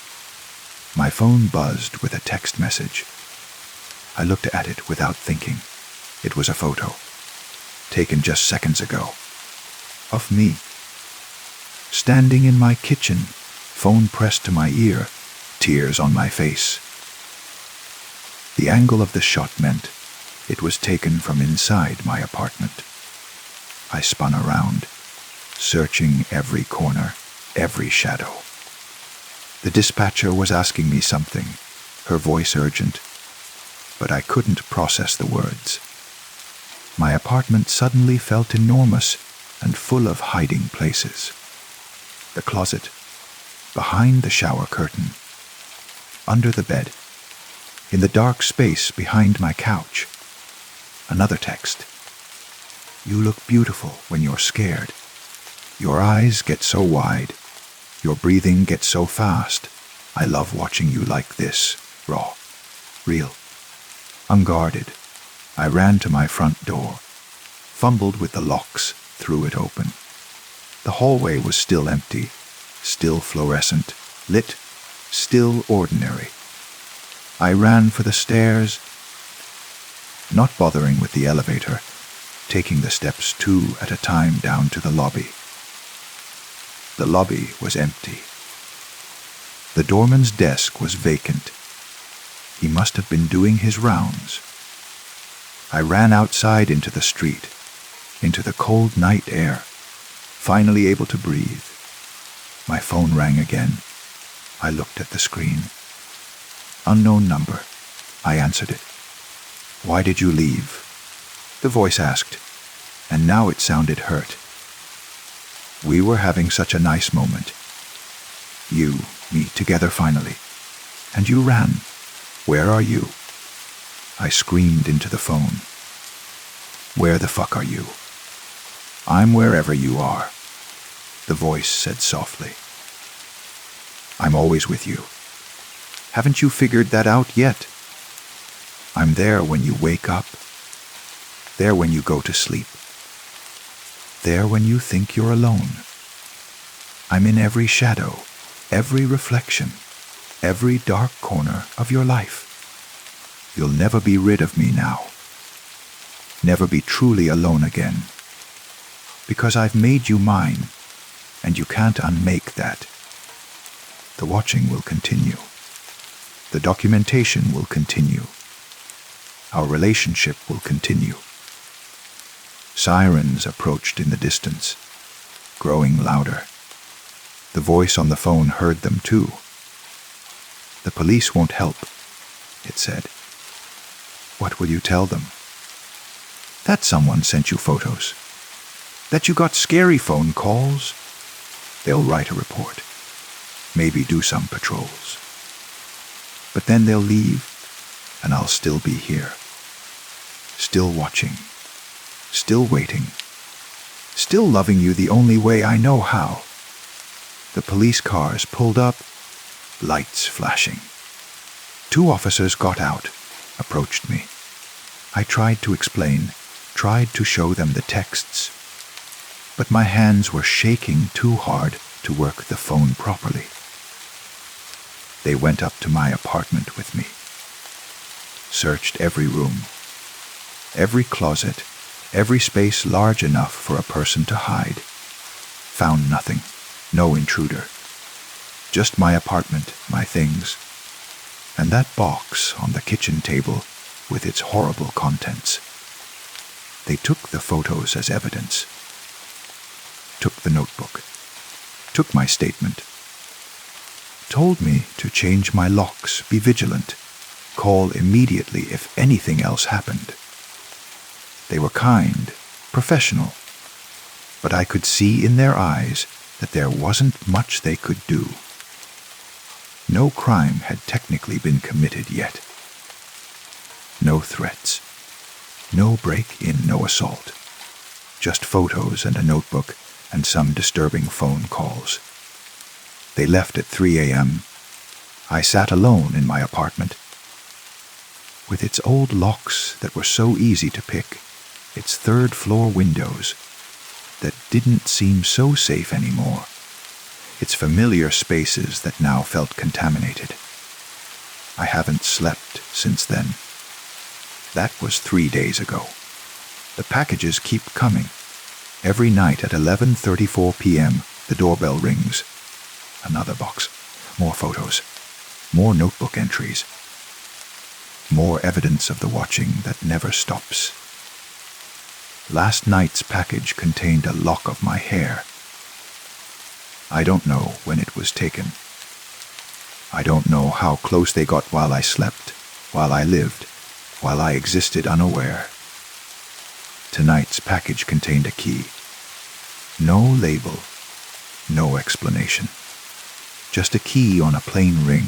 my phone buzzed with a text message. I looked at it without thinking. It was a photo, taken just seconds ago, of me. Standing in my kitchen, phone pressed to my ear, tears on my face. The angle of the shot meant it was taken from inside my apartment. I spun around, searching every corner, every shadow. The dispatcher was asking me something, her voice urgent, but I couldn't process the words. My apartment suddenly felt enormous and full of hiding places. The closet, behind the shower curtain, under the bed, in the dark space behind my couch. Another text. You look beautiful when you're scared. Your eyes get so wide. Your breathing gets so fast. I love watching you like this, raw, real. Unguarded, I ran to my front door, fumbled with the locks, threw it open. The hallway was still empty, still fluorescent, lit, still ordinary. I ran for the stairs, not bothering with the elevator, taking the steps 2 at a time down to the lobby. The lobby was empty. The doorman's desk was vacant. He must have been doing his rounds. I ran outside into the street, into the cold night air, finally able to breathe. My phone rang again. I looked at the screen. Unknown number. I answered it. Why did you leave? The voice asked, and now it sounded hurt. We were having such a nice moment. You, me, together finally. And you ran. Where are you? I screamed into the phone. Where the fuck are you? I'm wherever you are, the voice said softly. I'm always with you. Haven't you figured that out yet? I'm there when you wake up, there when you go to sleep, there when you think you're alone. I'm in every shadow, every reflection, every dark corner of your life. You'll never be rid of me now. Never be truly alone again. Because I've made you mine, and you can't unmake that. The watching will continue. The documentation will continue. Our relationship will continue. Sirens approached in the distance, growing louder. The voice on the phone heard them too. The police won't help, it said. What will you tell them? That someone sent you photos. That you got scary phone calls. They'll write a report. Maybe do some patrols. But then they'll leave, and I'll still be here. Still watching. Still waiting. Still loving you the only way I know how. The police cars pulled up, lights flashing. 2 officers got out, approached me. I tried to explain, tried to show them the texts, but my hands were shaking too hard to work the phone properly. They went up to my apartment with me, searched every room, every closet, every space large enough for a person to hide. Found nothing, no intruder. Just my apartment, my things, and that box on the kitchen table with its horrible contents. They took the photos as evidence, took the notebook, took my statement, told me to change my locks, be vigilant, call immediately if anything else happened. They were kind, professional, but I could see in their eyes that there wasn't much they could do. No crime had technically been committed yet. No threats. No break-in, no assault. Just photos and a notebook and some disturbing phone calls. They left at 3 a.m. I sat alone in my apartment. With its old locks that were so easy to pick, its third-floor windows that didn't seem so safe anymore, its familiar spaces that now felt contaminated. I haven't slept since then. That was 3 days ago. The packages keep coming. Every night at 11:34 p.m., the doorbell rings. Another box. More photos. More notebook entries. More evidence of the watching that never stops. Last night's package contained a lock of my hair. I don't know when it was taken. I don't know how close they got while I slept, while I lived, while I existed unaware. Tonight's package contained a key. No label, no explanation. Just a key on a plain ring.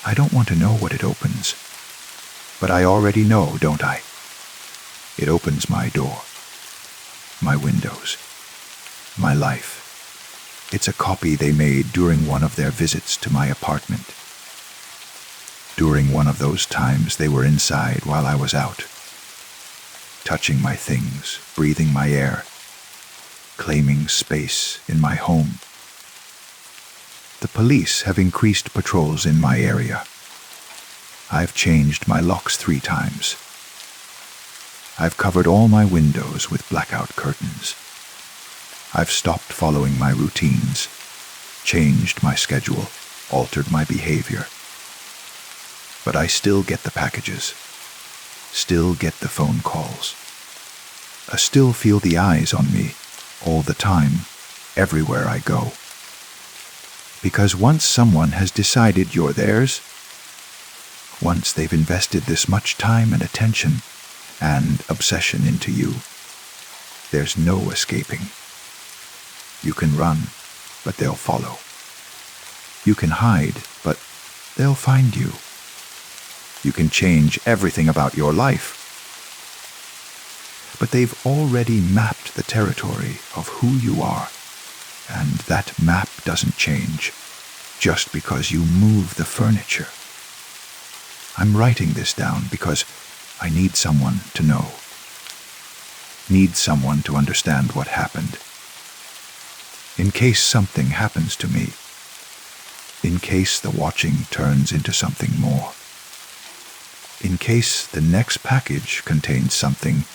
I don't want to know what it opens. But I already know, don't I? It opens my door, my windows, my life. It's a copy they made during one of their visits to my apartment. During one of those times they were inside while I was out, touching my things, breathing my air, claiming space in my home. The police have increased patrols in my area. I've changed my locks 3 times. I've covered all my windows with blackout curtains. I've stopped following my routines, changed my schedule, altered my behavior. But I still get the packages, still get the phone calls. I still feel the eyes on me, all the time, everywhere I go. Because once someone has decided you're theirs, once they've invested this much time and attention and obsession into you, there's no escaping. You can run, but they'll follow. You can hide, but they'll find you. You can change everything about your life. But they've already mapped the territory of who you are, and that map doesn't change just because you move the furniture. I'm writing this down because I need someone to know. Need someone to understand what happened. In case something happens to me. In case the watching turns into something more. In case the next package contains something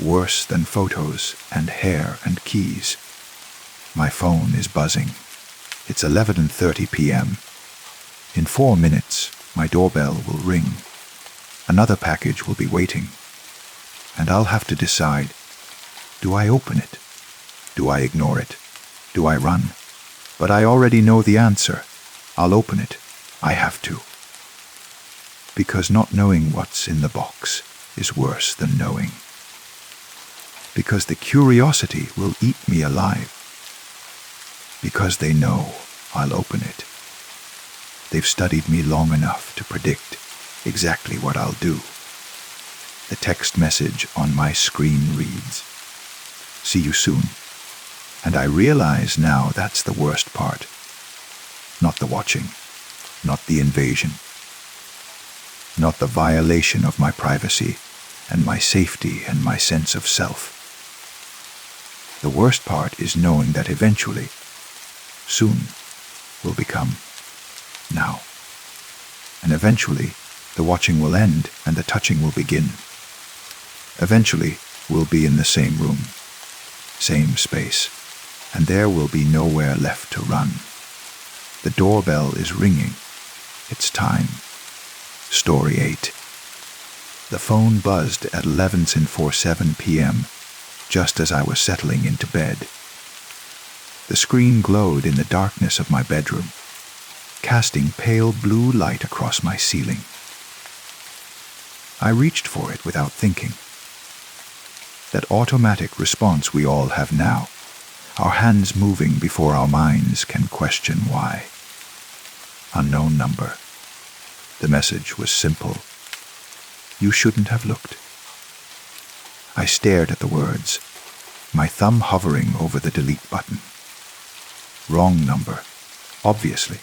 worse than photos and hair and keys. My phone is buzzing. It's 11:30 p.m. In 4 minutes, my doorbell will ring. Another package will be waiting. And I'll have to decide, do I open it? Do I ignore it? Do I run? But I already know the answer. I'll open it. I have to. Because not knowing what's in the box is worse than knowing. Because the curiosity will eat me alive. Because they know I'll open it. They've studied me long enough to predict exactly what I'll do. The text message on my screen reads, "See you soon." And I realize now that's the worst part. Not the watching, not the invasion, not the violation of my privacy and my safety and my sense of self. The worst part is knowing that eventually, soon, will become now. And eventually, the watching will end and the touching will begin. Eventually, we'll be in the same room, same space, and there will be nowhere left to run. The doorbell is ringing. It's time. Story 8. The phone buzzed at 11:47 p.m., just as I was settling into bed. The screen glowed in the darkness of my bedroom, casting pale blue light across my ceiling. I reached for it without thinking. That automatic response we all have now, our hands moving before our minds can question why. Unknown number. The message was simple. You shouldn't have looked. I stared at the words. my thumb hovering over the delete button. Wrong number, obviously.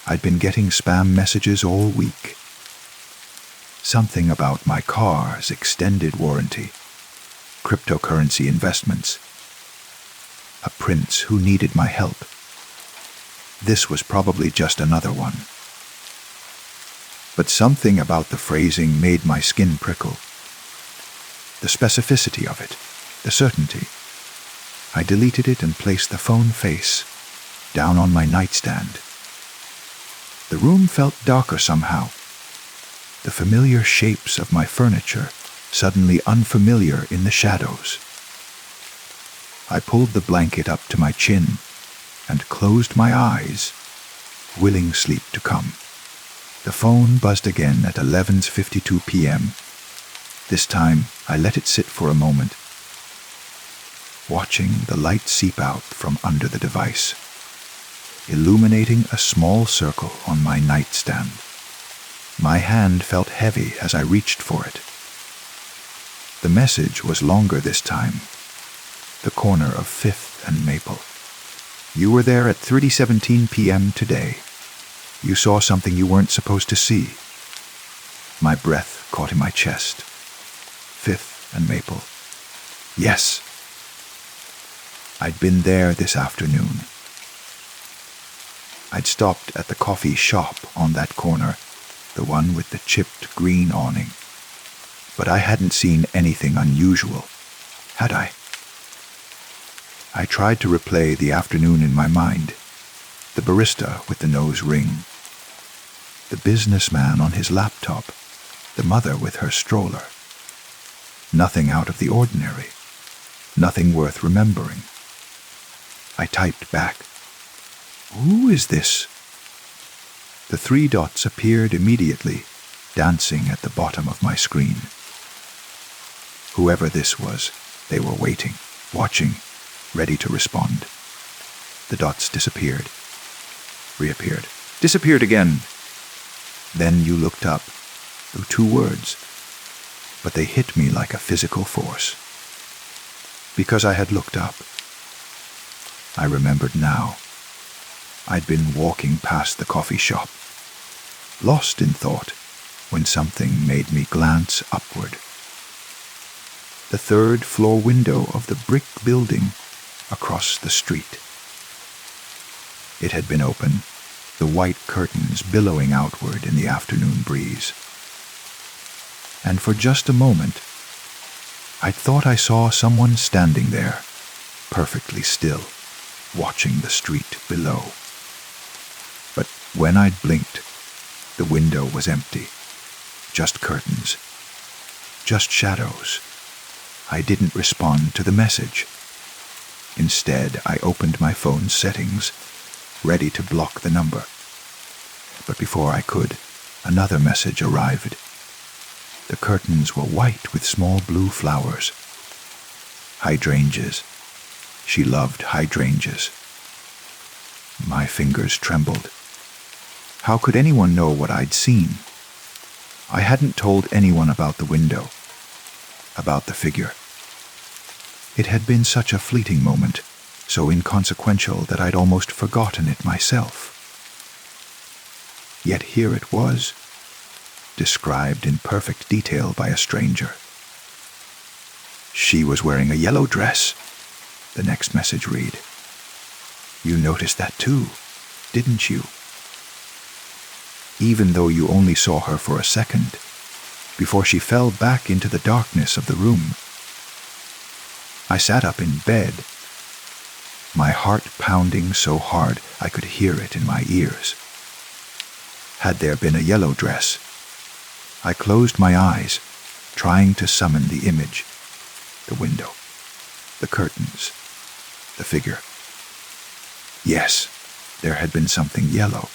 I'd been getting spam messages all week. Something about my car's extended warranty, cryptocurrency investments, a prince who needed my help. This was probably just another one. But something about the phrasing made my skin prickle. The specificity of it, the certainty. I deleted it and placed the phone face down on my nightstand. The room felt darker somehow. The familiar shapes of my furniture suddenly unfamiliar in the shadows. I pulled the blanket up to my chin and closed my eyes, willing sleep to come. The phone buzzed again at 11:52 p.m. This time, I let it sit for a moment, watching the light seep out from under the device, illuminating a small circle on my nightstand. My hand felt heavy as I reached for it. The message was longer this time. The corner of 5th and Maple. You were there at 3:17 p.m. today. You saw something you weren't supposed to see. My breath caught in my chest. 5th and Maple. Yes. I'd been there this afternoon. I'd stopped at the coffee shop on that corner, the one with the chipped green awning. But I hadn't seen anything unusual, had I? I tried to replay the afternoon in my mind. The barista with the nose ring. The businessman on his laptop. The mother with her stroller. Nothing out of the ordinary. Nothing worth remembering. I typed back. Who is this? The 3 dots appeared immediately, dancing at the bottom of my screen. Whoever this was, they were waiting, watching, ready to respond. The dots disappeared, reappeared, disappeared again. Then you looked up, 2 words, but they hit me like a physical force. Because I had looked up. I remembered now. I'd been walking past the coffee shop, lost in thought, when something made me glance upward. The 3rd floor window of the brick building across the street. It had been open, the white curtains billowing outward in the afternoon breeze. And for just a moment, I thought I saw someone standing there, perfectly still, watching the street below. But when I'd blinked, the window was empty. Just curtains. Just shadows. I didn't respond to the message. Instead, I opened my phone's settings, ready to block the number. But before I could, another message arrived. The curtains were white with small blue flowers. Hydrangeas. She loved hydrangeas. My fingers trembled. How could anyone know what I'd seen? I hadn't told anyone about the window, about the figure. It had been such a fleeting moment, so inconsequential that I'd almost forgotten it myself. Yet here it was, described in perfect detail by a stranger. She was wearing a yellow dress, the next message read. You noticed that too, didn't you? Even though you only saw her for a second, before she fell back into the darkness of the room. I sat up in bed, my heart pounding so hard I could hear it in my ears. Had there been a yellow dress, I closed my eyes, trying to summon the image, the window, the curtains, the figure. Yes, there had been something yellow.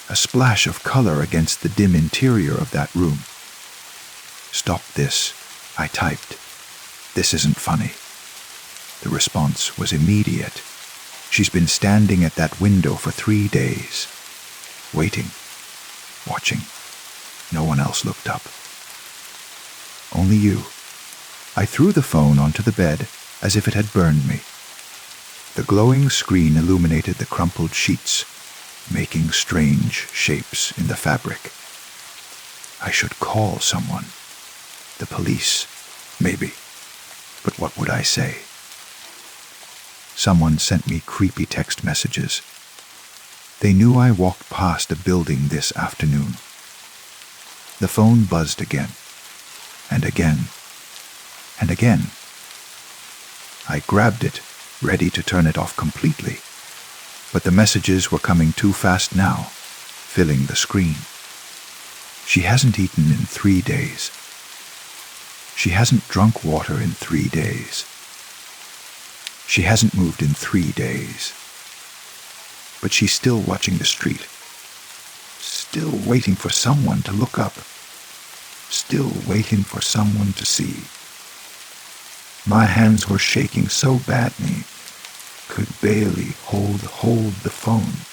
A splash of color against the dim interior of that room. Stop this, I typed. This isn't funny. The response was immediate. She's been standing at that window for 3 days, waiting, watching. No one else looked up. Only you. I threw the phone onto the bed as if it had burned me. The glowing screen illuminated the crumpled sheets, making strange shapes in the fabric. I should call someone. The police, maybe. But what would I say? Someone sent me creepy text messages. They knew I walked past a building this afternoon. The phone buzzed again, and again, and again. I grabbed it, ready to turn it off completely, but the messages were coming too fast now, filling the screen. She hasn't eaten in 3 days. She hasn't drunk water in 3 days. She hasn't moved in 3 days. But she's still watching the street. Still waiting for someone to look up. Still waiting for someone to see. My hands were shaking so badly, could barely hold the phone.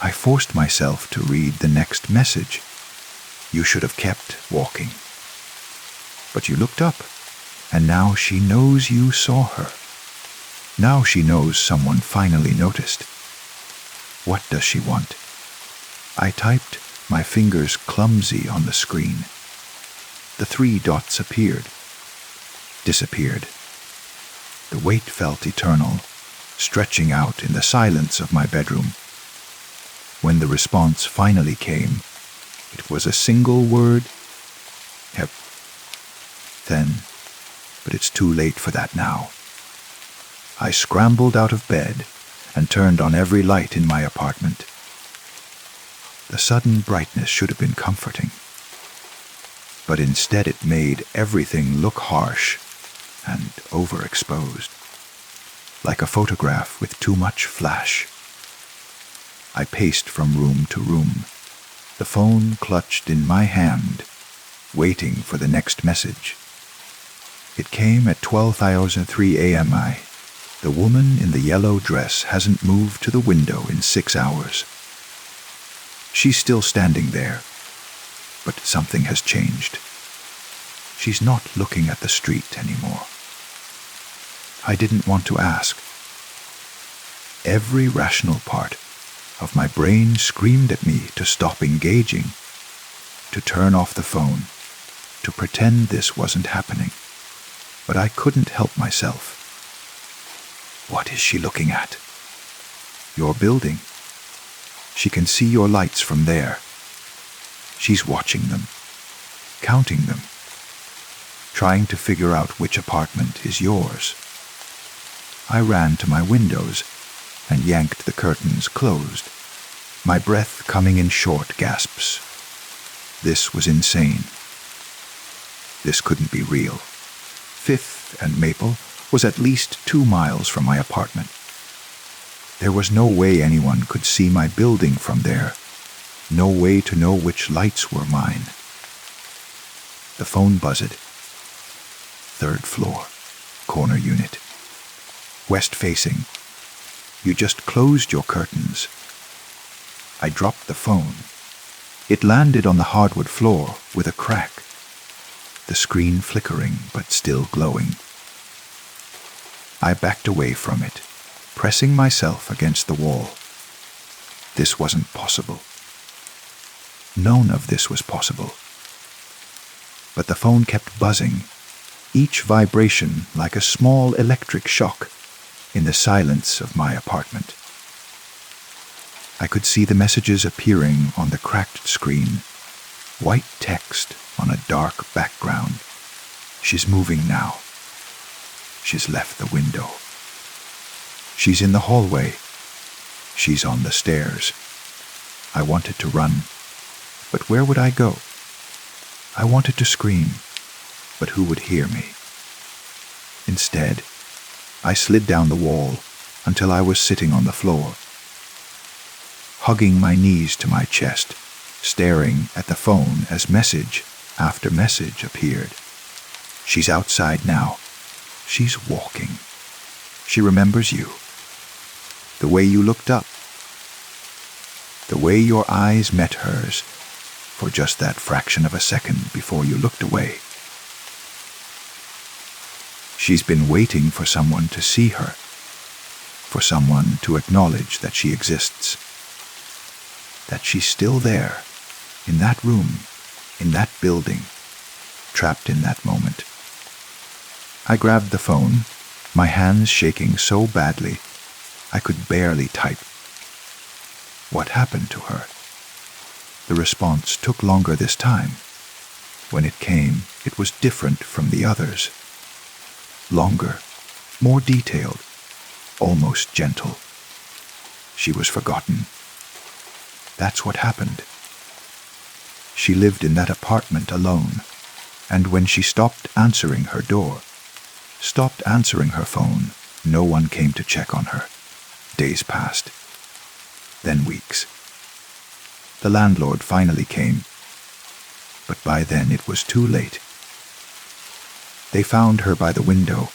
I forced myself to read the next message. You should have kept walking. But you looked up, and now she knows you saw her. Now she knows someone finally noticed. What does she want? I typed, my fingers clumsy on the screen. The 3 dots appeared, disappeared. The wait felt eternal, stretching out in the silence of my bedroom. When the response finally came, it was a single word, "Yep." Then, but it's too late for that now. I scrambled out of bed and turned on every light in my apartment. The sudden brightness should have been comforting, but instead it made everything look harsh and overexposed, like a photograph with too much flash. I paced from room to room, the phone clutched in my hand, waiting for the next message. It came at 12:03 a.m. The woman in the yellow dress hasn't moved to the window in 6 hours. She's still standing there, but something has changed. She's not looking at the street anymore. I didn't want to ask. Every rational part of my brain screamed at me to stop engaging, to turn off the phone, to pretend this wasn't happening. But I couldn't help myself. What is she looking at? Your building. She can see your lights from there. She's watching them, counting them, trying to figure out which apartment is yours. I ran to my windows and yanked the curtains closed, my breath coming in short gasps. This was insane. This couldn't be real. 5th and Maple was at least 2 miles from my apartment. There was no way anyone could see my building from there, no way to know which lights were mine. The phone buzzed. 3rd floor, corner unit. West facing. You just closed your curtains. I dropped the phone. It landed on the hardwood floor with a crack, the screen flickering but still glowing. I backed away from it, pressing myself against the wall. This wasn't possible. None of this was possible. But the phone kept buzzing, each vibration like a small electric shock in the silence of my apartment. I could see the messages appearing on the cracked screen, white text on a dark background. She's moving now. She's left the window. She's in the hallway. She's on the stairs. I wanted to run, but where would I go? I wanted to scream, but who would hear me? Instead, I slid down the wall until I was sitting on the floor, hugging my knees to my chest, staring at the phone as message after message appeared. She's outside now. She's walking. She remembers you. The way you looked up. The way your eyes met hers for just that fraction of a second before you looked away. She's been waiting for someone to see her, for someone to acknowledge that she exists, that she's still there, in that room, in that building, trapped in that moment. I grabbed the phone, my hands shaking so badly I could barely type. What happened to her? The response took longer this time. When it came, it was different from the others. Longer, more detailed, almost gentle. She was forgotten. That's what happened. She lived in that apartment alone, and when she stopped answering her door, stopped answering her phone, no one came to check on her. Days passed, then weeks. The landlord finally came, but by then it was too late. They found her by the window.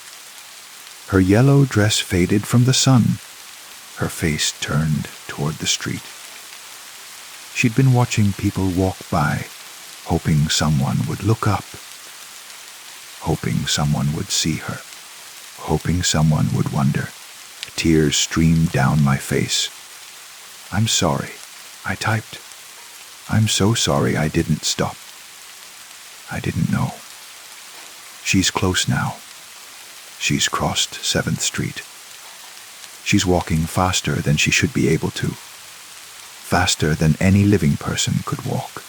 Her yellow dress faded from the sun, her face turned toward the street. She'd been watching people walk by, hoping someone would look up, hoping someone would see her, hoping someone would wonder. Tears streamed down my face. "I'm sorry," I typed. "I'm so sorry I didn't stop. I didn't know." She's close now. She's crossed 7th Street. She's walking faster than she should be able to, faster than any living person could walk.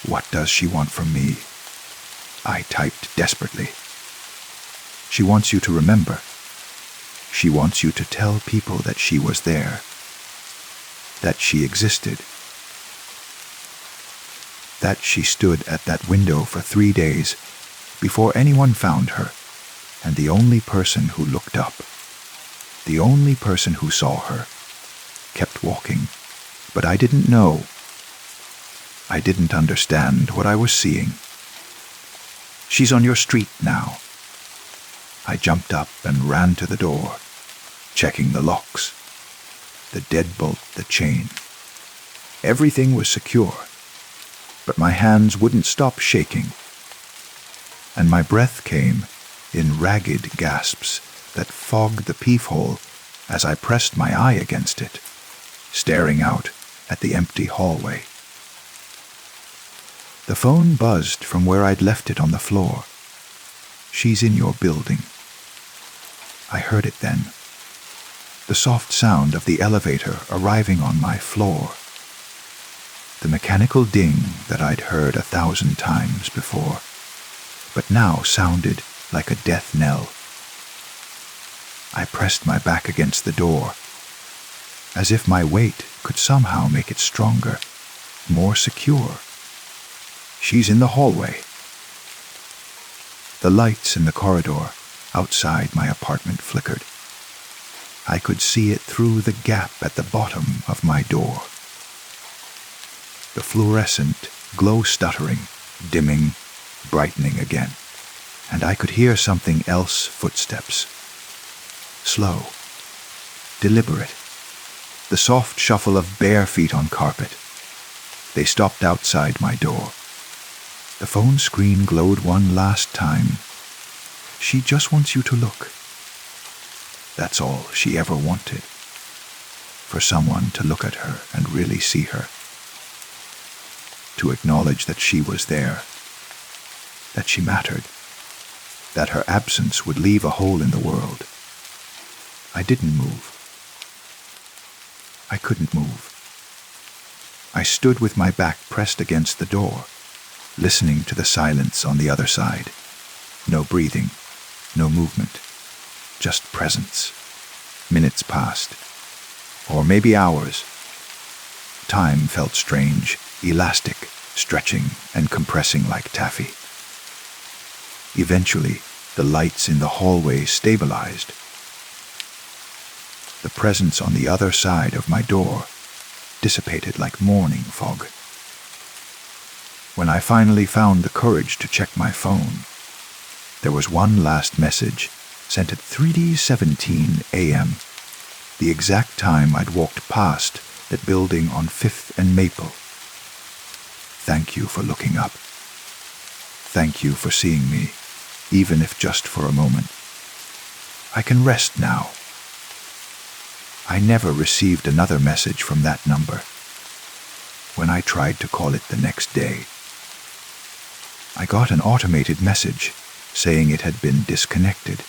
What does she want from me? I typed desperately. She wants you to remember. She wants you to tell people that she was there, that she existed, that she stood at that window for 3 days before anyone found her, and the only person who looked up, the only person who saw her, kept walking. But I didn't know. I didn't understand what I was seeing. "She's on your street now." I jumped up and ran to the door, checking the locks, the deadbolt, the chain. Everything was secure, but my hands wouldn't stop shaking, and my breath came in ragged gasps that fogged the peephole as I pressed my eye against it, staring out at the empty hallway. The phone buzzed from where I'd left it on the floor. "She's in your building." I heard it then. The soft sound of the elevator arriving on my floor. The mechanical ding that I'd heard 1,000 times before, but now sounded like a death knell. I pressed my back against the door, as if my weight could somehow make it stronger, more secure. She's in the hallway. The lights in the corridor outside my apartment flickered. I could see it through the gap at the bottom of my door. The fluorescent glow stuttering, dimming, brightening again, and I could hear something else, footsteps. Slow, deliberate, the soft shuffle of bare feet on carpet. They stopped outside my door. The phone screen glowed one last time. "She just wants you to look." That's all she ever wanted. For someone to look at her and really see her. To acknowledge that she was there. That she mattered. That her absence would leave a hole in the world. I didn't move. I couldn't move. I stood with my back pressed against the door, listening to the silence on the other side. No breathing, no movement, just presence. Minutes passed, or maybe hours. Time felt strange, elastic, stretching and compressing like taffy. Eventually, the lights in the hallway stabilized. The presence on the other side of my door dissipated like morning fog. When I finally found the courage to check my phone, there was one last message sent at 3:17 a.m., the exact time I'd walked past that building on 5th and Maple. "Thank you for looking up. Thank you for seeing me. even if just for a moment. I can rest now. I never received another message from that number. When I tried to call it the next day, I got an automated message saying it had been disconnected.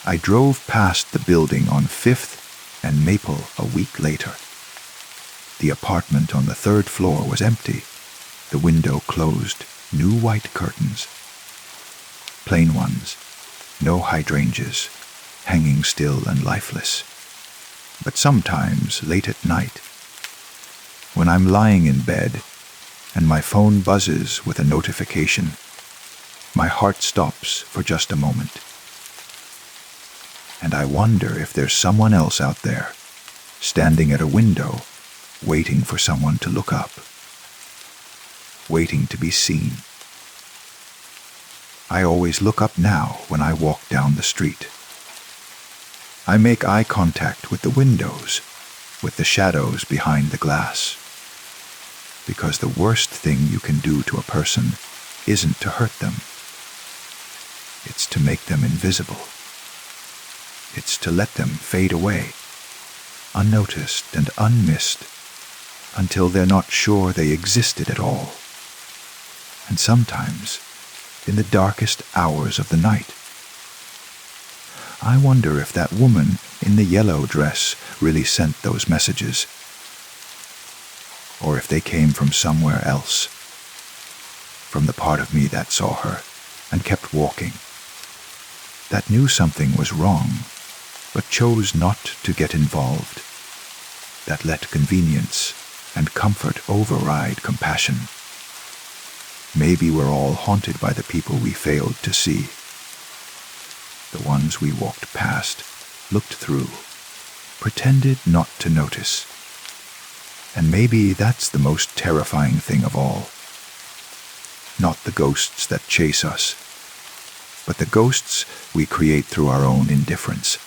I drove past the building on 5th and Maple a week later. The apartment on the 3rd floor was empty, the window closed, new white curtains. Plain ones, no hydrangeas, hanging still and lifeless. But sometimes, late at night, when I'm lying in bed and my phone buzzes with a notification, my heart stops for just a moment. And I wonder if there's someone else out there, standing at a window, waiting for someone to look up, waiting to be seen. I always look up now when I walk down the street. I make eye contact with the windows, with the shadows behind the glass. Because the worst thing you can do to a person isn't to hurt them. It's to make them invisible. It's to let them fade away, unnoticed and unmissed, until they're not sure they existed at all. And sometimes, in the darkest hours of the night, I wonder if that woman in the yellow dress really sent those messages, or if they came from somewhere else, from the part of me that saw her and kept walking, that knew something was wrong, but chose not to get involved, that let convenience and comfort override compassion. Maybe we're all haunted by the people we failed to see, the ones we walked past, looked through, pretended not to notice. And maybe that's the most terrifying thing of all. Not the ghosts that chase us, but the ghosts we create through our own indifference.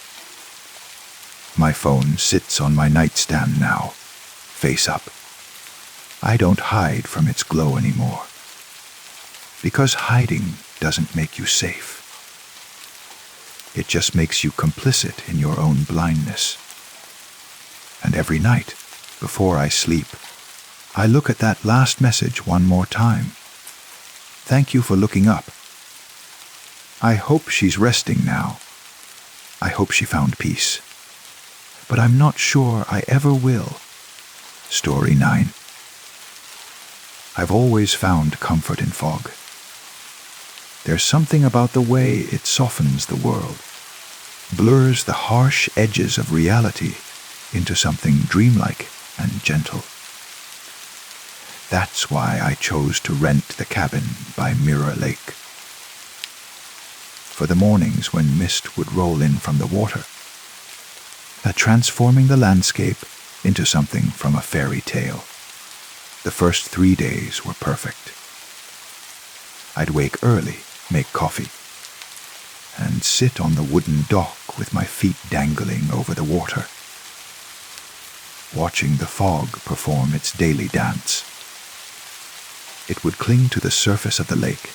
My phone sits on my nightstand now, face up. I don't hide from its glow anymore, because hiding doesn't make you safe. It just makes you complicit in your own blindness. And every night, before I sleep, I look at that last message one more time. Thank you for looking up. I hope she's resting now. I hope she found peace. But I'm not sure I ever will. Story 9. I've always found comfort in fog. There's something about the way it softens the world, blurs the harsh edges of reality into something dreamlike and gentle. That's why I chose to rent the cabin by Mirror Lake. For the mornings when mist would roll in from the water, transforming the landscape into something from a fairy tale. The first 3 days were perfect. I'd wake early, make coffee, and sit on the wooden dock with my feet dangling over the water, watching the fog perform its daily dance. It would cling to the surface of the lake,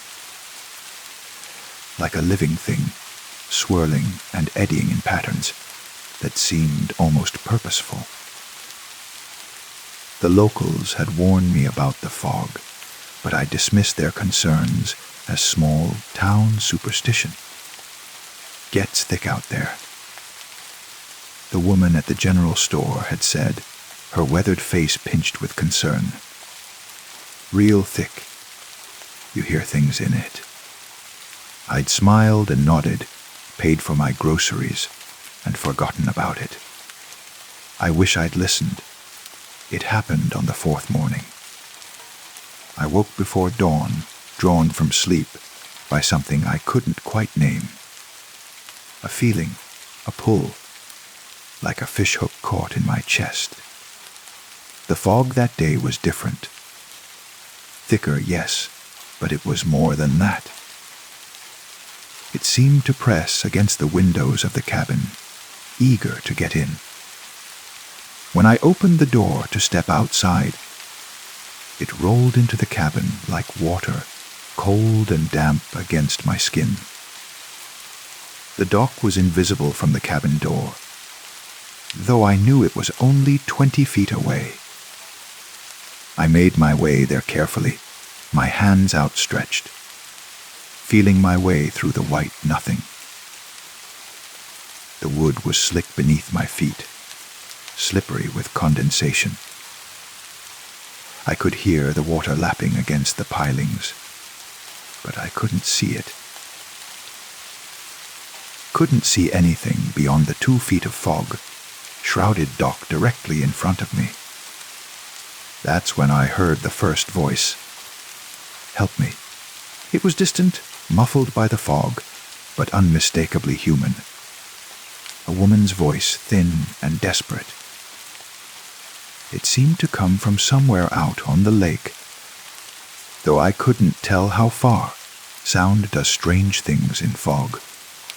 like a living thing, swirling and eddying in patterns that seemed almost purposeful. The locals had warned me about the fog, but I dismissed their concerns as small town superstition. Gets thick out there. The woman at the general store had said, her weathered face pinched with concern. Real thick. You hear things in it. I'd smiled and nodded, paid for my groceries, and forgotten about it. I wish I'd listened. It happened on the 4th morning. I woke before dawn, drawn from sleep by something I couldn't quite name. A feeling, a pull, like a fishhook caught in my chest. The fog that day was different. Thicker, yes, but it was more than that. It seemed to press against the windows of the cabin, eager to get in. When I opened the door to step outside, it rolled into the cabin like water cold and damp against my skin. The dock was invisible from the cabin door, though I knew it was only 20 feet away. I made my way there carefully, my hands outstretched, feeling my way through the white nothing. The wood was slick beneath my feet, slippery with condensation. I could hear the water lapping against the pilings, but I couldn't see it. Couldn't see anything beyond the 2 feet of fog, shrouded dock directly in front of me. That's when I heard the first voice. Help me. It was distant, muffled by the fog, but unmistakably human. A woman's voice, thin and desperate. It seemed to come from somewhere out on the lake. Though I couldn't tell how far, sound does strange things in fog,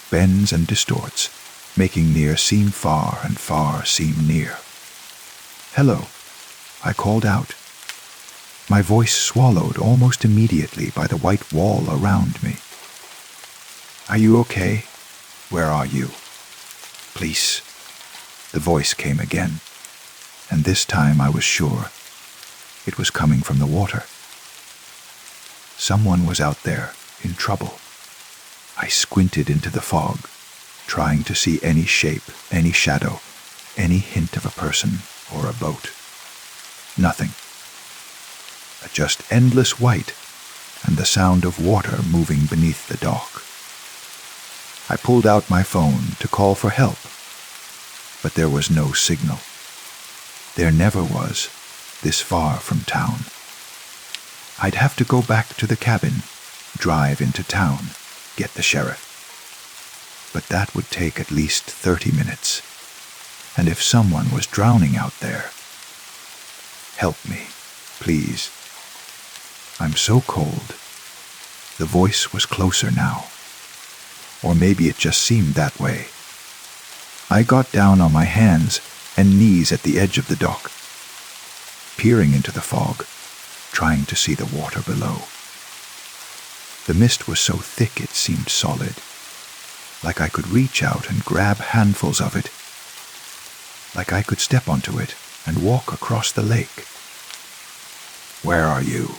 bends and distorts, making near seem far and far seem near. Hello, I called out. My voice swallowed almost immediately by the white wall around me. Are you okay? Where are you? Please. The voice came again, and this time I was sure it was coming from the water. Someone was out there, in trouble. I squinted into the fog, trying to see any shape, any shadow, any hint of a person or a boat. Nothing. Just endless white and the sound of water moving beneath the dock. I pulled out my phone to call for help, but there was no signal. There never was, this far from town. I'd have to go back to the cabin, drive into town, get the sheriff. But that would take at least 30 minutes. And if someone was drowning out there, help me, please. I'm so cold. The voice was closer now. Or maybe it just seemed that way. I got down on my hands and knees at the edge of the dock, peering into the fog, trying to see the water below. The mist was so thick it seemed solid, like I could reach out and grab handfuls of it, like I could step onto it and walk across the lake. Where are you?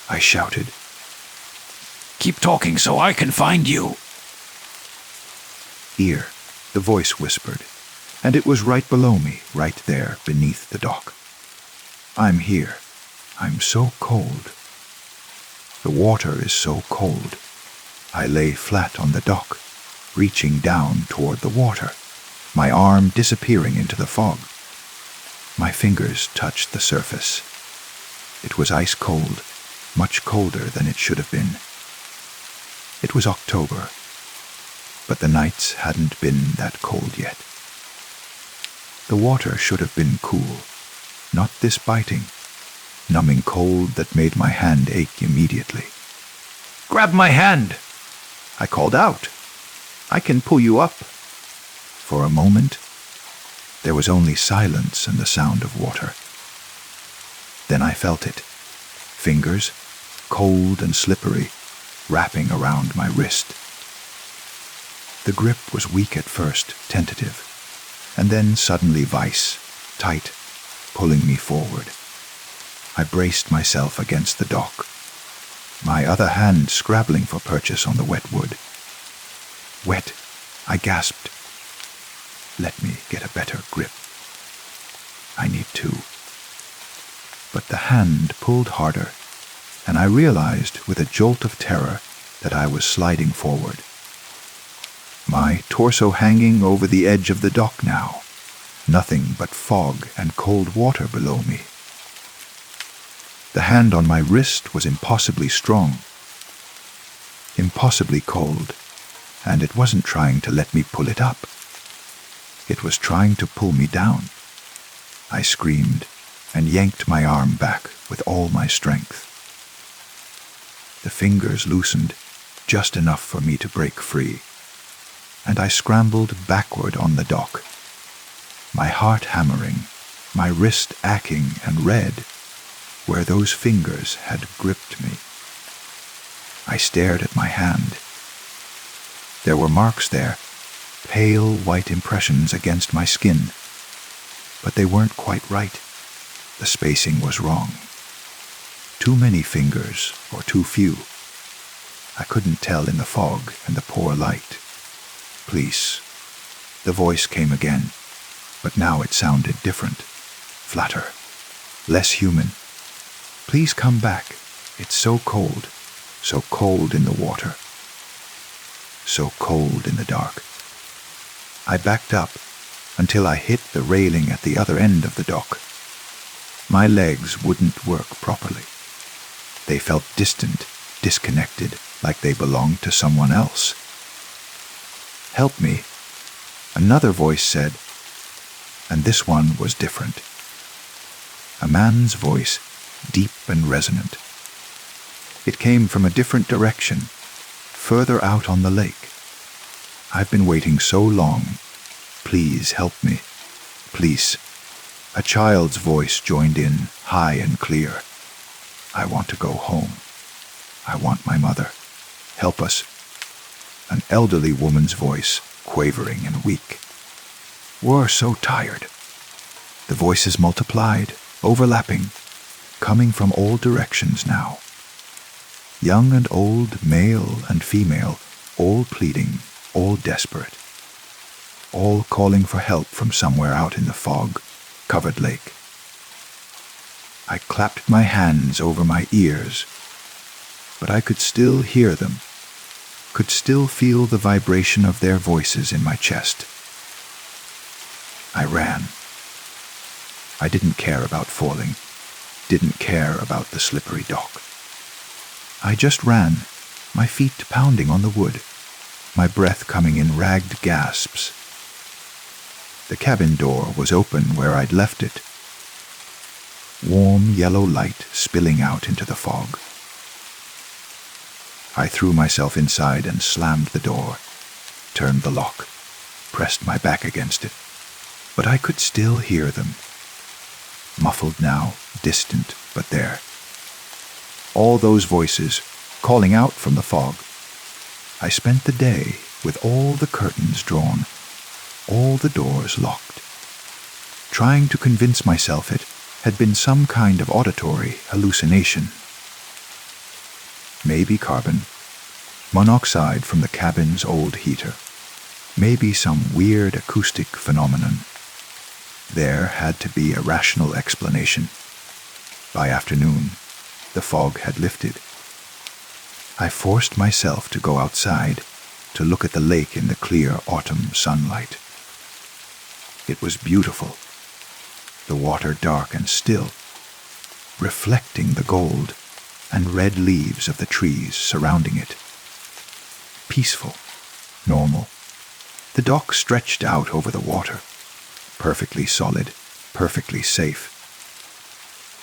I shouted.
Keep talking so I can find you.
Here, the voice whispered, and it was right below me, right there beneath the dock. I'm here. I'm so cold. The water is so cold. I lay flat on the dock, reaching down toward the water, my arm disappearing into the fog. My fingers touched the surface. It was ice cold, much colder than it should have been. It was October, but the nights hadn't been that cold yet. The water should have been cool, not this biting, numbing cold that made my hand ache immediately. Grab my hand! I called out. I can pull you up. For a moment, there was only silence and the sound of water. Then I felt it. Fingers, cold and slippery, wrapping around my wrist. The grip was weak at first, tentative, and then suddenly vice, tight, pulling me forward. I braced myself against the dock, my other hand scrabbling for purchase on the wet wood. Wet, I gasped. Let me get a better grip. I need to. But the hand pulled harder, and I realized with a jolt of terror that I was sliding forward. My torso hanging over the edge of the dock now, nothing but fog and cold water below me. The hand on my wrist was impossibly strong, impossibly cold, and it wasn't trying to let me pull it up. It was trying to pull me down. I screamed and yanked my arm back with all my strength. The fingers loosened just enough for me to break free, and I scrambled backward on the dock, my heart hammering, my wrist aching and red where those fingers had gripped me. I stared at my hand. There were marks there, pale white impressions against my skin. But they weren't quite right. The spacing was wrong. Too many fingers, or too few. I couldn't tell in the fog and the poor light. Please. The voice came again, but now it sounded different, flatter, less human. Please come back. It's so cold in the water, so cold in the dark. I backed up until I hit the railing at the other end of the dock. My legs wouldn't work properly. They felt distant, disconnected, like they belonged to someone else. Help me, another voice said, and this one was different. A man's voice, deep and resonant. It came from a different direction, further out on the lake. I've been waiting so long. Please help me. Please. A child's voice joined in, high and clear. I want to go home. I want my mother. Help us. An elderly woman's voice, quavering and weak. We're so tired. The voices multiplied, overlapping, coming from all directions now. Young and old, male and female, all pleading, all desperate. All calling for help from somewhere out in the fog-covered lake. I clapped my hands over my ears, but I could still hear them, could still feel the vibration of their voices in my chest. I ran. I didn't care about falling, didn't care about the slippery dock. I just ran, my feet pounding on the wood, my breath coming in ragged gasps. The cabin door was open where I'd left it. Warm yellow light spilling out into the fog. I threw myself inside and slammed the door, turned the lock, pressed my back against it. But I could still hear them. Muffled now, distant, but there. All those voices, calling out from the fog. I spent the day with all the curtains drawn, all the doors locked, trying to convince myself it had been some kind of auditory hallucination. Maybe carbon, monoxide from the cabin's old heater, maybe some weird acoustic phenomenon. There had to be a rational explanation. By afternoon, the fog had lifted. I forced myself to go outside to look at the lake in the clear autumn sunlight. It was beautiful, the water dark and still, reflecting the gold and red leaves of the trees surrounding it. Peaceful, normal. The dock stretched out over the water, perfectly solid, perfectly safe.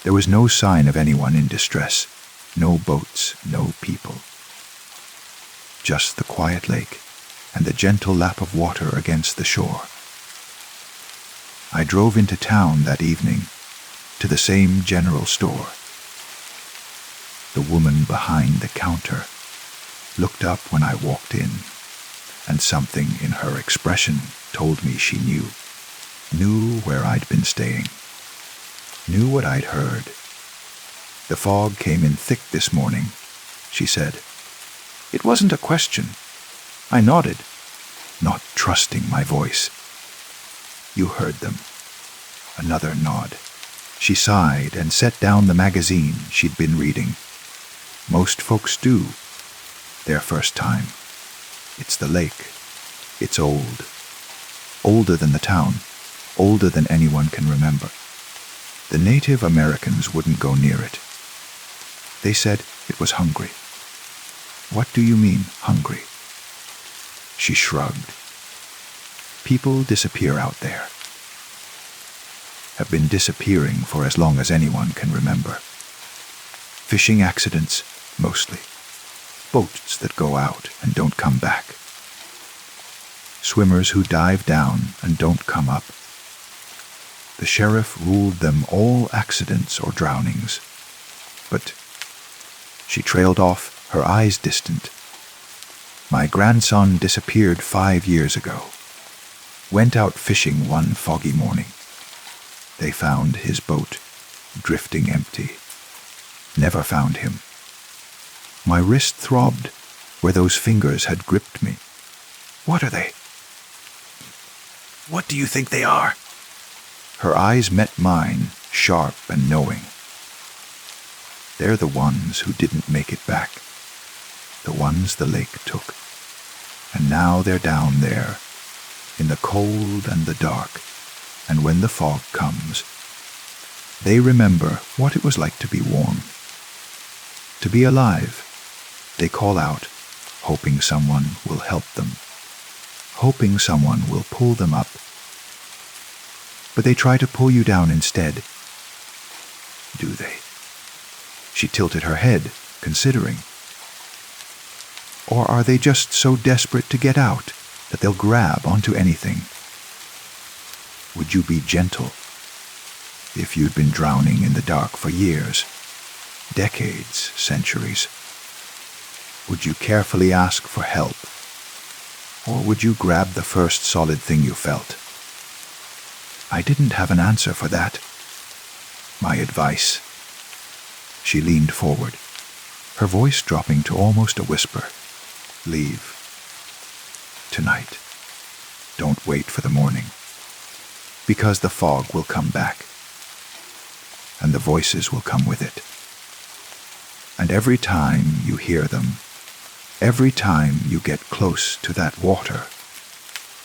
There was no sign of anyone in distress, no boats, no people. Just the quiet lake and the gentle lap of water against the shore. I drove into town that evening, to the same general store. The woman behind the counter looked up when I walked in, and something in her expression told me she knew where I'd been staying, knew what I'd heard. The fog came in thick this morning, she said. It wasn't a question. I nodded, not trusting my voice. You heard them. Another nod. She sighed and set down the magazine she'd been reading. Most folks do. Their first time. It's the lake. It's old. Older than the town. Older than anyone can remember. The Native Americans wouldn't go near it. They said it was hungry. What do you mean, hungry? She shrugged. People disappear out there. Have been disappearing for as long as anyone can remember. Fishing accidents, mostly. Boats that go out and don't come back. Swimmers who dive down and don't come up. The sheriff ruled them all accidents or drownings. But she trailed off her eyes distant. My grandson disappeared 5 years ago. Went out fishing one foggy morning. They found his boat, drifting empty. Never found him. My wrist throbbed where those fingers had gripped me. What are they? What do you think they are? Her eyes met mine, sharp and knowing. They're the ones who didn't make it back. The ones the lake took. And now they're down there, in the cold and the dark, and when the fog comes, they remember what it was like to be warm. To be alive, they call out, hoping someone will help them, hoping someone will pull them up. But they try to pull you down instead. Do they? She tilted her head, considering. Or are they just so desperate to get out that they'll grab onto anything? Would you be gentle if you'd been drowning in the dark for years, decades, centuries? Would you carefully ask for help? Or would you grab the first solid thing you felt? I didn't have an answer for that. My advice. She leaned forward, her voice dropping to almost a whisper. Leave. Tonight. Don't wait for the morning. Because the fog will come back. And the voices will come with it. And every time you hear them, every time you get close to that water,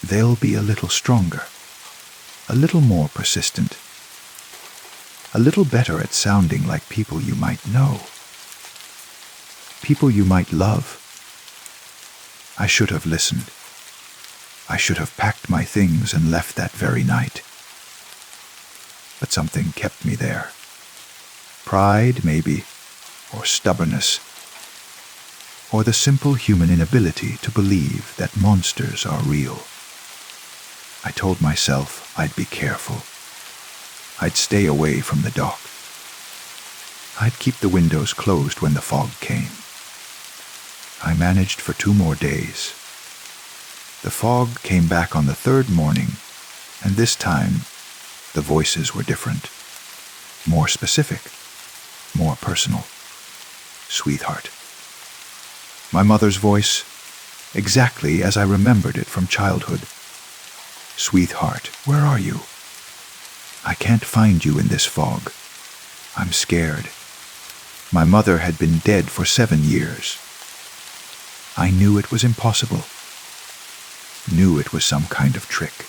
they'll be a little stronger, a little more persistent, a little better at sounding like people you might know, people you might love. I should have listened. I should have packed my things and left that very night. But something kept me there. Pride, maybe, or stubbornness, or the simple human inability to believe that monsters are real. I told myself I'd be careful. I'd stay away from the dock. I'd keep the windows closed when the fog came. I managed for 2 more days. The fog came back on the 3rd morning, and this time the voices were different, more specific, more personal. Sweetheart. My mother's voice, exactly as I remembered it from childhood. Sweetheart, where are you? I can't find you in this fog. I'm scared. My mother had been dead for 7 years. I knew it was impossible. Knew it was some kind of trick.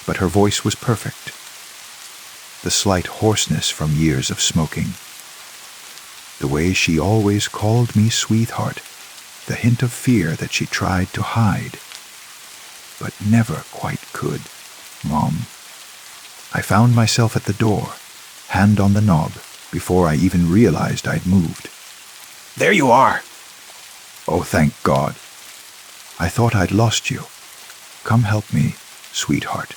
But her voice was perfect. The slight hoarseness from years of smoking. The way she always called me sweetheart. The hint of fear that she tried to hide, but never quite could. Mom. I found myself at the door, hand on the knob, before I even realized I'd moved. There you are! Oh, thank God. I thought I'd lost you. Come help me, sweetheart.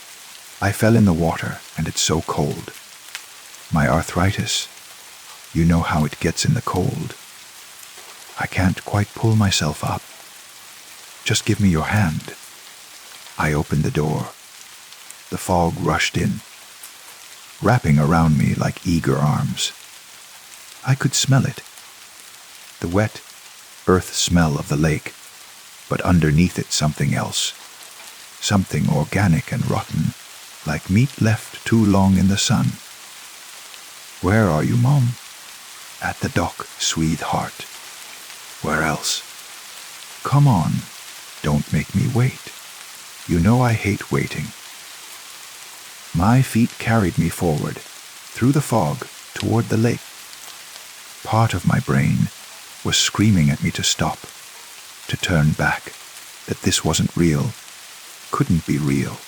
I fell in the water, and it's so cold. My arthritis. You know how it gets in the cold. I can't quite pull myself up. Just give me your hand. I opened the door. The fog rushed in, wrapping around me like eager arms. I could smell it. The wet, earth smell of the lake, but underneath it something else. Something organic and rotten, like meat left too long in the sun. Where are you, Mom? At the dock, sweetheart. Where else? Come on, don't make me wait. You know I hate waiting. My feet carried me forward, through the fog, toward the lake. Part of my brain was screaming at me to stop, to turn back, that this wasn't real, couldn't be real.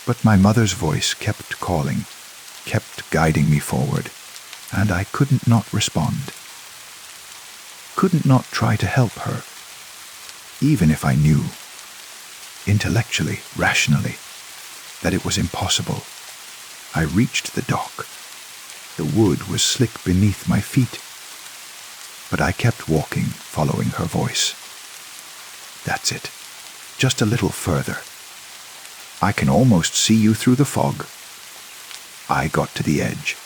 But my mother's voice kept calling, kept guiding me forward, and I couldn't not respond. Couldn't not try to help her, even if I knew, intellectually, rationally, that it was impossible. I reached the dock. The wood was slick beneath my feet. But I kept walking, following her voice. That's it. Just a little further. I can almost see you through the fog. I got to the edge,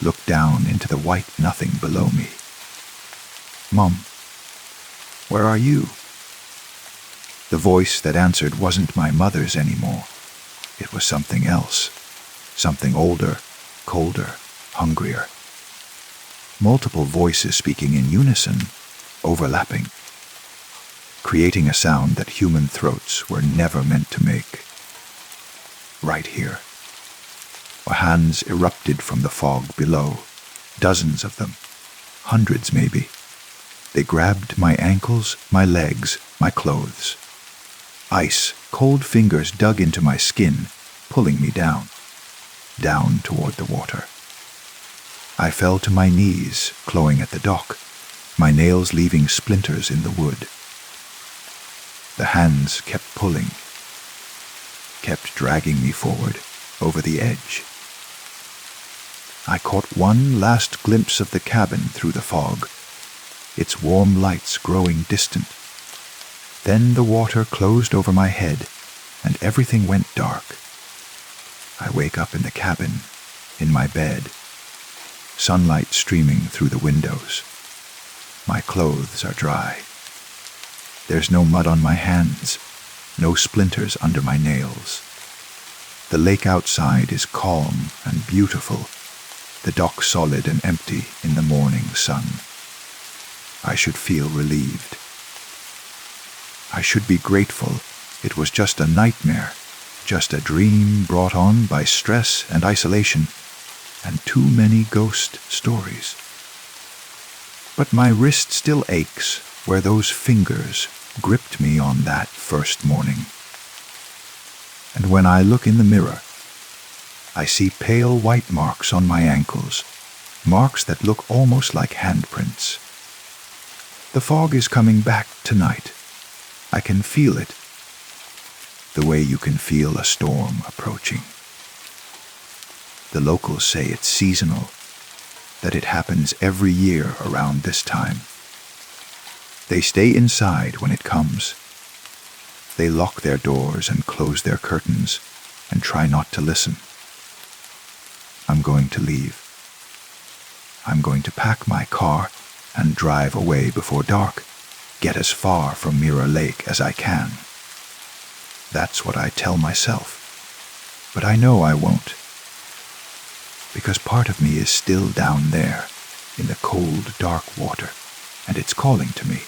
looked down into the white nothing below me. Mom, where are you? The voice that answered wasn't my mother's anymore. It was something else, something older, colder, hungrier. Multiple voices speaking in unison, overlapping, creating a sound that human throats were never meant to make. Right here. Hands erupted from the fog below, dozens of them, hundreds maybe. They grabbed my ankles, my legs, my clothes. Ice, cold fingers dug into my skin, pulling me down toward the water. I fell to my knees, clawing at the dock, my nails leaving splinters in the wood. The hands kept pulling, kept dragging me forward, over the edge. I caught one last glimpse of the cabin through the fog, its warm lights growing distant. Then the water closed over my head, and everything went dark. I wake up in the cabin, in my bed, sunlight streaming through the windows. My clothes are dry. There's no mud on my hands, no splinters under my nails. The lake outside is calm and beautiful, the dock solid and empty in the morning sun. I should feel relieved. I should be grateful it was just a nightmare, just a dream brought on by stress and isolation, and too many ghost stories. But my wrist still aches where those fingers gripped me on that first morning. And when I look in the mirror, I see pale white marks on my ankles, marks that look almost like handprints. The fog is coming back tonight. I can feel it, the way you can feel a storm approaching. The locals say it's seasonal, that it happens every year around this time. They stay inside when it comes. They lock their doors and close their curtains and try not to listen. I'm going to leave. I'm going to pack my car and drive away before dark, get as far from Mirror Lake as I can. That's what I tell myself. But I know I won't. Because part of me is still down there, in the cold, dark water, and it's calling to me,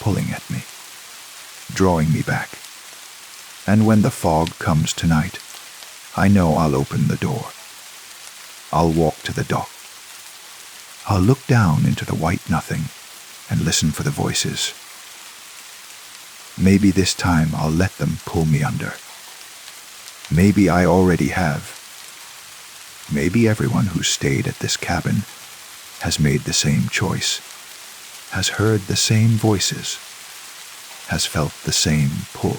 pulling at me, drawing me back. And when the fog comes tonight, I know I'll open the door. I'll walk to the dock. I'll look down into the white nothing and listen for the voices. Maybe this time I'll let them pull me under. Maybe I already have. Maybe everyone who's stayed at this cabin has made the same choice, has heard the same voices, has felt the same pull.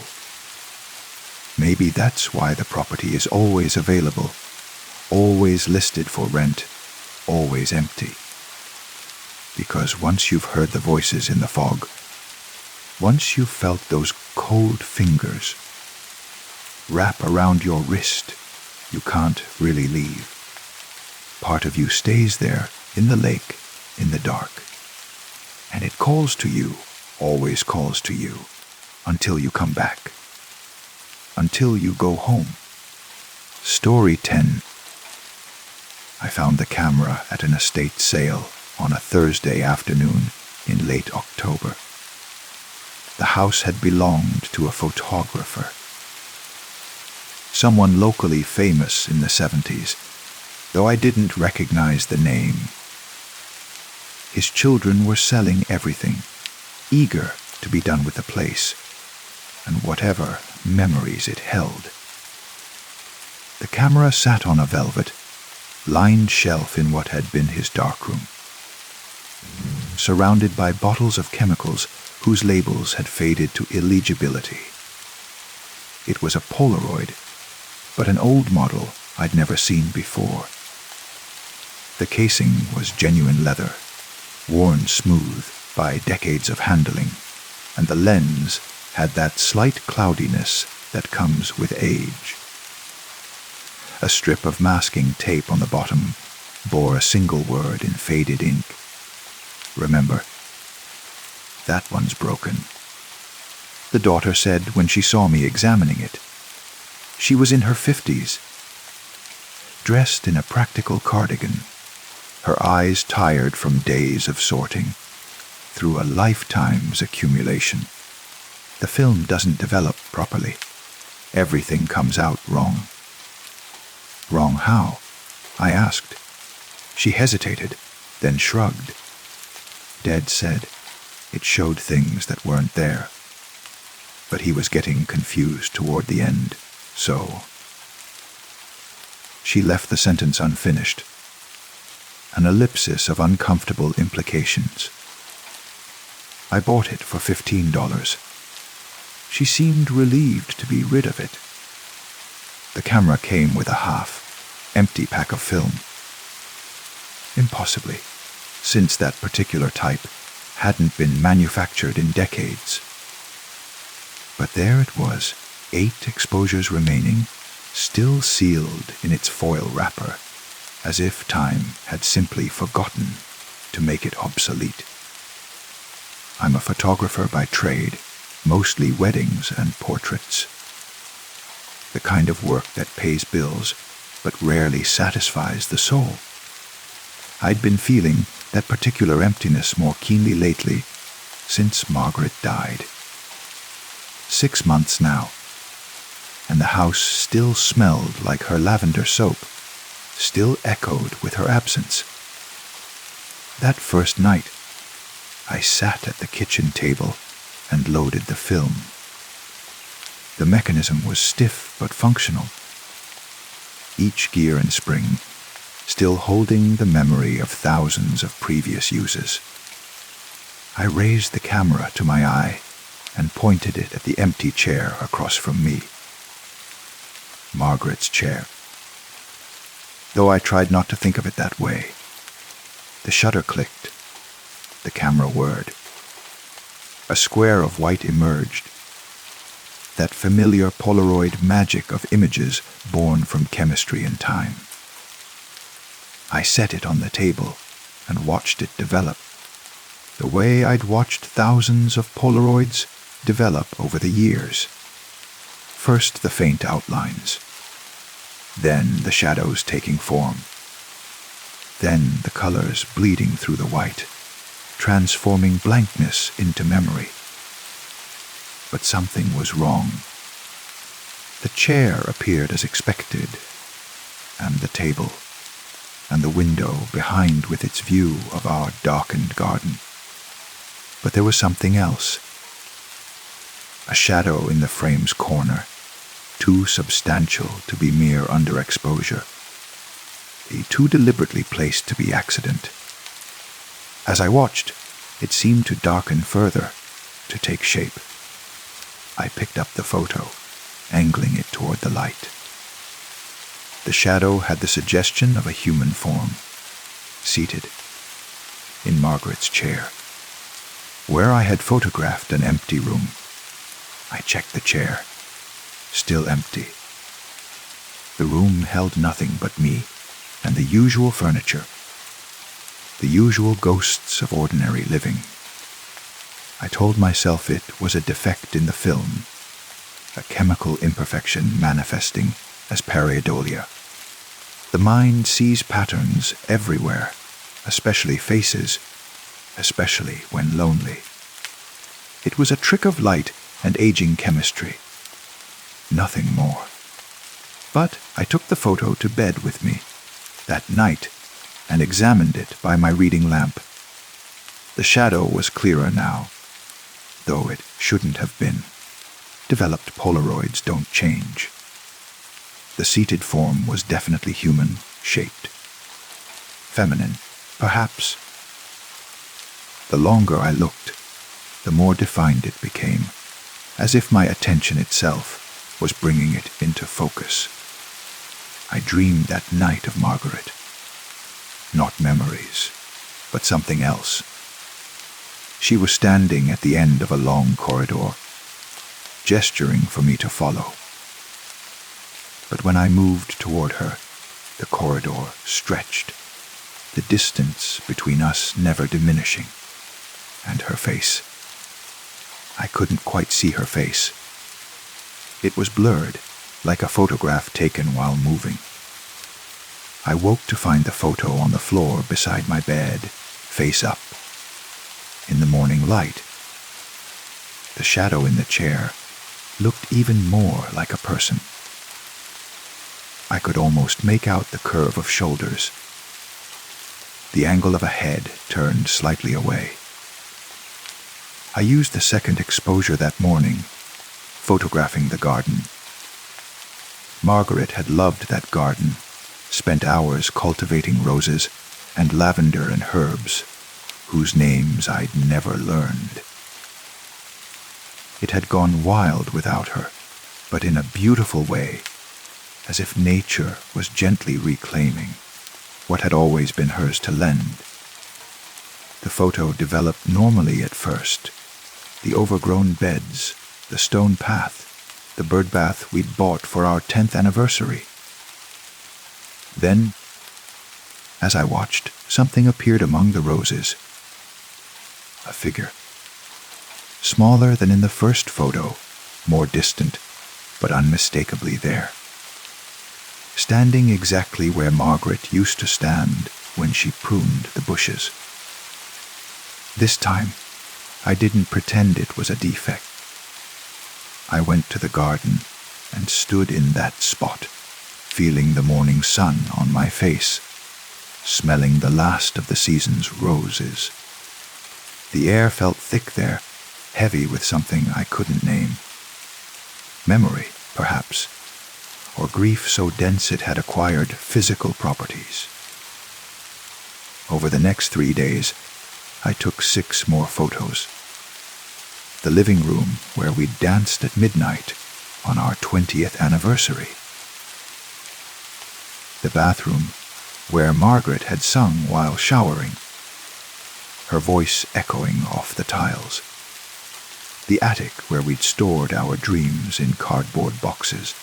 Maybe that's why the property is always available, always listed for rent, always empty. Because once you've heard the voices in the fog, once you've felt those cold fingers wrap around your wrist, you can't really leave. Part of you stays there, in the lake, in the dark. And it calls to you, always calls to you, until you come back. Until you go home. Story 10. I found the camera at an estate sale on a Thursday afternoon in late October. The house had belonged to a photographer. Someone locally famous in the 70s, though I didn't recognize the name. His children were selling everything, eager to be done with the place, and whatever memories it held. The camera sat on a velvet, lined shelf in what had been his darkroom, surrounded by bottles of chemicals whose labels had faded to illegibility. It was a Polaroid, but an old model I'd never seen before. The casing was genuine leather, worn smooth by decades of handling, and the lens had that slight cloudiness that comes with age. A strip of masking tape on the bottom bore a single word in faded ink. Remember. That one's broken. The daughter said when she saw me examining it. She was in her 50s, dressed in a practical cardigan, her eyes tired from days of sorting, through a lifetime's accumulation. The film doesn't develop properly. Everything comes out wrong. Wrong how? I asked. She hesitated, then shrugged. Dad said it showed things that weren't there. But he was getting confused toward the end, so... She left the sentence unfinished, an ellipsis of uncomfortable implications. I bought it for $15. She seemed relieved to be rid of it. The camera came with a half-empty pack of film. Impossibly, since that particular type hadn't been manufactured in decades. But there it was, 8 exposures remaining, still sealed in its foil wrapper, as if time had simply forgotten to make it obsolete. I'm a photographer by trade, mostly weddings and portraits. The kind of work that pays bills, but rarely satisfies the soul. I'd been feeling that particular emptiness more keenly lately since Margaret died. 6 months now, and the house still smelled like her lavender soap, still echoed with her absence. That first night, I sat at the kitchen table and loaded the film. The mechanism was stiff but functional, each gear and spring still holding the memory of thousands of previous uses. I raised the camera to my eye and pointed it at the empty chair across from me. Margaret's chair. Though I tried not to think of it that way. The shutter clicked. The camera whirred. A square of white emerged. That familiar Polaroid magic of images born from chemistry and time. I set it on the table and watched it develop, the way I'd watched thousands of Polaroids develop over the years. First the faint outlines, then the shadows taking form, then the colors bleeding through the white, transforming blankness into memory. But something was wrong. The chair appeared as expected, and the table, and the window behind with its view of our darkened garden. But there was something else. A shadow in the frame's corner, too substantial to be mere underexposure, too deliberately placed to be accident. As I watched, it seemed to darken further, to take shape. I picked up the photo, angling it toward the light. The shadow had the suggestion of a human form, seated in Margaret's chair. Where I had photographed an empty room, I checked the chair, still empty. The room held nothing but me and the usual furniture, the usual ghosts of ordinary living. I told myself it was a defect in the film, a chemical imperfection manifesting as pareidolia. The mind sees patterns everywhere, especially faces, especially when lonely. It was a trick of light and aging chemistry, nothing more. But I took the photo to bed with me that night and examined it by my reading lamp. The shadow was clearer now, though it shouldn't have been. Developed Polaroids don't change. The seated form was definitely human-shaped. Feminine, perhaps. The longer I looked, the more defined it became, as if my attention itself was bringing it into focus. I dreamed that night of Margaret. Not memories, but something else. She was standing at the end of a long corridor, gesturing for me to follow. But when I moved toward her, the corridor stretched, the distance between us never diminishing, and her face. I couldn't quite see her face. It was blurred, like a photograph taken while moving. I woke to find the photo on the floor beside my bed, face up. In the morning light, the shadow in the chair looked even more like a person. I could almost make out the curve of shoulders, the angle of a head turned slightly away. I used the second exposure that morning, photographing the garden. Margaret had loved that garden, spent hours cultivating roses and lavender and herbs, whose names I'd never learned. It had gone wild without her, but in a beautiful way, as if nature was gently reclaiming what had always been hers to lend. The photo developed normally at first. The overgrown beds, the stone path, the bird bath we'd bought for our 10th anniversary. Then, as I watched, something appeared among the roses. A figure. Smaller than in the first photo, more distant, but unmistakably there. Standing exactly where Margaret used to stand when she pruned the bushes. This time, I didn't pretend it was a defect. I went to the garden and stood in that spot, feeling the morning sun on my face, smelling the last of the season's roses. The air felt thick there, heavy with something I couldn't name. Memory, perhaps, or grief so dense it had acquired physical properties. Over the next 3 days, I took 6 more photos. The living room where we danced at midnight on our 20th anniversary. The bathroom where Margaret had sung while showering, her voice echoing off the tiles. The attic where we'd stored our dreams in cardboard boxes.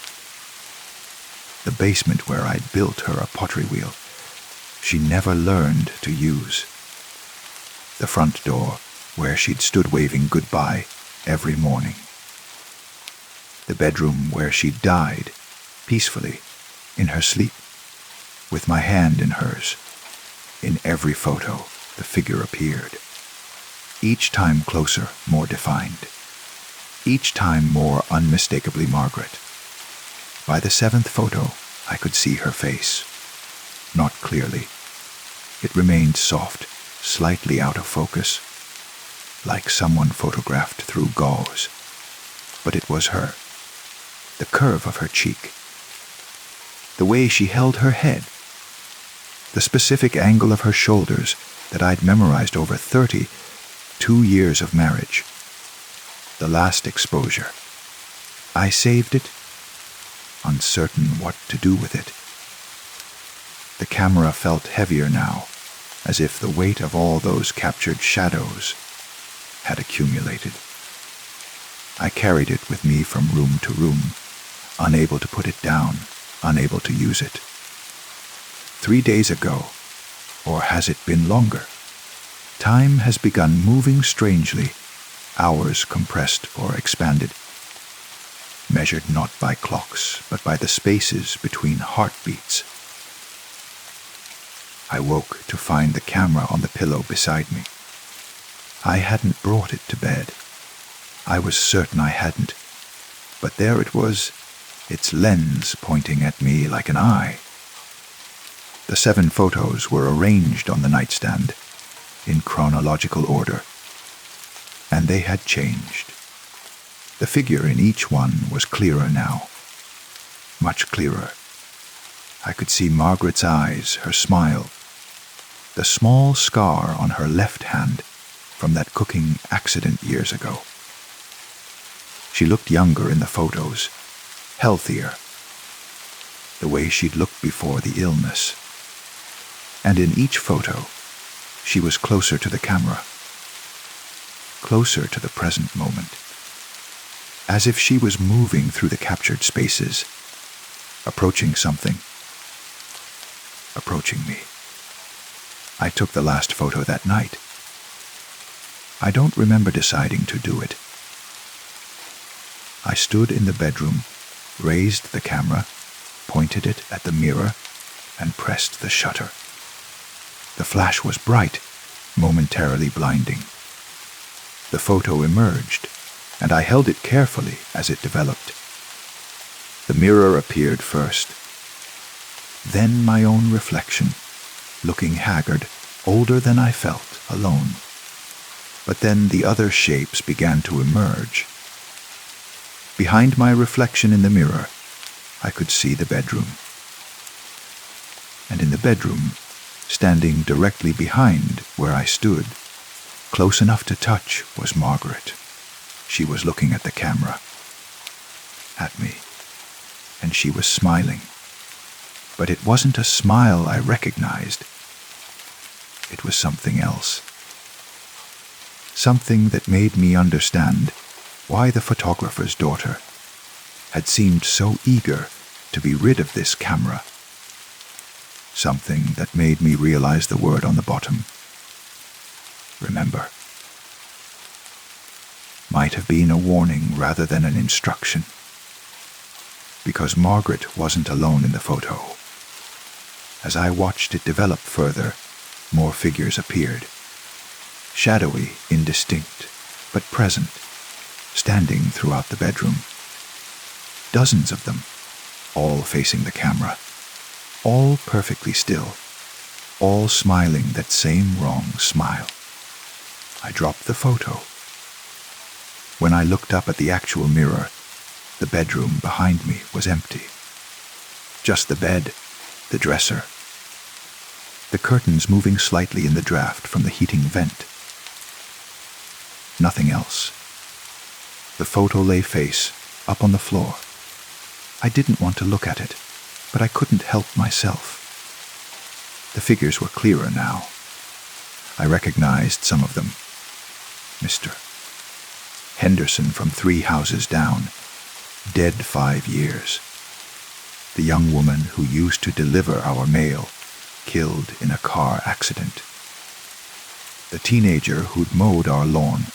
The basement where I'd built her a pottery wheel she never learned to use. The front door where she'd stood waving goodbye every morning. The bedroom where she died, peacefully, in her sleep, with my hand in hers. In every photo, the figure appeared. Each time closer, more defined. Each time more unmistakably Margaret. By the 7th photo, I could see her face. Not clearly. It remained soft, slightly out of focus, like someone photographed through gauze. But it was her. The curve of her cheek. The way she held her head. The specific angle of her shoulders that I'd memorized over 32 years of marriage. The last exposure. I saved it, uncertain what to do with it. The camera felt heavier now, as if the weight of all those captured shadows had accumulated. I carried it with me from room to room, unable to put it down, unable to use it. 3 days ago, or has it been longer? Time has begun moving strangely, hours compressed or expanded, measured not by clocks, but by the spaces between heartbeats. I woke to find the camera on the pillow beside me. I hadn't brought it to bed. I was certain I hadn't, but there it was, its lens pointing at me like an eye. The 7 photos were arranged on the nightstand, in chronological order, and they had changed. The figure in each one was clearer now, much clearer. I could see Margaret's eyes, her smile, the small scar on her left hand from that cooking accident years ago. She looked younger in the photos, healthier, the way she'd looked before the illness. And in each photo, she was closer to the camera. closer to the present moment, as if she was moving through the captured spaces, approaching something, approaching me. I took the last photo that night. I don't remember deciding to do it. I stood in the bedroom, raised the camera, pointed it at the mirror, and pressed the shutter. The flash was bright, momentarily blinding. The photo emerged, and I held it carefully as it developed. The mirror appeared first, then my own reflection, looking haggard, older than I felt, alone. But then the other shapes began to emerge. Behind my reflection in the mirror, I could see the bedroom. And in the bedroom, standing directly behind where I stood, close enough to touch, was Margaret. She was looking at the camera, at me, and she was smiling. But it wasn't a smile I recognized. It was something else. Something that made me understand why the photographer's daughter had seemed so eager to be rid of this camera. Something that made me realize the word on the bottom. Remember. Might have been a warning rather than an instruction. Because Margaret wasn't alone in the photo. As I watched it develop further, more figures appeared. Shadowy, indistinct, but present, standing throughout the bedroom. Dozens of them, all facing the camera, all perfectly still, all smiling that same wrong smile. I dropped the photo. When I looked up at the actual mirror, the bedroom behind me was empty. Just the bed, the dresser, the curtains moving slightly in the draft from the heating vent. Nothing else. The photo lay face, up on the floor. I didn't want to look at it, but I couldn't help myself. The figures were clearer now. I recognized some of them. Mr. Henderson from 3 houses down, dead 5 years. The young woman who used to deliver our mail, killed in a car accident. The teenager who'd mowed our lawn,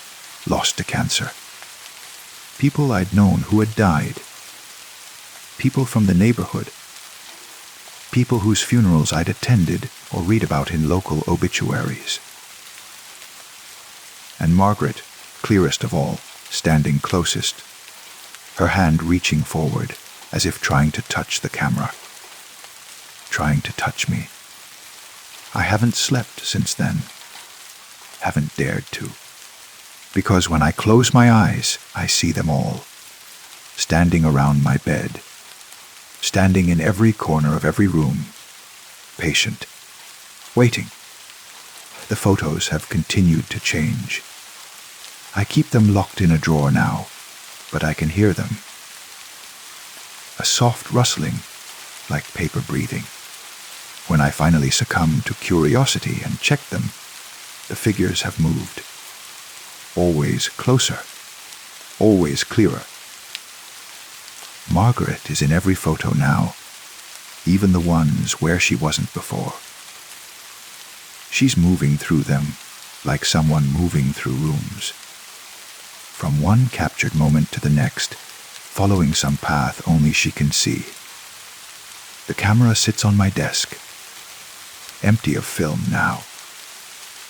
lost to cancer. People I'd known who had died. People from the neighborhood. People whose funerals I'd attended or read about in local obituaries. And Margaret, clearest of all, standing closest, her hand reaching forward as if trying to touch the camera. Trying to touch me. I haven't slept since then. Haven't dared to. Because when I close my eyes, I see them all. Standing around my bed. Standing in every corner of every room. Patient. Waiting. The photos have continued to change. I keep them locked in a drawer now, but I can hear them. A soft rustling, like paper breathing. When I finally succumb to curiosity and check them, the figures have moved. Always closer. Always clearer. Margaret is in every photo now, even the ones where she wasn't before. She's moving through them like someone moving through rooms. From one captured moment to the next, following some path only she can see. The camera sits on my desk, empty of film now,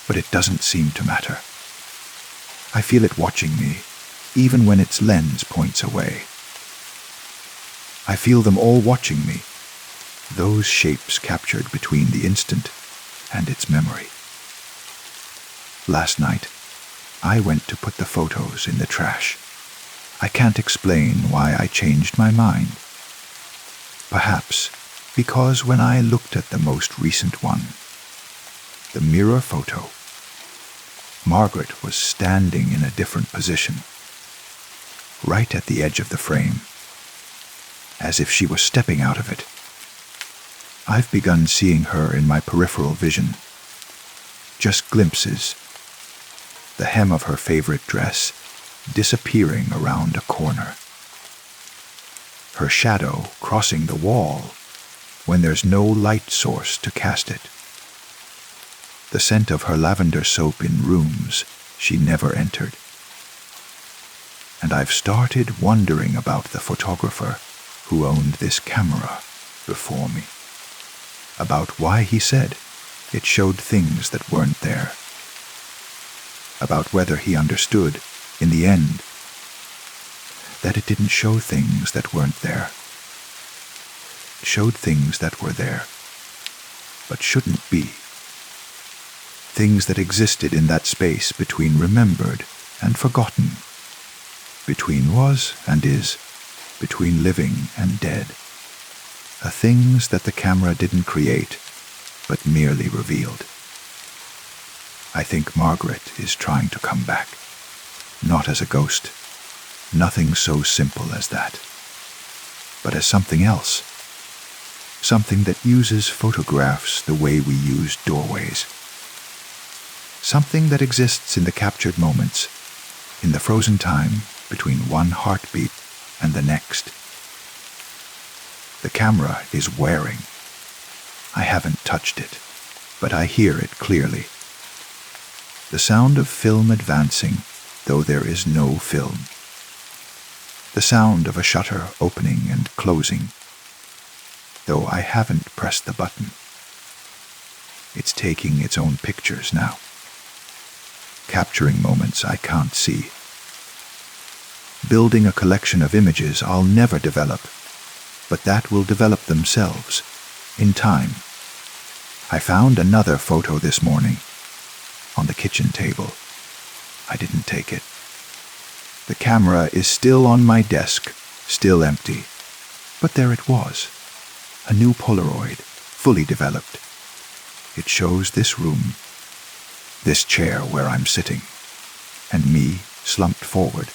but it doesn't seem to matter. I feel it watching me, even when its lens points away. I feel them all watching me, those shapes captured between the instant and its memory. Last night, I went to put the photos in the trash. I can't explain why I changed my mind. Perhaps because when I looked at the most recent one, the mirror photo, Margaret was standing in a different position, right at the edge of the frame, as if she was stepping out of it. I've begun seeing her in my peripheral vision, just glimpses, the hem of her favorite dress disappearing around a corner. Her shadow crossing the wall when there's no light source to cast it. The scent of her lavender soap in rooms she never entered. And I've started wondering about the photographer who owned this camera before me, about why he said it showed things that weren't there, about whether he understood, in the end, that it didn't show things that weren't there. It showed things that were there, but shouldn't be. Things that existed in that space between remembered and forgotten, between was and is, between living and dead. Things that the camera didn't create, but merely revealed. I think Margaret is trying to come back, not as a ghost, nothing so simple as that, but as something else, something that uses photographs the way we use doorways, something that exists in the captured moments, in the frozen time between one heartbeat and the next. The camera is wearing. I haven't touched it, but I hear it clearly. The sound of film advancing, though there is no film. The sound of a shutter opening and closing, though I haven't pressed the button. It's taking its own pictures now, capturing moments I can't see. Building a collection of images I'll never develop, but that will develop themselves, in time. I found another photo this morning, on the kitchen table. I didn't take it. The camera is still on my desk, still empty, but there it was, a new Polaroid, fully developed. It shows this room, this chair where I'm sitting, and me slumped forward,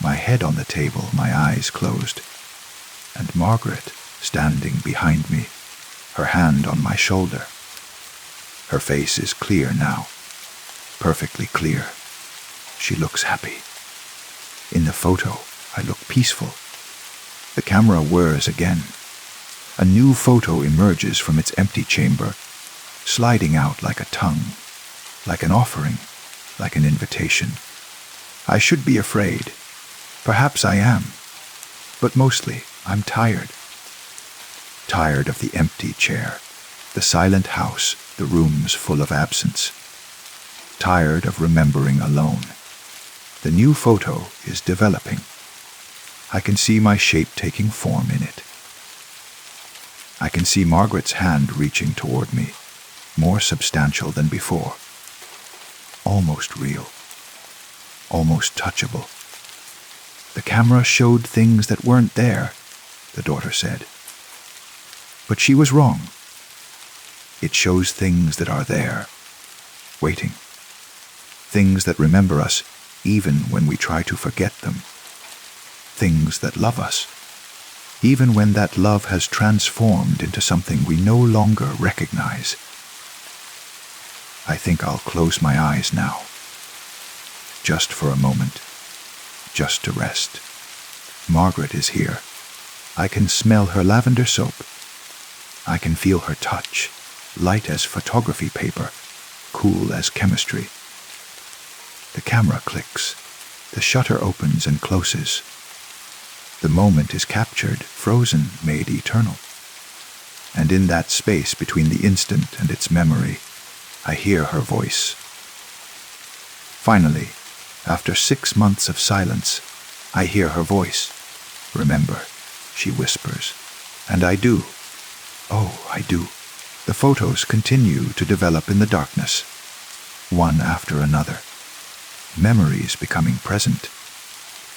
my head on the table, my eyes closed, and Margaret standing behind me, her hand on my shoulder. Her face is clear now, perfectly clear. She looks happy. In the photo, I look peaceful. The camera whirs again. A new photo emerges from its empty chamber, sliding out like a tongue, like an offering, like an invitation. I should be afraid. Perhaps I am. But mostly, I'm tired. Tired of the empty chair, the silent house, the rooms full of absence. Tired of remembering alone. The new photo is developing. I can see my shape taking form in it. I can see Margaret's hand reaching toward me, more substantial than before. Almost real. Almost touchable. The camera showed things that weren't there, the daughter said. But she was wrong. It shows things that are there, waiting. Things that remember us even when we try to forget them. Things that love us, even when that love has transformed into something we no longer recognize. I think I'll close my eyes now, just for a moment, just to rest. Margaret is here. I can smell her lavender soap. I can feel her touch, light as photography paper, cool as chemistry. The camera clicks. The shutter opens and closes. The moment is captured, frozen, made eternal. And in that space between the instant and its memory, I hear her voice. Finally, after 6 months of silence, I hear her voice. Remember, she whispers. And I do. Oh, I do. The photos continue to develop in the darkness, one after another. Memories becoming present,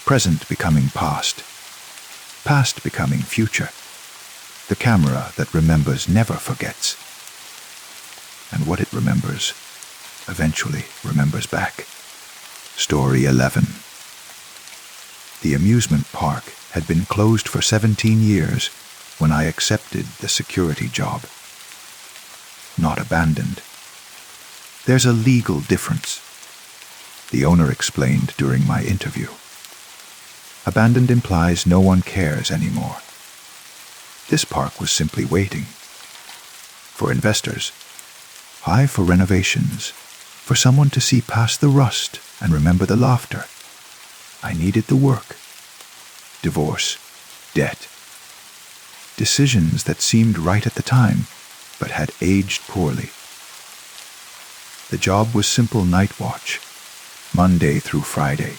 present becoming past, past becoming future. The camera that remembers never forgets. And what it remembers, eventually remembers back. Story 11. The amusement park had been closed for 17 years when I accepted the security job. Not abandoned. There's a legal difference. the owner explained during my interview. Abandoned implies no one cares anymore. This park was simply waiting. For investors, high for renovations, for someone to see past the rust and remember the laughter. I needed the work. Divorce, debt. Decisions that seemed right at the time, but had aged poorly. The job was simple night watch, Monday through Friday.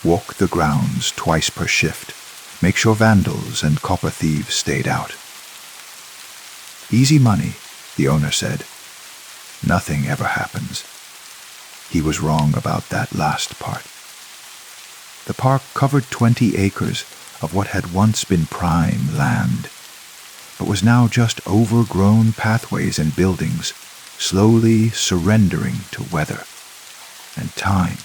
Walk the grounds twice per shift, make sure vandals and copper thieves stayed out. Easy money, the owner said. Nothing ever happens. He was wrong about that last part. The park covered 20 acres of what had once been prime land, but was now just overgrown pathways and buildings, slowly surrendering to weather and time.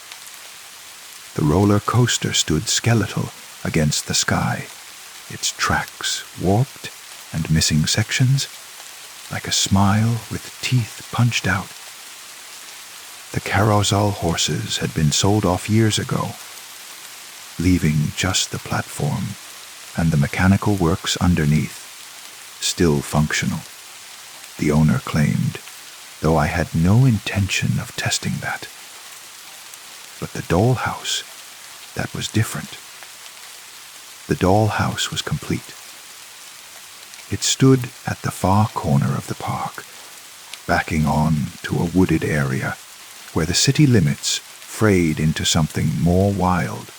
The roller coaster stood skeletal against the sky, its tracks warped and missing sections, like a smile with teeth punched out. The carousel horses had been sold off years ago, leaving just the platform and the mechanical works underneath, still functional, the owner claimed, though I had no intention of testing that. But the dollhouse, that was different. The dollhouse was complete. It stood at the far corner of the park, backing on to a wooded area where the city limits frayed into something more wild.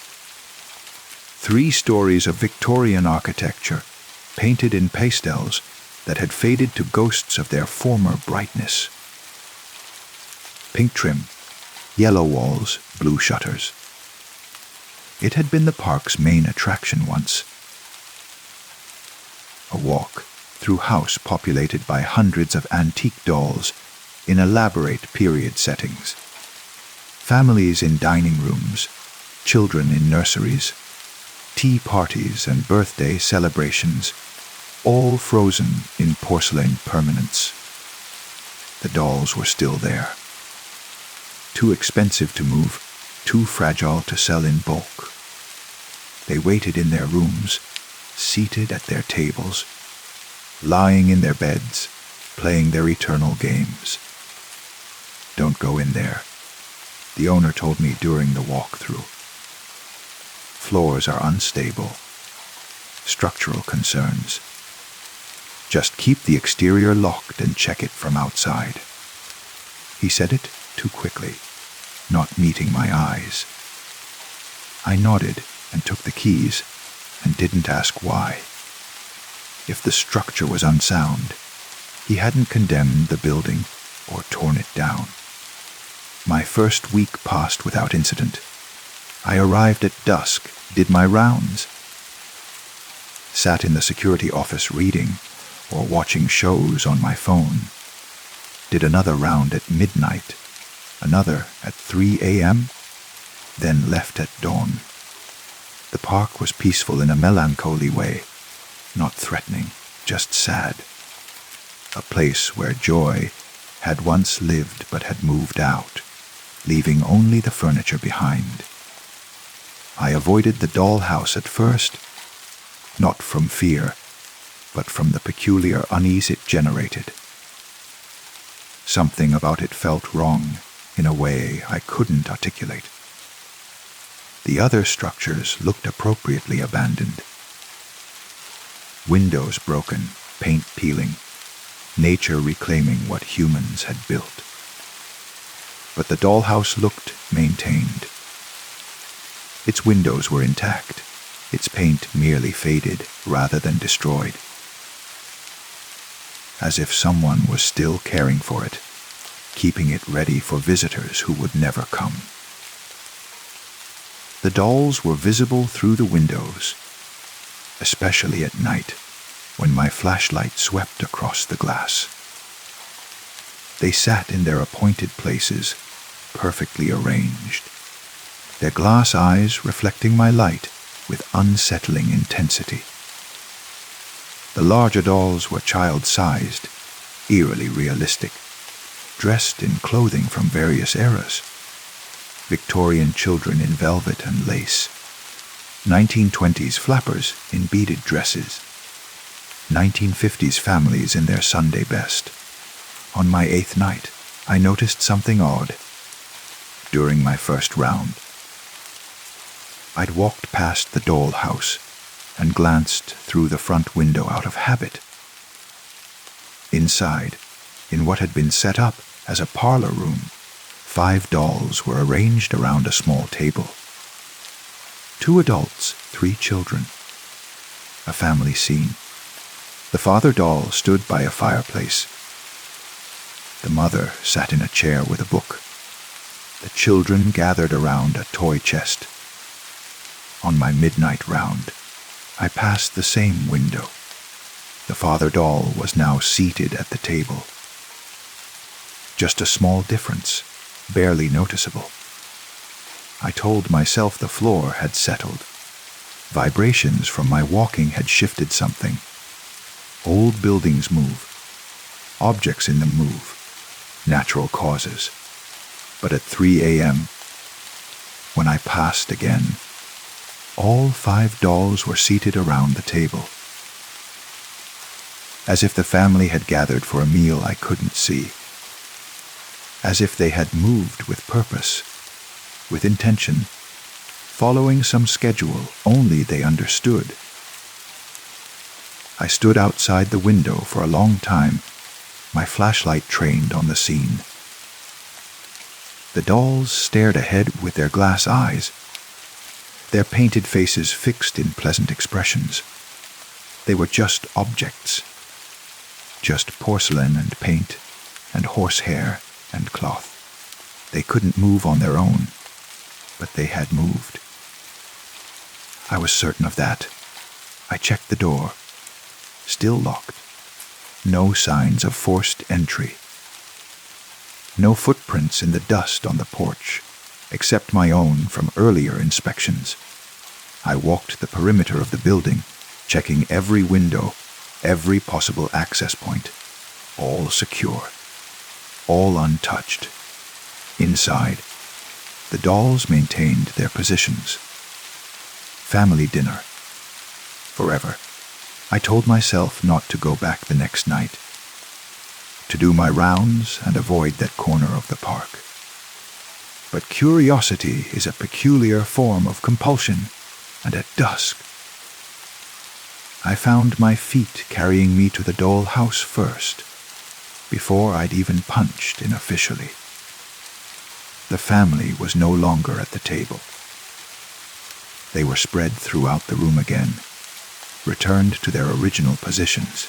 3 stories of Victorian architecture, painted in pastels that had faded to ghosts of their former brightness. Pink trim, yellow walls, blue shutters. It had been the park's main attraction once. A walk through house populated by hundreds of antique dolls in elaborate period settings. Families in dining rooms, children in nurseries, tea parties and birthday celebrations, all frozen in porcelain permanence. The dolls were still there. Too expensive to move, too fragile to sell in bulk. They waited in their rooms, seated at their tables, lying in their beds, playing their eternal games. Don't go in there, the owner told me during the walkthrough. Floors are unstable. Structural concerns. Just keep the exterior locked and check it from outside. He said it too quickly, not meeting my eyes. I nodded and took the keys and didn't ask why. If the structure was unsound, he hadn't condemned the building or torn it down. My first week passed without incident. I arrived at dusk, did my rounds, sat in the security office reading or watching shows on my phone, did another round at midnight, another at 3 a.m., then left at dawn. The park was peaceful in a melancholy way, not threatening, just sad. A place where joy had once lived but had moved out, leaving only the furniture behind. I avoided the dollhouse at first, not from fear, but from the peculiar unease it generated. Something about it felt wrong in a way I couldn't articulate. The other structures looked appropriately abandoned. Windows broken, paint peeling, nature reclaiming what humans had built. But the dollhouse looked maintained. Its windows were intact, its paint merely faded rather than destroyed. As if someone was still caring for it, keeping it ready for visitors who would never come. The dolls were visible through the windows, especially at night, when my flashlight swept across the glass. They sat in their appointed places, perfectly arranged, their glass eyes reflecting my light with unsettling intensity. The larger dolls were child-sized, eerily realistic, dressed in clothing from various eras. Victorian children in velvet and lace, 1920s flappers in beaded dresses, 1950s families in their Sunday best. On my 8th night, I noticed something odd. During my first round, I'd walked past the dollhouse and glanced through the front window out of habit. Inside, in what had been set up as a parlor room, 5 dolls were arranged around a small table. 2 adults, 3 children. A family scene. The father doll stood by a fireplace. The mother sat in a chair with a book. The children gathered around a toy chest. On my midnight round, I passed the same window. The father doll was now seated at the table. Just a small difference, barely noticeable. I told myself the floor had settled. Vibrations from my walking had shifted something. Old buildings move. Objects in them move. Natural causes. But at 3 a.m., when I passed again, all 5 dolls were seated around the table. As if the family had gathered for a meal I couldn't see. As if they had moved with purpose, with intention, following some schedule only they understood. I stood outside the window for a long time, my flashlight trained on the scene. The dolls stared ahead with their glass eyes, their painted faces fixed in pleasant expressions. They were just objects, just porcelain and paint and horsehair and cloth. They couldn't move on their own, but they had moved. I was certain of that. I checked the door. Still locked. No signs of forced entry. No footprints in the dust on the porch, except my own from earlier inspections. I walked the perimeter of the building, checking every window, every possible access point. All secure. All untouched. Inside, the dolls maintained their positions. Family dinner. Forever. I told myself not to go back the next night. To do my rounds and avoid that corner of the park. But curiosity is a peculiar form of compulsion, and at dusk, I found my feet carrying me to the dollhouse first, before I'd even punched in officially. The family was no longer at the table. They were spread throughout the room again, returned to their original positions.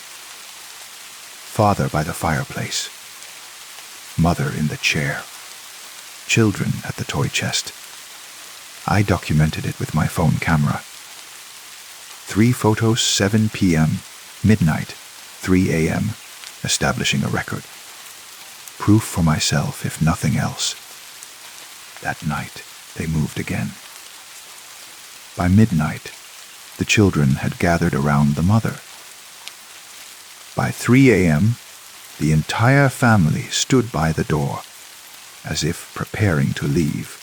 Father by the fireplace, mother in the chair, children at the toy chest. I documented it with my phone camera. 3 photos, 7 p.m., midnight, 3 a.m., establishing a record. Proof for myself, if nothing else. That night, they moved again. By midnight, the children had gathered around the mother. By 3 a.m., the entire family stood by the door, as if preparing to leave,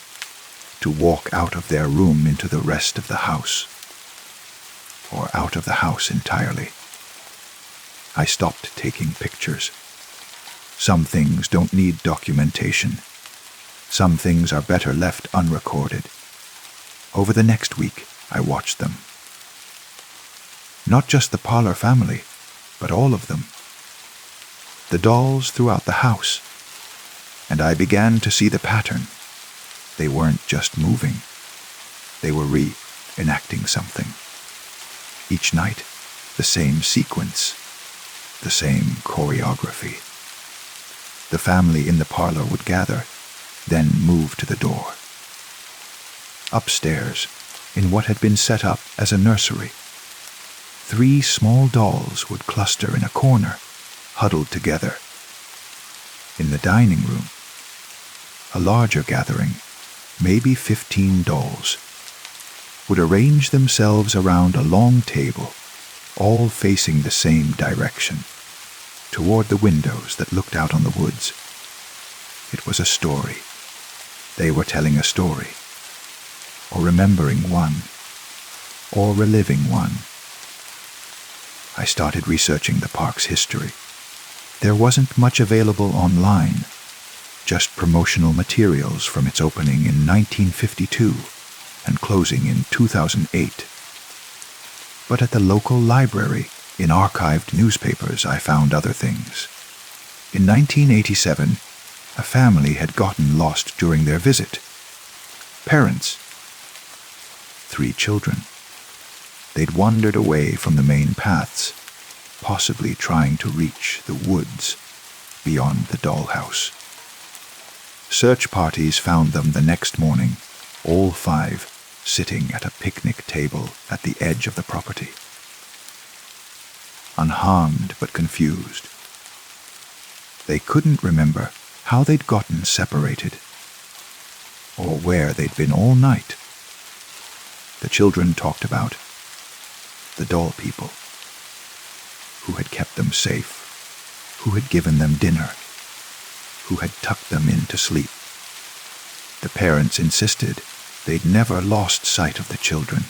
to walk out of their room into the rest of the house, or out of the house entirely. I stopped taking pictures. Some things don't need documentation. Some things are better left unrecorded. Over the next week, I watched them. Not just the parlor family, but all of them. The dolls throughout the house. And I began to see the pattern. They weren't just moving. They were reenacting something. Each night, the same sequence, the same choreography. The family in the parlor would gather, then move to the door. Upstairs, in what had been set up as a nursery, 3 small dolls would cluster in a corner, huddled together. In the dining room, a larger gathering, maybe 15 dolls, would arrange themselves around a long table, all facing the same direction, toward the windows that looked out on the woods. It was a story. They were telling a story, or remembering one, or reliving one. I started researching the park's history. There wasn't much available online, just promotional materials from its opening in 1952 and closing in 2008. But at the local library, in archived newspapers, I found other things. In 1987, a family had gotten lost during their visit. Parents. 3 children. They'd wandered away from the main paths, possibly trying to reach the woods beyond the dollhouse. Search parties found them the next morning, all 5 sitting at a picnic table at the edge of the property. Unharmed but confused. They couldn't remember how they'd gotten separated, or where they'd been all night. The children talked about the doll people, who had kept them safe, who had given them dinner, who had tucked them in to sleep. The parents insisted they'd never lost sight of the children,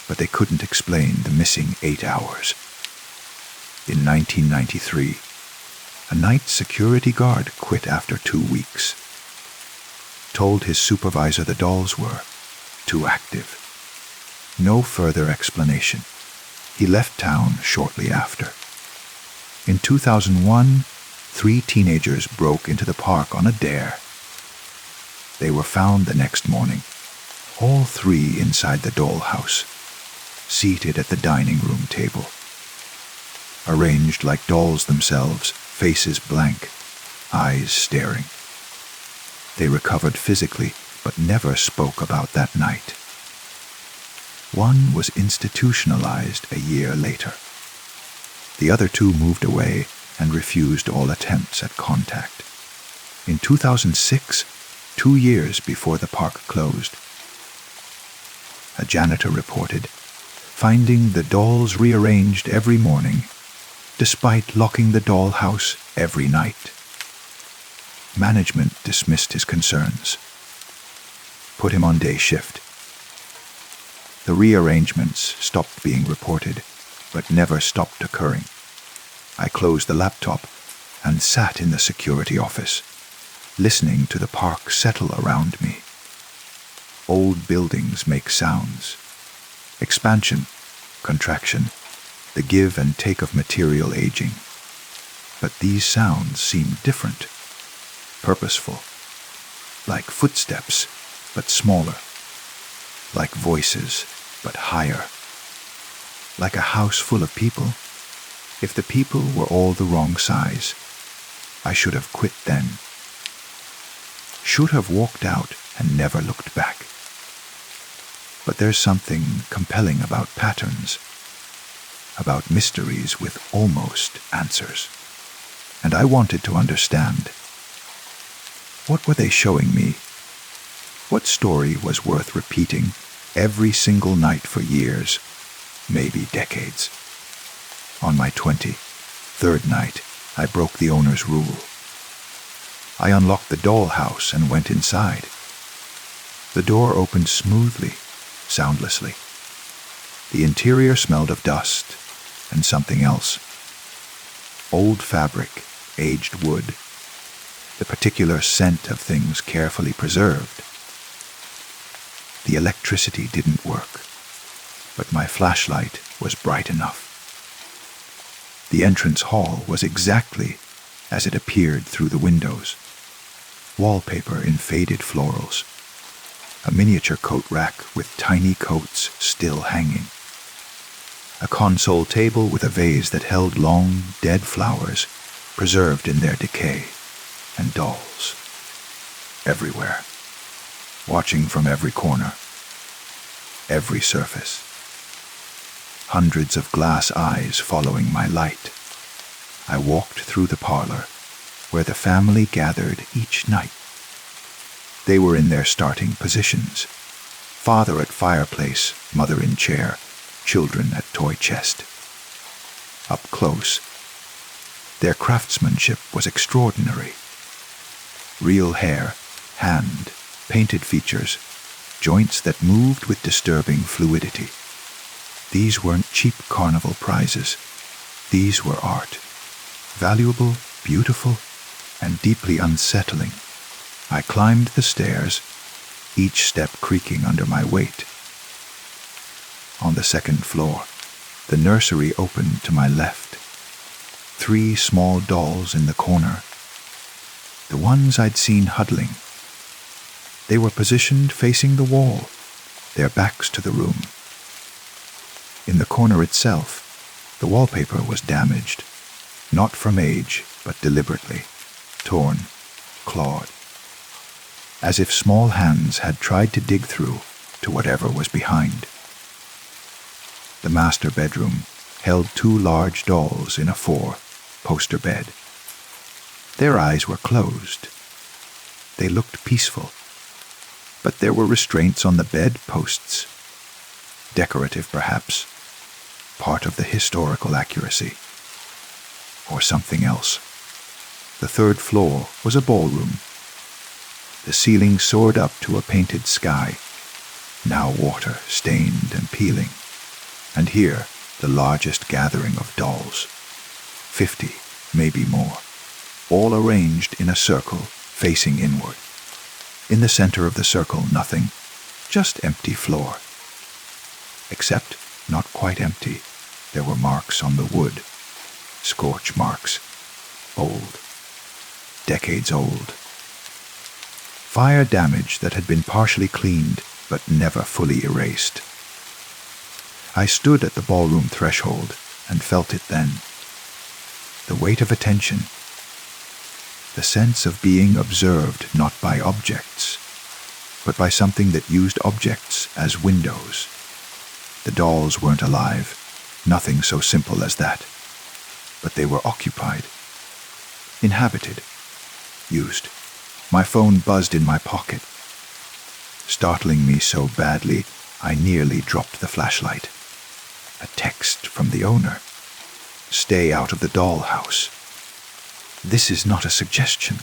but they couldn't explain the missing 8 hours. In 1993, a night security guard quit after 2 weeks. Told his supervisor the dolls were too active. No further explanation. He left town shortly after. In 2001, 3 teenagers broke into the park on a dare. They were found the next morning, all 3 inside the dollhouse, seated at the dining room table. Arranged like dolls themselves, faces blank, eyes staring. They recovered physically, but never spoke about that night. One was institutionalized a year later. The other 2 moved away and refused all attempts at contact. In 2006, 2 years before the park closed, a janitor reported finding the dolls rearranged every morning, despite locking the dollhouse every night. Management dismissed his concerns, put him on day shift. The rearrangements stopped being reported, but never stopped occurring. I closed the laptop and sat in the security office, listening to the park settle around me. Old buildings make sounds. Expansion, contraction, the give and take of material aging. But these sounds seem different, purposeful, like footsteps, but smaller, like voices, but higher, like a house full of people. If the people were all the wrong size, I should have quit then. Should have walked out and never looked back. But there's something compelling about patterns, about mysteries with almost answers. And I wanted to understand. What were they showing me? What story was worth repeating every single night for years, maybe decades? On my 23rd night, I broke the owner's rule. I unlocked the dollhouse and went inside. The door opened smoothly, soundlessly. The interior smelled of dust and something else. Old fabric, aged wood, the particular scent of things carefully preserved. The electricity didn't work, but my flashlight was bright enough. The entrance hall was exactly as it appeared through the windows. Wallpaper in faded florals. A miniature coat rack with tiny coats still hanging. A console table with a vase that held long, dead flowers, preserved in their decay, and dolls. Everywhere. Watching from every corner. Every surface. Hundreds of glass eyes following my light. I walked through the parlor, where the family gathered each night. They were in their starting positions. Father at fireplace, mother in chair, children at toy chest. Up close, their craftsmanship was extraordinary. Real hair, hand painted features, joints that moved with disturbing fluidity. These weren't cheap carnival prizes. These were art. Valuable, beautiful, and deeply unsettling. I climbed the stairs, each step creaking under my weight. On the second floor, the nursery opened to my left. 3 small dolls in the corner. The ones I'd seen huddling. They were positioned facing the wall, their backs to the room. In the corner itself, the wallpaper was damaged, not from age, but deliberately, torn, clawed, as if small hands had tried to dig through to whatever was behind. The master bedroom held 2 large dolls in a 4-poster bed. Their eyes were closed. They looked peaceful, but there were restraints on the bed posts. Decorative, perhaps, part of the historical accuracy. Or something else. The 3rd floor was a ballroom. The ceiling soared up to a painted sky, now water stained and peeling. And here, the largest gathering of dolls. 50, maybe more, all arranged in a circle facing inward. In the center of the circle, nothing, just empty floor. Except, not quite empty, there were marks on the wood. Scorch marks. Old. Decades old. Fire damage that had been partially cleaned, but never fully erased. I stood at the ballroom threshold and felt it then. The weight of attention. The sense of being observed not by objects, but by something that used objects as windows. The dolls weren't alive, nothing so simple as that. But they were occupied, inhabited, used. My phone buzzed in my pocket, startling me so badly I nearly dropped the flashlight. A text from the owner. Stay out of the dollhouse. This is not a suggestion.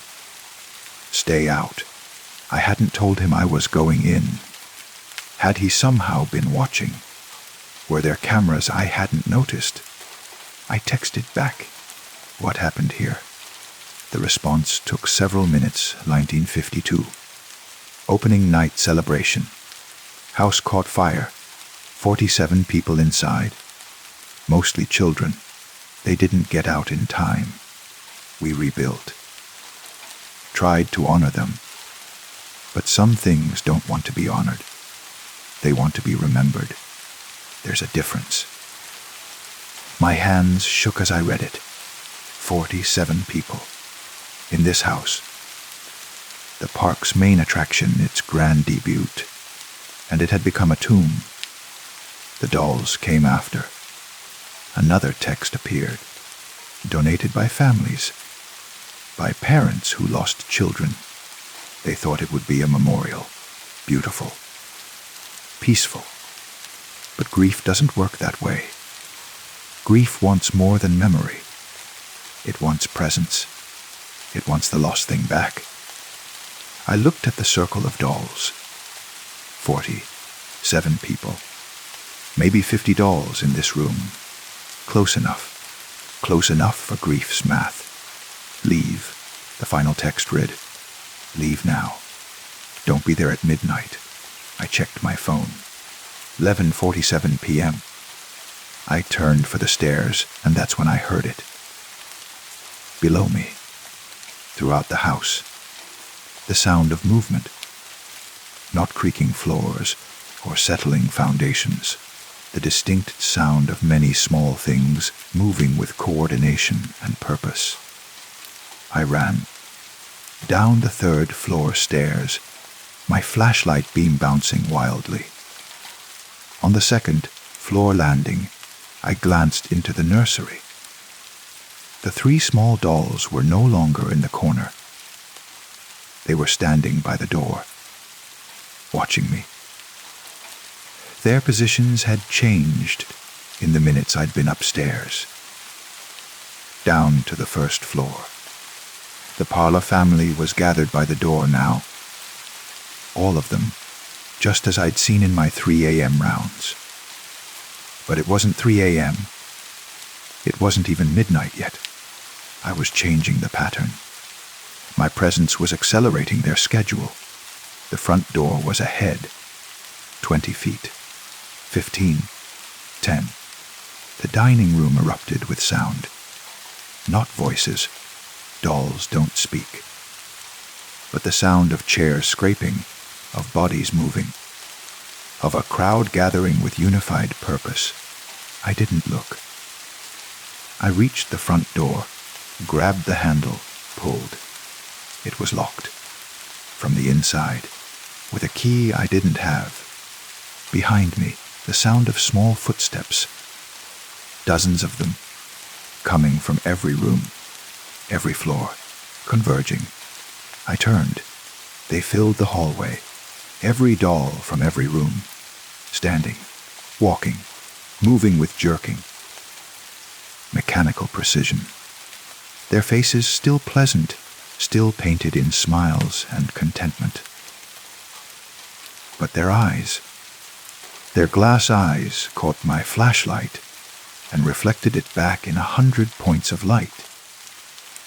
Stay out. I hadn't told him I was going in. Had he somehow been watching? Were there cameras I hadn't noticed? I texted back. What happened here? The response took several minutes, 1952. Opening night celebration. House caught fire. 47 people inside. Mostly children. They didn't get out in time. We rebuilt. Tried to honor them. But some things don't want to be honored. They want to be remembered. There's a difference. My hands shook as I read it. 47 people. In this house. The park's main attraction, its grand debut. And it had become a tomb. The dolls came after. Another text appeared. Donated by families. By parents who lost children. They thought it would be a memorial. Beautiful. Peaceful. But grief doesn't work that way. Grief wants more than memory. It wants presence. It wants the lost thing back. I looked at the circle of dolls. 47 people. Maybe 50 dolls in this room. Close enough. Close enough for grief's math. Leave, the final text read. Leave now. Don't be there at midnight. I checked my phone. 11:47 p.m. I turned for the stairs, and that's when I heard it. Below me, throughout the house, the sound of movement. Not creaking floors or settling foundations. The distinct sound of many small things moving with coordination and purpose. I ran. Down the 3rd floor stairs, my flashlight beam bouncing wildly. On the 2nd floor landing, I glanced into the nursery. The 3 small dolls were no longer in the corner. They were standing by the door, watching me. Their positions had changed in the minutes I'd been upstairs. Down to the 1st floor. The parlor family was gathered by the door now. all of them, just as I'd seen in my 3 a.m. rounds. But it wasn't 3 a.m. It wasn't even midnight yet. I was changing the pattern. My presence was accelerating their schedule. The front door was ahead. 20 feet. 15. 10. The dining room erupted with sound. Not voices. Dolls don't speak. But the sound of chairs scraping, of bodies moving, of a crowd gathering with unified purpose. I didn't look. I reached the front door, grabbed the handle, pulled. It was locked. From the inside, with a key I didn't have. Behind me, the sound of small footsteps. Dozens of them, coming from every room, every floor, converging. I turned. They filled the hallway. Every doll from every room. Standing, walking, moving with jerking. Mechanical precision. Their faces still pleasant, still painted in smiles and contentment. But their eyes, their glass eyes caught my flashlight and reflected it back in 100 points of light.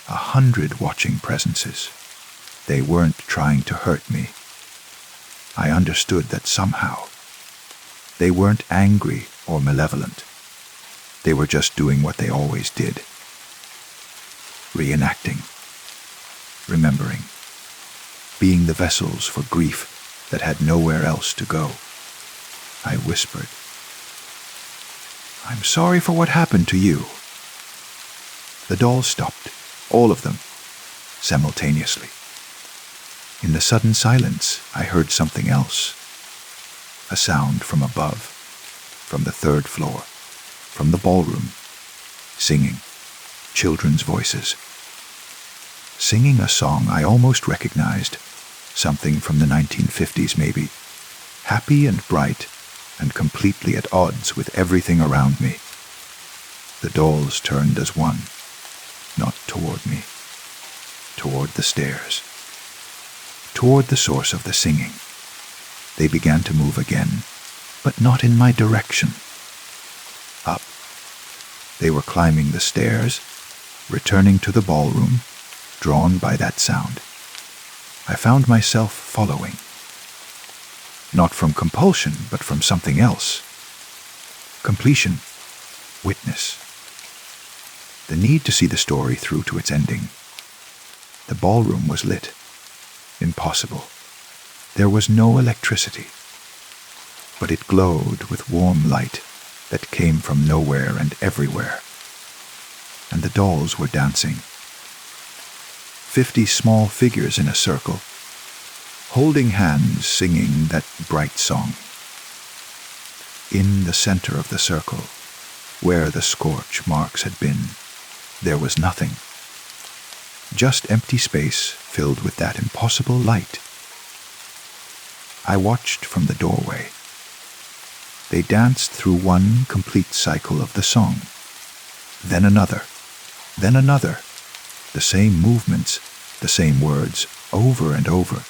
100 watching presences. They weren't trying to hurt me. I understood that somehow. They weren't angry or malevolent. They were just doing what they always did. Reenacting. Remembering. Being the vessels for grief that had nowhere else to go. I whispered, "I'm sorry for what happened to you." The dolls stopped, all of them, simultaneously. In the sudden silence, I heard something else. A sound from above, from the 3rd floor, from the ballroom. Singing, children's voices. Singing a song I almost recognized, something from the 1950s maybe, happy and bright and completely at odds with everything around me. The dolls turned as one, not toward me, toward the stairs. Toward the source of the singing. They began to move again, but not in my direction. Up. They were climbing the stairs, returning to the ballroom, drawn by that sound. I found myself following. Not from compulsion, but from something else. Completion. Witness. The need to see the story through to its ending. The ballroom was lit. Impossible. There was no electricity. But it glowed with warm light that came from nowhere and everywhere. And the dolls were dancing. 50 small figures in a circle, holding hands singing that bright song. In the center of the circle, where the scorch marks had been, there was nothing. Just empty space filled with that impossible light. I watched from the doorway. They danced through one complete cycle of the song. Then another. Then another. The same movements, the same words, over and over.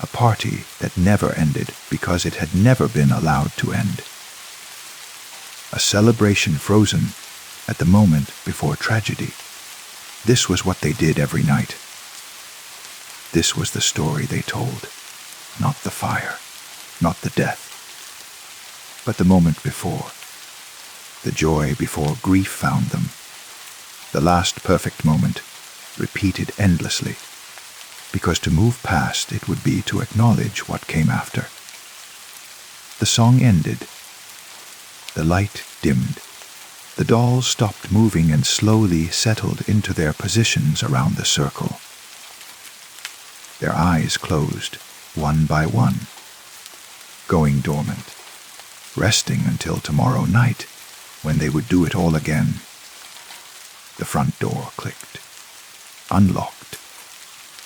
A party that never ended because it had never been allowed to end. A celebration frozen at the moment before tragedy. This was what they did every night. This was the story they told. Not the fire, not the death, but the moment before. The joy before grief found them. The last perfect moment, repeated endlessly, because to move past it would be to acknowledge what came after. The song ended. The light dimmed. The dolls stopped moving and slowly settled into their positions around the circle. Their eyes closed, one by one, going dormant, resting until tomorrow night, when they would do it all again. The front door clicked, unlocked,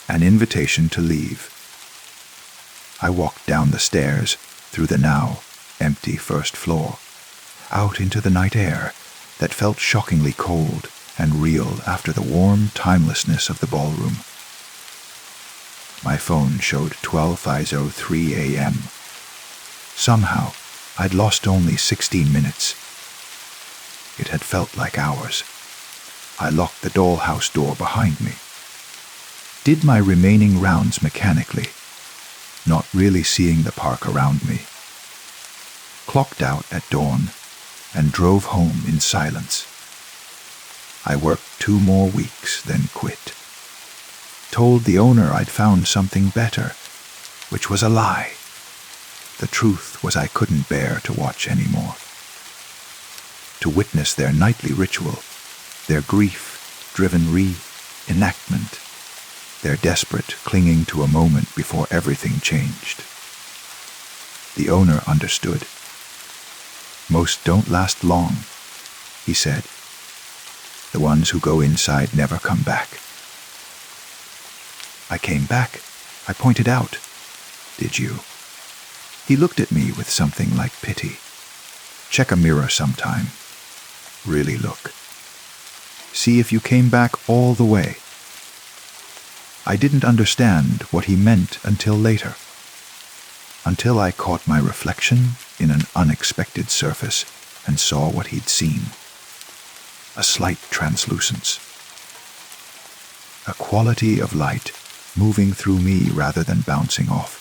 an invitation to leave. I walked down the stairs, through the now empty 1st floor, out into the night air that felt shockingly cold and real after the warm timelessness of the ballroom. My phone showed 12:03 a.m. Somehow, I'd lost only 16 minutes. It had felt like hours. I locked the dollhouse door behind me. Did my remaining rounds mechanically, not really seeing the park around me. Clocked out at dawn and drove home in silence. I worked 2 more weeks, then quit. Told the owner I'd found something better, which was a lie. The truth was I couldn't bear to watch anymore. To witness their nightly ritual, their grief-driven re-enactment, their desperate clinging to a moment before everything changed. The owner understood. Most don't last long, he said. The ones who go inside never come back. I came back. I pointed out. Did you? He looked at me with something like pity. Check a mirror sometime. Really look. See if you came back all the way. I didn't understand what he meant until later. Until I caught my reflection in an unexpected surface and saw what he'd seen. A slight translucence. A quality of light moving through me rather than bouncing off.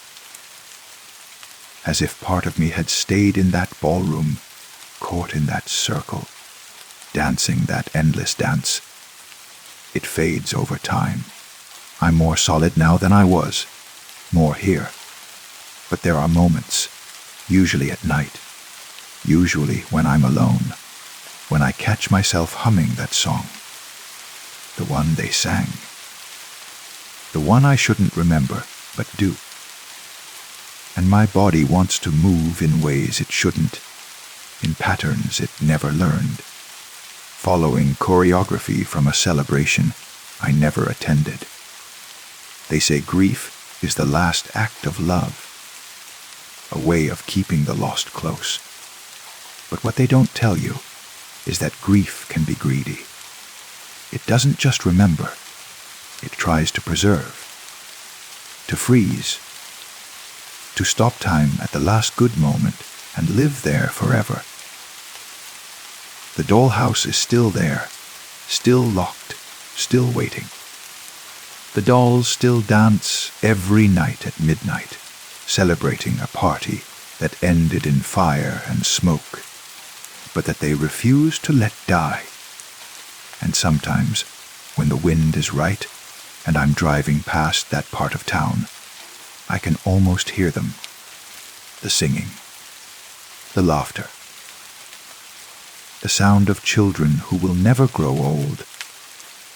As if part of me had stayed in that ballroom, caught in that circle, dancing that endless dance. It fades over time. I'm more solid now than I was, more here. But there are moments, usually at night, usually when I'm alone, when I catch myself humming that song, the one they sang, the one I shouldn't remember, but do. And my body wants to move in ways it shouldn't, in patterns it never learned, following choreography from a celebration I never attended. They say grief is the last act of love, a way of keeping the lost close. But what they don't tell you is that grief can be greedy. It doesn't just remember, it tries to preserve, to freeze, to stop time at the last good moment and live there forever. The dollhouse is still there, still locked, still waiting. The dolls still dance every night at midnight, celebrating a party that ended in fire and smoke, but that they refuse to let die. And sometimes, when the wind is right and I'm driving past that part of town, I can almost hear them. The singing, the laughter, the sound of children who will never grow old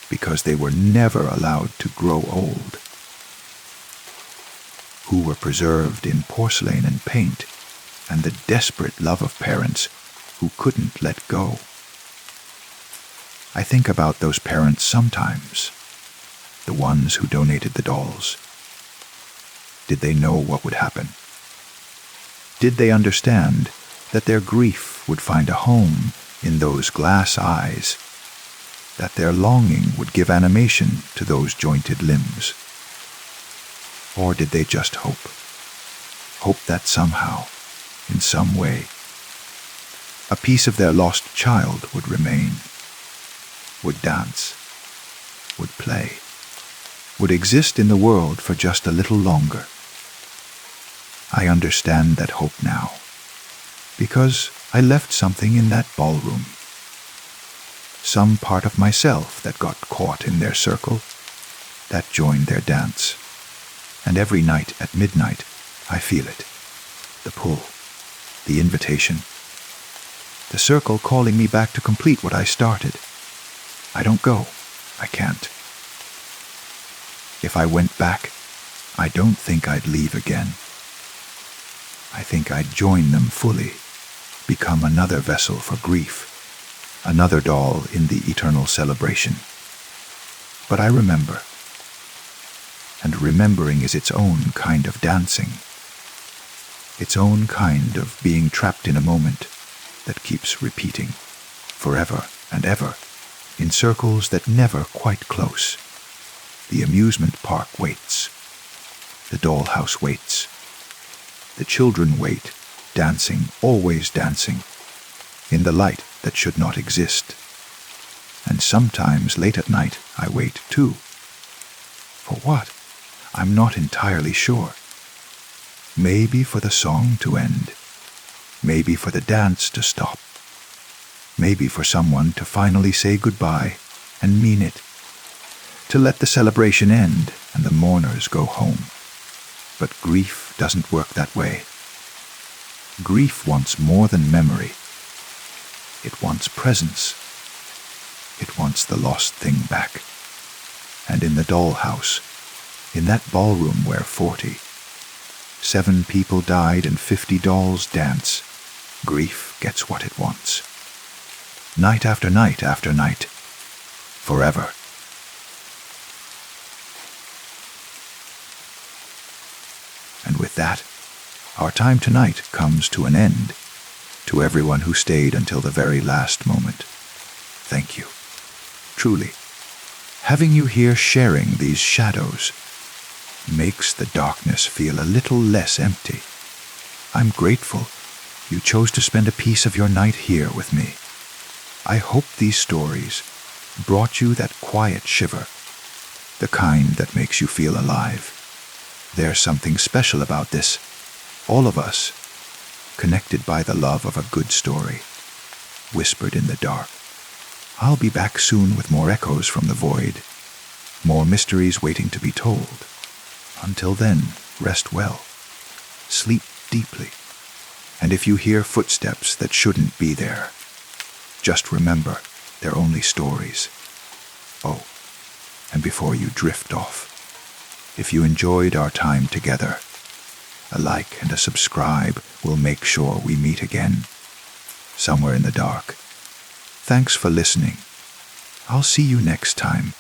because they were never allowed to grow old, who were preserved in porcelain and paint, and the desperate love of parents who couldn't let go. I think about those parents sometimes, the ones who donated the dolls. Did they know what would happen? Did they understand that their grief would find a home in those glass eyes, that their longing would give animation to those jointed limbs? Or did they just hope? Hope that somehow, in some way, a piece of their lost child would remain, would dance, would play, would exist in the world for just a little longer. I understand that hope now, because I left something in that ballroom. Some part of myself that got caught in their circle, that joined their dance. And every night at midnight, I feel it. The pull, the invitation. The circle calling me back to complete what I started. I don't go. I can't. If I went back, I don't think I'd leave again. I think I'd join them fully, become another vessel for grief, another doll in the eternal celebration. But I remember. And remembering is its own kind of dancing, its own kind of being trapped in a moment that keeps repeating, forever and ever, in circles that never quite close. The amusement park waits. The dollhouse waits. The children wait, dancing, always dancing, in the light that should not exist. And sometimes late at night I wait too. For what? I'm not entirely sure. Maybe for the song to end. Maybe for the dance to stop. Maybe for someone to finally say goodbye and mean it. To let the celebration end and the mourners go home. But grief doesn't work that way. Grief wants more than memory. It wants presence. It wants the lost thing back. And in the dollhouse, in that ballroom where 7 people died and 50 dolls dance, grief gets what it wants. Night after night after night. Forever. And with that, our time tonight comes to an end. To everyone who stayed until the very last moment, thank you. Truly, having you here sharing these shadows makes the darkness feel a little less empty. I'm grateful you chose to spend a piece of your night here with me. I hope these stories brought you that quiet shiver, the kind that makes you feel alive. There's something special about this, all of us, connected by the love of a good story, whispered in the dark. I'll be back soon with more echoes from the void, more mysteries waiting to be told. Until then, rest well, sleep deeply, and if you hear footsteps that shouldn't be there, just remember they're only stories. Oh, and before you drift off, if you enjoyed our time together, a like and a subscribe will make sure we meet again, somewhere in the dark. Thanks for listening. I'll see you next time.